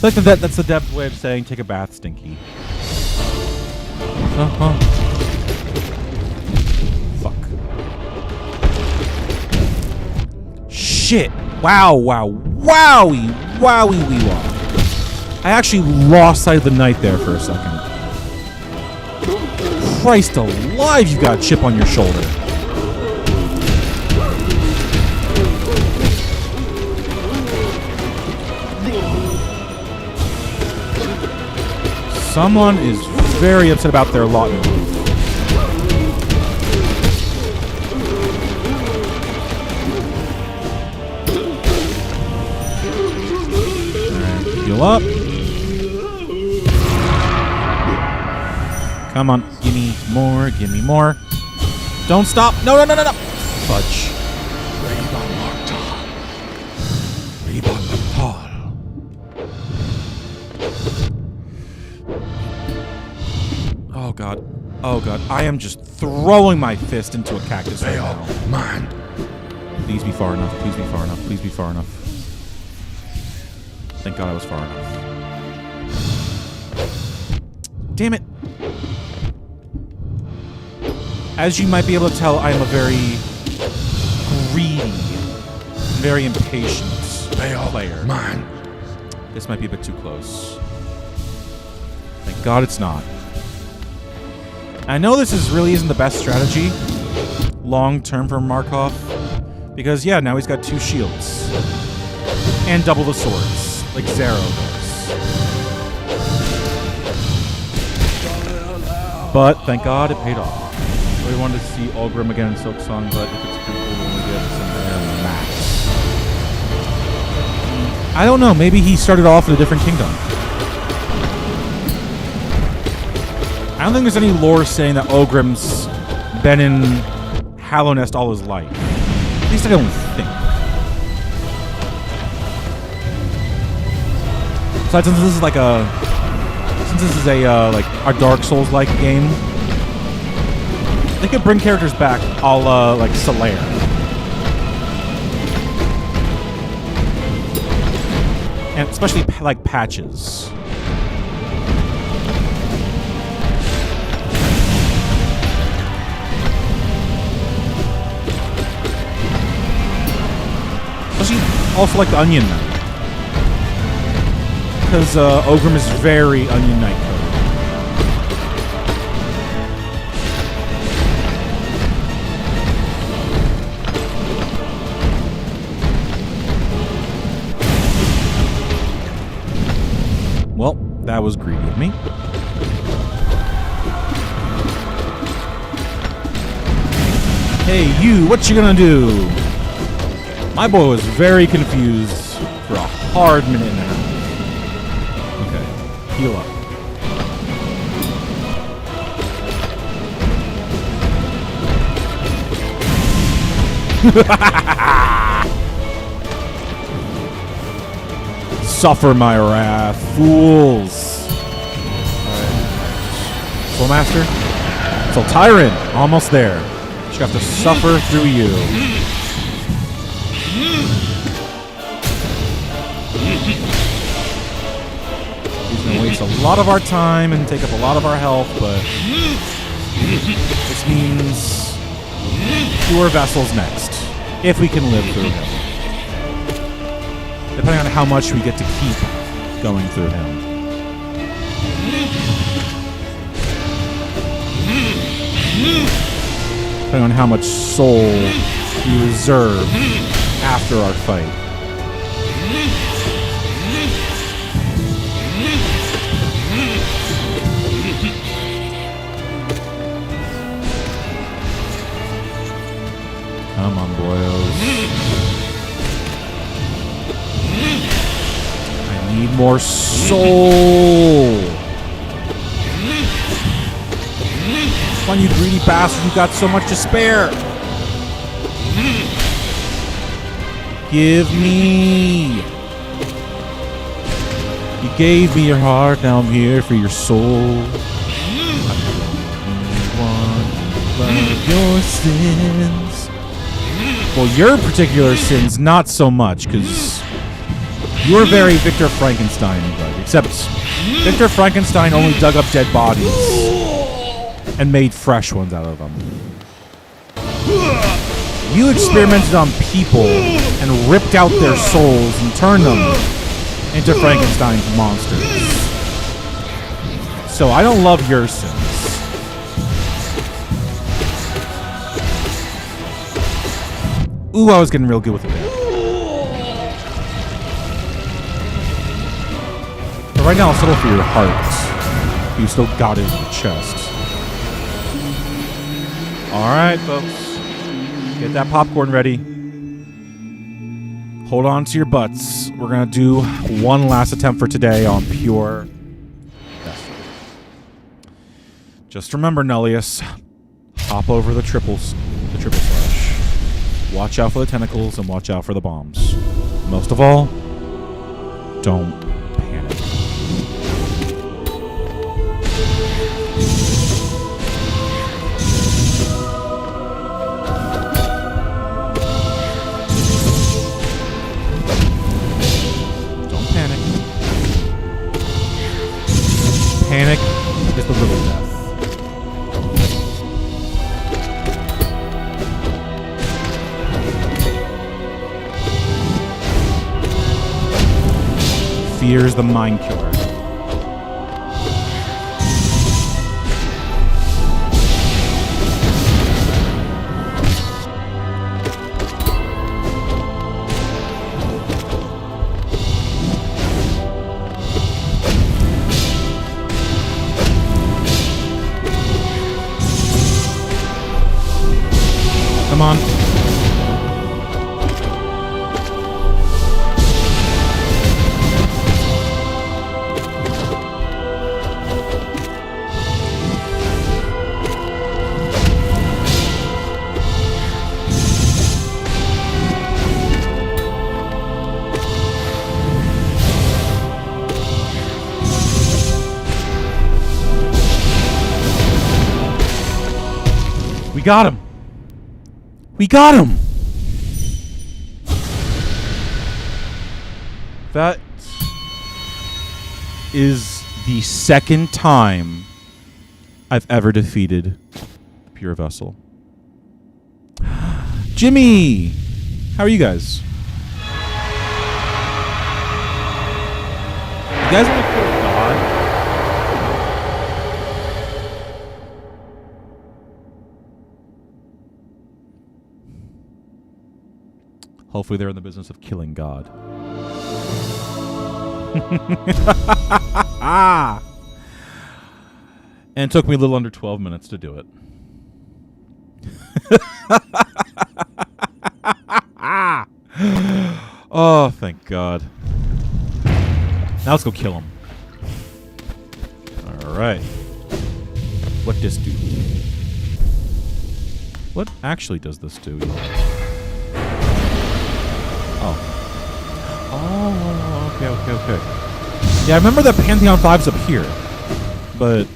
like that's the dev's way of saying take a bath, Stinky. Fuck. Shit. Wow, wow, wowie, wowie, wee wow. I actually lost sight of the knight there for a second. Christ alive, you got a chip on your shoulder. Someone is very upset about their lot move. Alright, heal up. Come on, give me more, give me more. Don't stop. No, no, no, no, no. Fudge. Oh god. Oh god. I am just throwing my fist into a cactus right now. Mine. Please be far enough. Please be far enough. Please be far enough. Thank god I was far enough. Damn it. As you might be able to tell, I am a very greedy, very impatient player. Mine. This might be a bit too close. Thank god it's not. I know this really isn't the best strategy long term for Markov, because yeah, now he's got 2 shields and double the swords like Zero does. But thank god it paid off. We wanted to see Ulgrim again in Silk Song, but if it's pretty cool when we get some max. I don't know, maybe he started off in a different kingdom. I don't think there's any lore saying that Ulgrim's been in Hallownest all his life. At least I don't think. Besides, since this is like a like a Dark Souls-like game, they could bring characters back, a la like Solaire. And especially like Patches. Especially also like the Onion Knight. Because Ogrim is very Onion Knight coded. Well, that was greedy of me. Hey, you, what you gonna do? My boy was very confused for a hard minute and a half. Okay, heal up. Suffer my wrath, fools. Alright. Soul Master? So Tyrant, almost there. Just have to suffer through you. He's gonna waste a lot of our time and take up a lot of our health, but this means fewer vessels next, if we can live through him. Depending on how much we get to keep going through him. Depending on how much soul we reserve after our fight. Come on, boyos. I need more soul. Come on, you greedy bastard. You got so much to spare. Give me. You gave me your heart. Now I'm here for your soul. But your sins. Well, your particular sins, not so much, because you're very Victor Frankenstein-like. Except Victor Frankenstein only dug up dead bodies and made fresh ones out of them. You experimented on people and ripped out their souls and turned them into Frankenstein's monsters. So I don't love your sins. Ooh, I was getting real good with it there. But right now, I'll settle for your heart. You still got it in the chest. Alright, folks. Get that popcorn ready. Hold on to your butts. We're going to do one last attempt for today on pure vessel. Just remember, Nullius, hop over the triple slash. Watch out for the tentacles and watch out for the bombs. Most of all, don't panic. Don't panic. Panic is the little death. Fear is the mind killer. Come on. We got him. We got him. That is the second time I've ever defeated Pure Vessel. Jimmy, how are you guys? You guys want to kill God? Hopefully they're in the business of killing God. And it took me a little under 12 minutes to do it. Oh, thank God. Now let's go kill him. Alright. What this do? What actually does this do? Oh, okay. Yeah, I remember that Pantheon 5's up here. But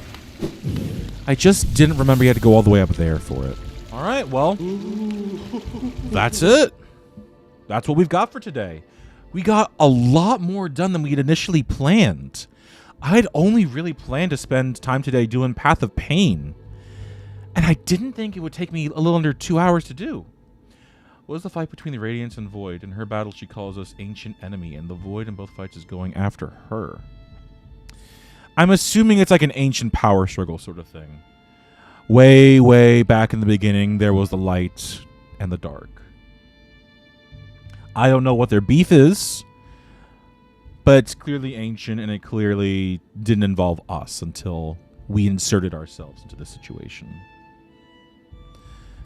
I just didn't remember you had to go all the way up there for it. All right, well, that's it. That's what we've got for today. We got a lot more done than we had initially planned. I'd only really planned to spend time today doing Path of Pain, and I didn't think it would take me a little under 2 hours to do. What was the fight between the Radiance and Void? In her battle, she calls us ancient enemy, and the Void in both fights is going after her. I'm assuming it's like an ancient power struggle sort of thing. Way, way back in the beginning, there was the light and the dark. I don't know what their beef is, but it's clearly ancient, and it clearly didn't involve us until we inserted ourselves into the situation.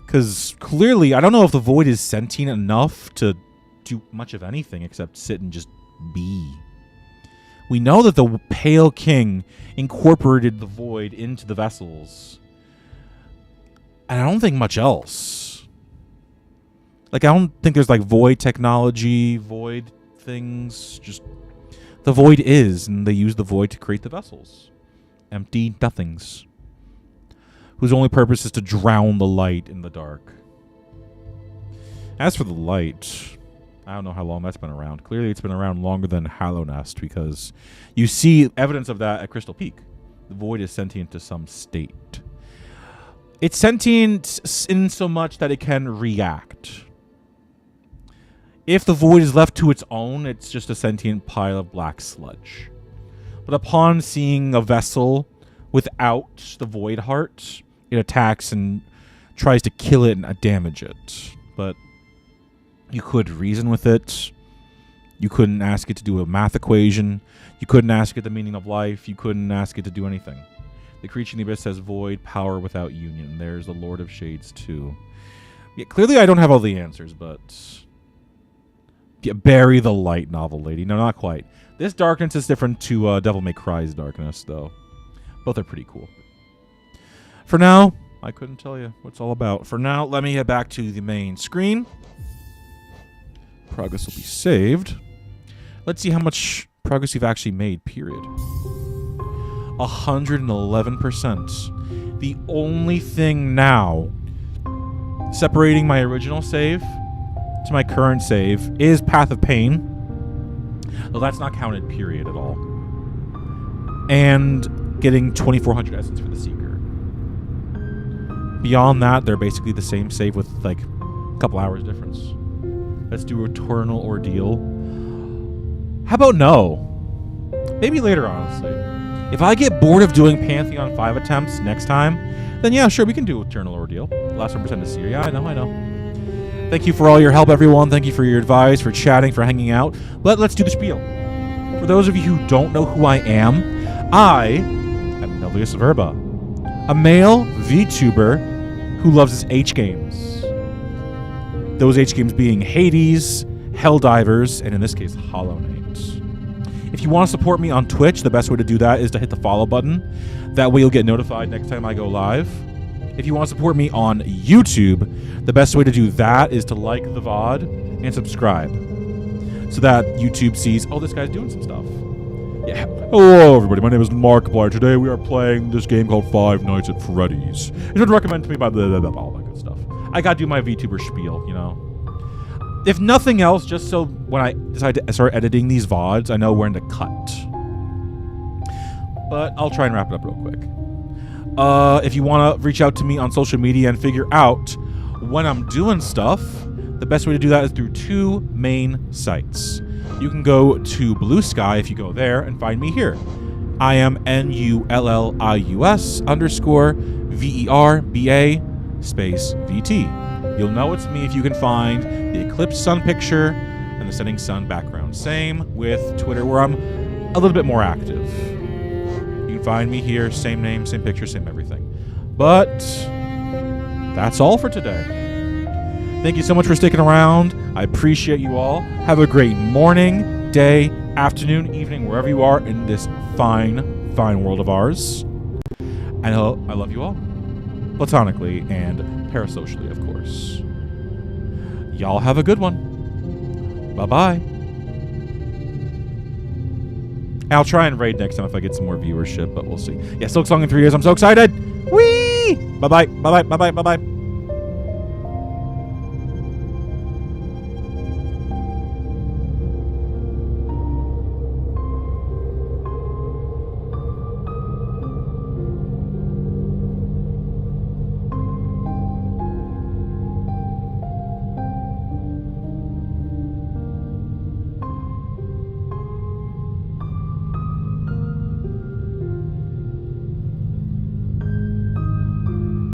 Because clearly, I don't know if the Void is sentient enough to do much of anything except sit and just be. We know that the Pale King incorporated the Void into the vessels. And I don't think much else. Like, I don't think there's like Void technology, Void things. Just the Void is, and they use the Void to create the vessels. Empty nothings. Whose only purpose is to drown the light in the dark. As for the light, I don't know how long that's been around. Clearly it's been around longer than Hallownest, because you see evidence of that at Crystal Peak. The Void is sentient to some state. It's sentient in so much that it can react. If the Void is left to its own, it's just a sentient pile of black sludge. But upon seeing a vessel without the Void heart, it attacks and tries to kill it and damage it. But you could reason with it. You couldn't ask it to do a math equation. You couldn't ask it the meaning of life. You couldn't ask it to do anything. The creature in the abyss has void, power without union. There's the Lord of Shades too. Yeah, clearly I don't have all the answers, but... yeah, bury the light novel, lady. No, not quite. This darkness is different to Devil May Cry's darkness, though. Both are pretty cool. For now, I couldn't tell you what it's all about. For now, let me head back to the main screen. Progress will be saved. Let's see how much progress you've actually made, period. 111%. The only thing now separating my original save to my current save is Path of Pain. Though that's not counted, period, at all. And getting 2400 essence for the Seeker. Beyond that, they're basically the same save with like a couple hours difference. Let's do Eternal Ordeal. How about no? Maybe later, honestly. If I get bored of doing Pantheon 5 attempts next time, then yeah, sure, we can do Eternal Ordeal. Last 1% of Seer. Yeah, I know. Thank you for all your help, everyone. Thank you for your advice, for chatting, for hanging out. Let's do the spiel. For those of you who don't know who I am Nullius Verba, a male VTuber who loves his H games. Those H games being Hades, Helldivers, and in this case, Hollow Knight. If you want to support me on Twitch, the best way to do that is to hit the follow button. That way you'll get notified next time I go live. If you want to support me on YouTube, the best way to do that is to like the VOD and subscribe. So that YouTube sees, oh, this guy's doing some stuff. Yeah. Hello everybody, my name is Markiplier. Today we are playing this game called Five Nights at Freddy's. It's been recommended to me by all that good stuff. I gotta do my VTuber spiel, you know. If nothing else, just so when I decide to start editing these VODs, I know when to cut. But I'll try and wrap it up real quick. If you want to reach out to me on social media and figure out when I'm doing stuff, the best way to do that is through two main sites. You can go to Blue Sky if you go there and find me here. I am NULLIUS_VERBA You'll know it's me if you can find the eclipsed sun picture and the setting sun background. Same with Twitter, where I'm a little bit more active. You can find me here, same name, same picture, same everything. But that's all for today. Thank you so much for sticking around. I appreciate you all. Have a great morning, day, afternoon, evening, wherever you are in this fine, fine world of ours. And I love you all. Platonically and parasocially, of course. Y'all have a good one. Bye-bye. I'll try and raid next time if I get some more viewership, but we'll see. Yeah, Silk Song in 3 days. I'm so excited! Whee! Bye-bye. Bye-bye. Bye-bye. Bye-bye.